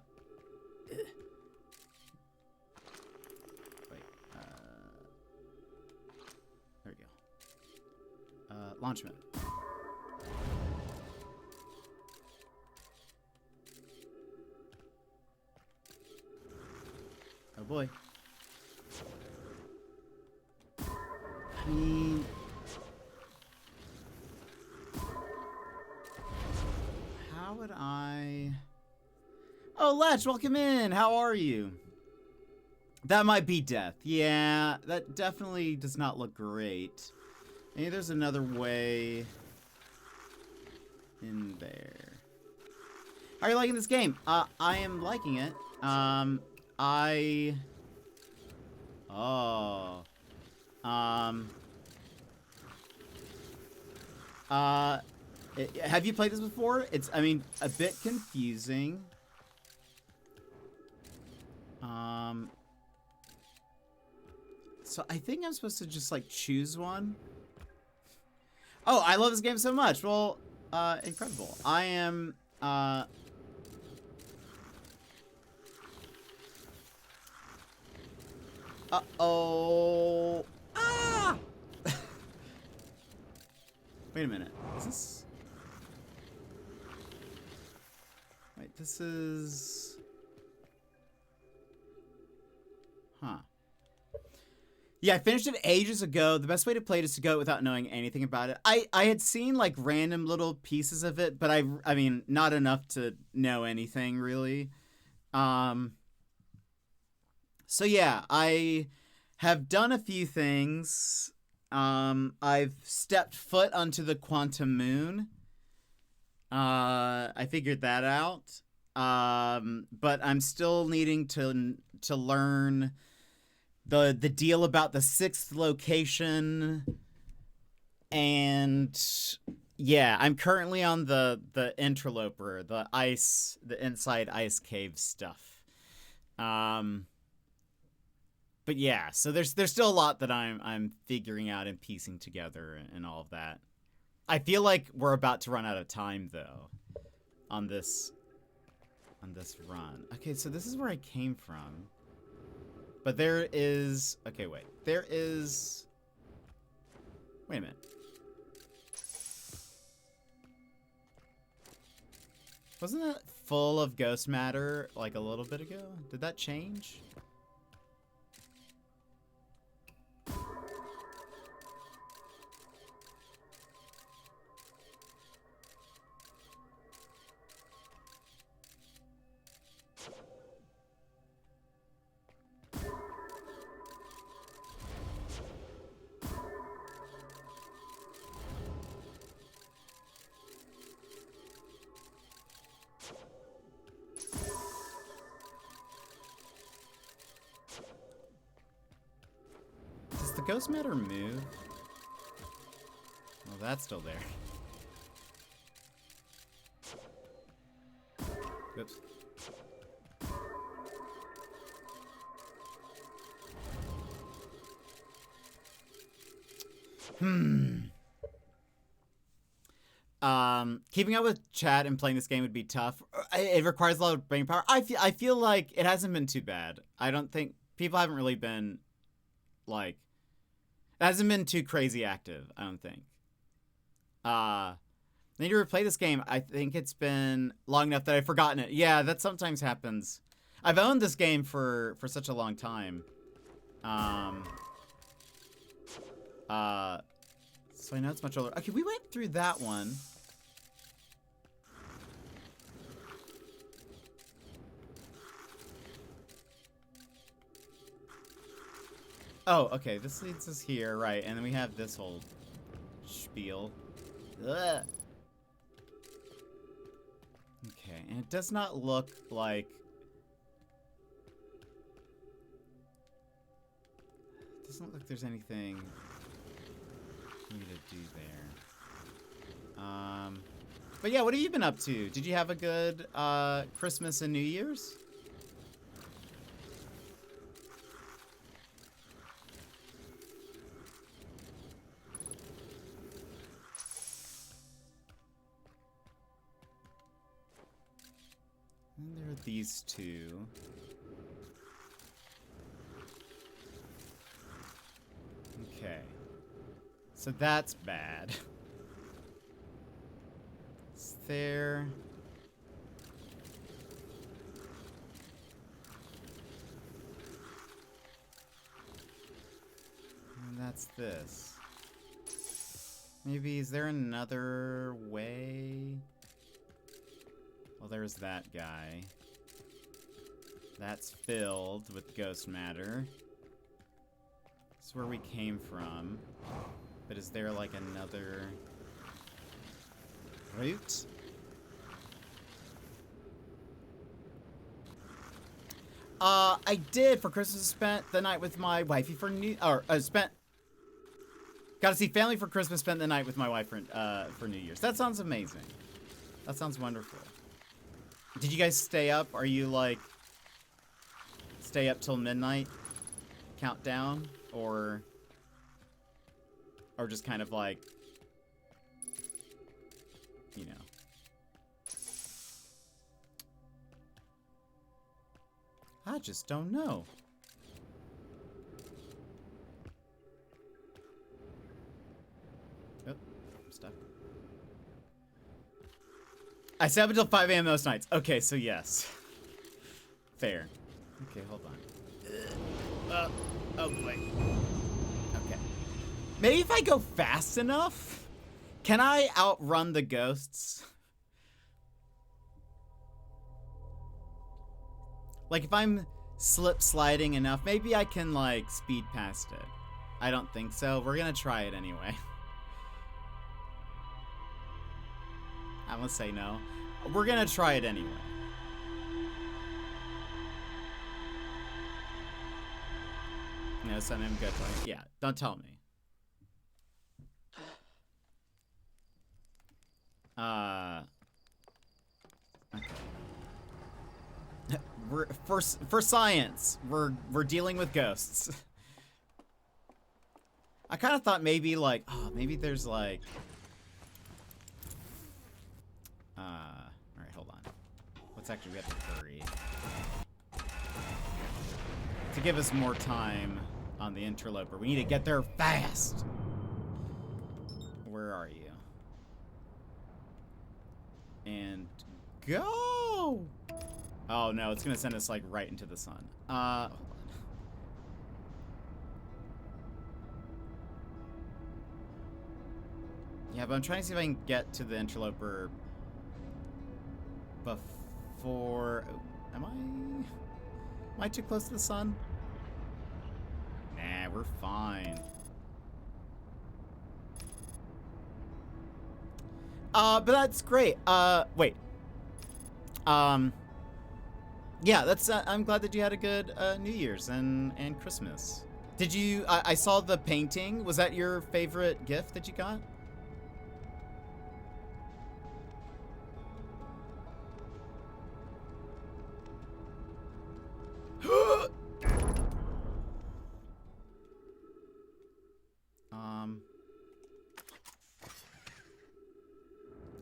Speaker 1: we go. Launch mode. Oh boy. I mean... how would I... Oh, Letch, welcome in. How are you? That might be death. Yeah, that definitely does not look great. Maybe there's another way in there. How are you liking this game? I am liking it. Have you played this before? It's, I mean, a bit confusing. So I think I'm supposed to just, like, choose one. Oh, I love this game so much. Well, incredible. I am, uh-oh. Ah! Wait a minute. Is this... wait, this is... huh. Yeah, I finished it ages ago. The best way to play it is to go without knowing anything about it. I had seen, like, random little pieces of it, but I mean, not enough to know anything, really. So yeah, I have done a few things. I've stepped foot onto the quantum moon. I figured that out. But I'm still needing to learn the deal about the 6th location, and yeah, I'm currently on the interloper, the inside ice cave stuff. But yeah, so there's still a lot that I'm figuring out and piecing together and all of that. I feel like we're about to run out of time though on this run. Okay, so this is where I came from. But there is... Okay, wait. There is... Wait a minute. Wasn't that full of ghost matter like a little bit ago? Did that change? Does the ghost matter move? Well, that's still there. Oops. Keeping up with chat and playing this game would be tough. It requires a lot of brain power. I feel like it hasn't been too bad. I don't think people haven't really been like, it hasn't been too crazy active, I don't think. I need to replay this game. I think it's been long enough that I've forgotten it. Yeah, that sometimes happens. I've owned this game for such a long time. So I know it's much older. Okay, we went through that one. Oh, okay, this leads us here, right, and then we have this whole spiel. Ugh. Okay, and it does not look like... It doesn't look like there's anything for me to do there. But yeah, what have you been up to? Did you have a good Christmas and New Year's? And there are these two. Okay. So that's bad. It's there. And that's this. Maybe, is there another way? Well, there's that guy. That's filled with ghost matter. This is where we came from. But is there like another route? I did for Christmas. Spent the night with my wifey for got to see family for Christmas. Spent the night with my wife for New Year's. That sounds amazing. That sounds wonderful. Did you guys stay up? Are you like stay up till midnight? Countdown or just kind of like, you know. I just don't know. Oh, I'm stuck. I stay up until 5 a.m. most nights. Okay, so yes. Fair. Okay, hold on. Oh boy. Okay. Maybe if I go fast enough, can I outrun the ghosts? Like if I'm sliding enough, maybe I can like speed past it. I don't think so. We're gonna try it anyway. I'm gonna say no. We're gonna try it anyway. No, send him go 20. Yeah, don't tell me. Okay. We're for science. We're dealing with ghosts. I kind of thought maybe like, oh, maybe there's like, all right, hold on. Let's actually we have to hurry to give us more time on the interloper. We need to get there fast. Where are you? And go. Oh no, it's gonna send us like right into the sun. Hold on. Yeah, but I'm trying to see if I can get to the interloper before. Am I too close to the sun? Nah, we're fine. But that's great. Wait. Yeah, that's. I'm glad that you had a good New Year's and Christmas. Did you? I saw the painting. Was that your favorite gift that you got?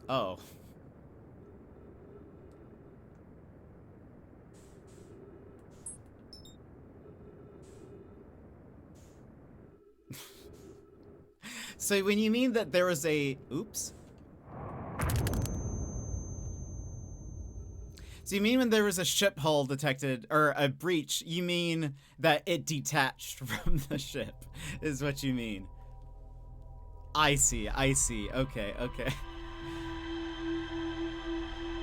Speaker 1: Oh. So when you mean that there was a... Oops. So you mean when there was a ship hull detected, or a breach, you mean that it detached from the ship, is what you mean. I see, I see. Okay, okay.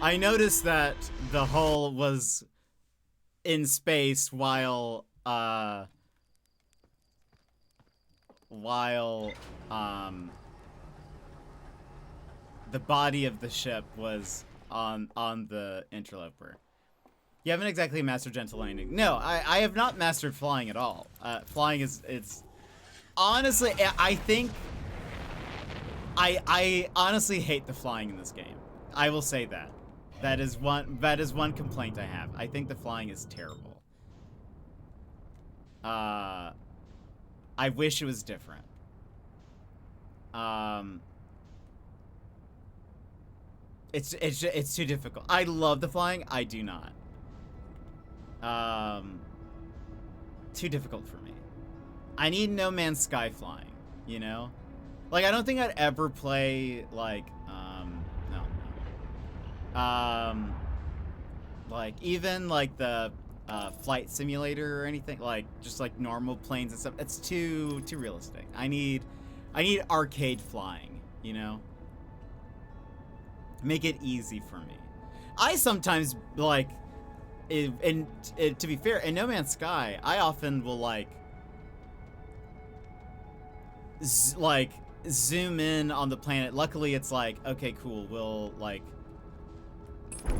Speaker 1: I noticed that the hull was in space while the body of the ship was on the interloper. You haven't exactly mastered gentle landing. No, I have not mastered flying at all. Flying it's honestly, I think I honestly hate the flying in this game. I will say that. That is one complaint I have. I think the flying is terrible. I wish it was different. It's too difficult. I love the flying. I do not. Too difficult for me. I need No Man's Sky flying, you know? Like, I don't think I'd ever play, like, like, even, like, the, flight simulator or anything, like, just, like, normal planes and stuff. It's too realistic. I need arcade flying, you know? Make it easy for me. I sometimes, like, to be fair, in No Man's Sky, I often will, like zoom in on the planet. Luckily, it's like, okay, cool, we'll, like... Okay.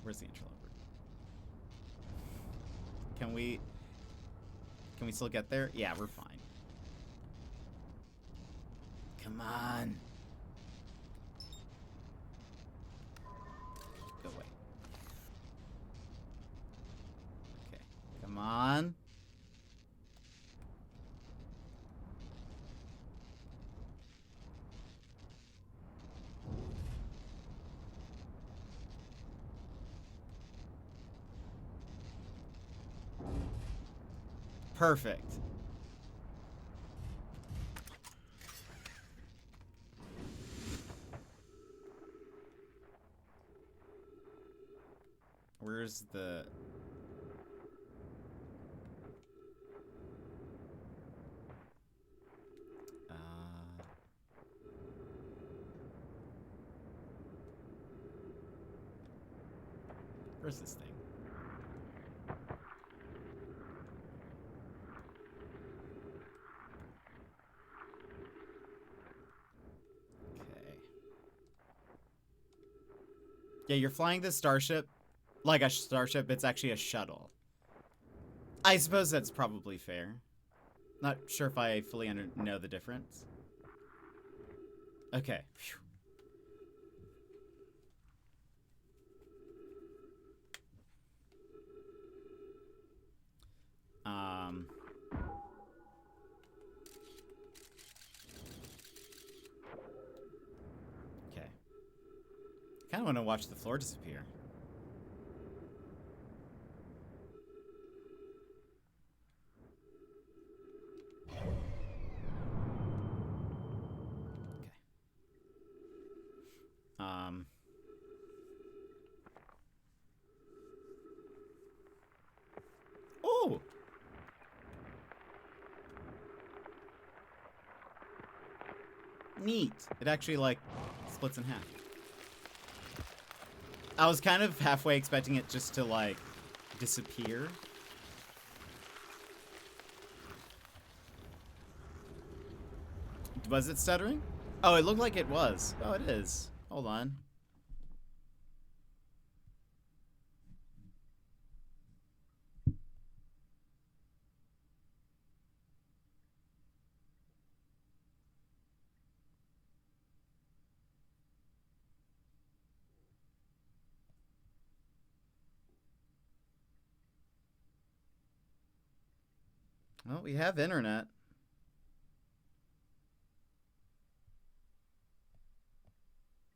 Speaker 1: Where's the interloper? Can we still get there? Yeah, we're fine. Come on. Go away. Okay. Come on. Perfect. Where's the... Where's this thing? Okay. Yeah, you're flying this starship like a starship, it's actually a shuttle. I suppose that's probably fair. Not sure if I fully know the difference. Okay. Phew. Okay. Kind of want to watch the floor disappear. Oh! Neat. It actually, like, splits in half. I was kind of halfway expecting it just to, like, disappear. Was it stuttering? Oh, it looked like it was. Oh, it is. Hold on. Well, we have internet.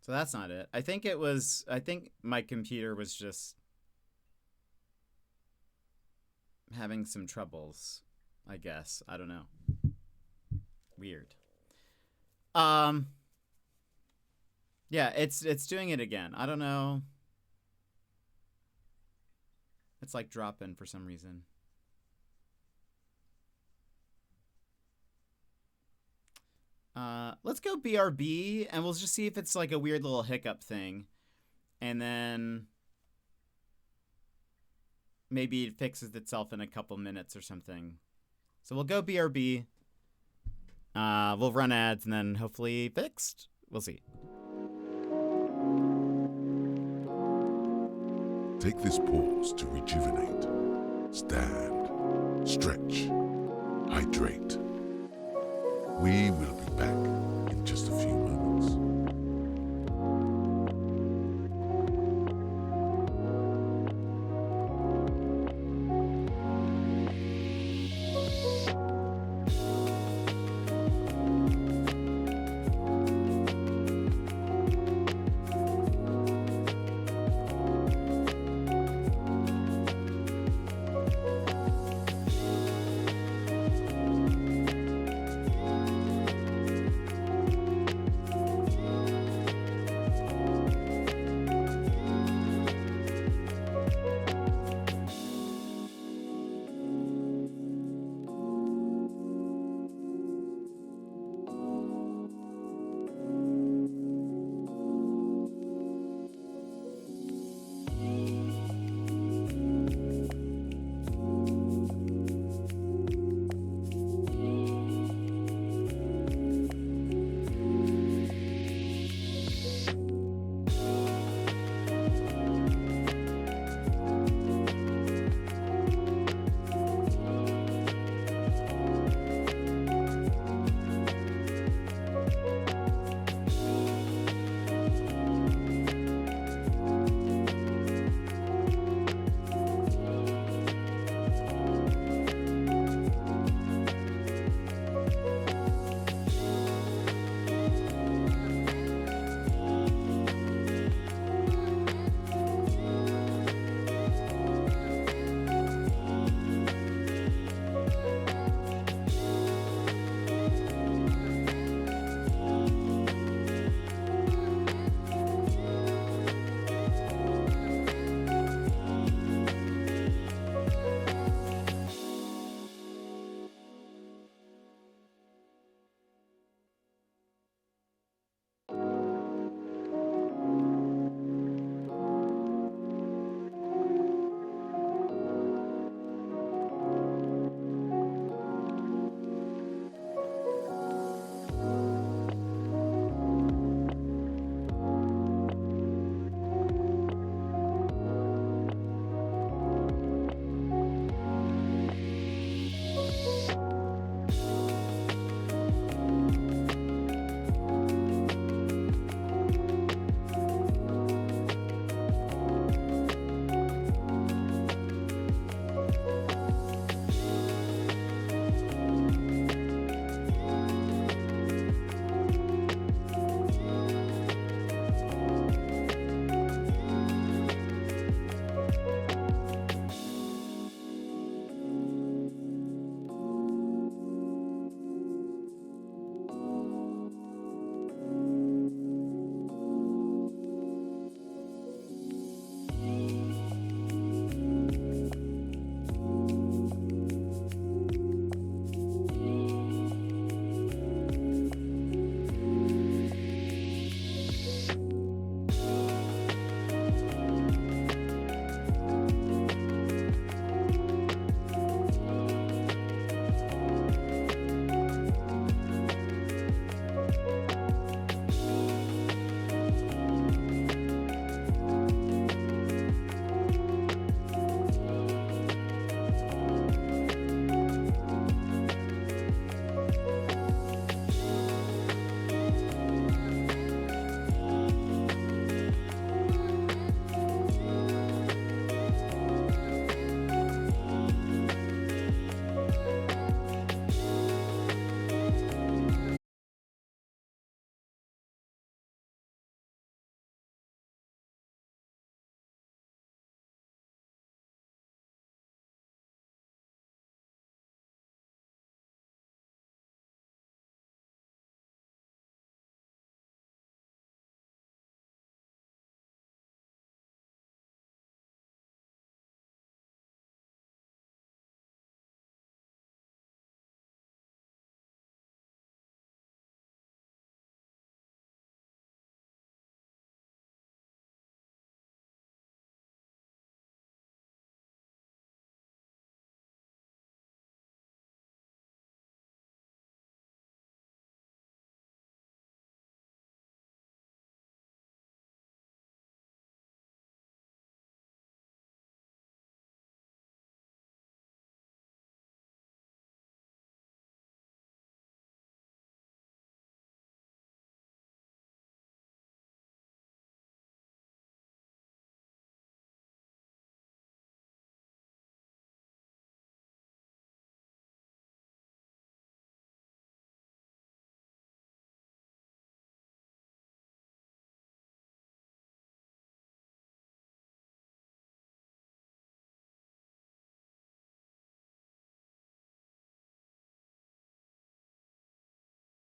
Speaker 1: So that's not it. I think my computer was just having some troubles, I guess. I don't know. Weird. Yeah, it's doing it again. I don't know. It's like dropping for some reason. Let's go BRB, and we'll just see if it's like a weird little hiccup thing. And then maybe it fixes itself in a couple minutes or something. So we'll go BRB. We'll run ads, and then hopefully fixed. We'll see.
Speaker 2: Take this pause to rejuvenate. Stand, stretch, hydrate. We will be back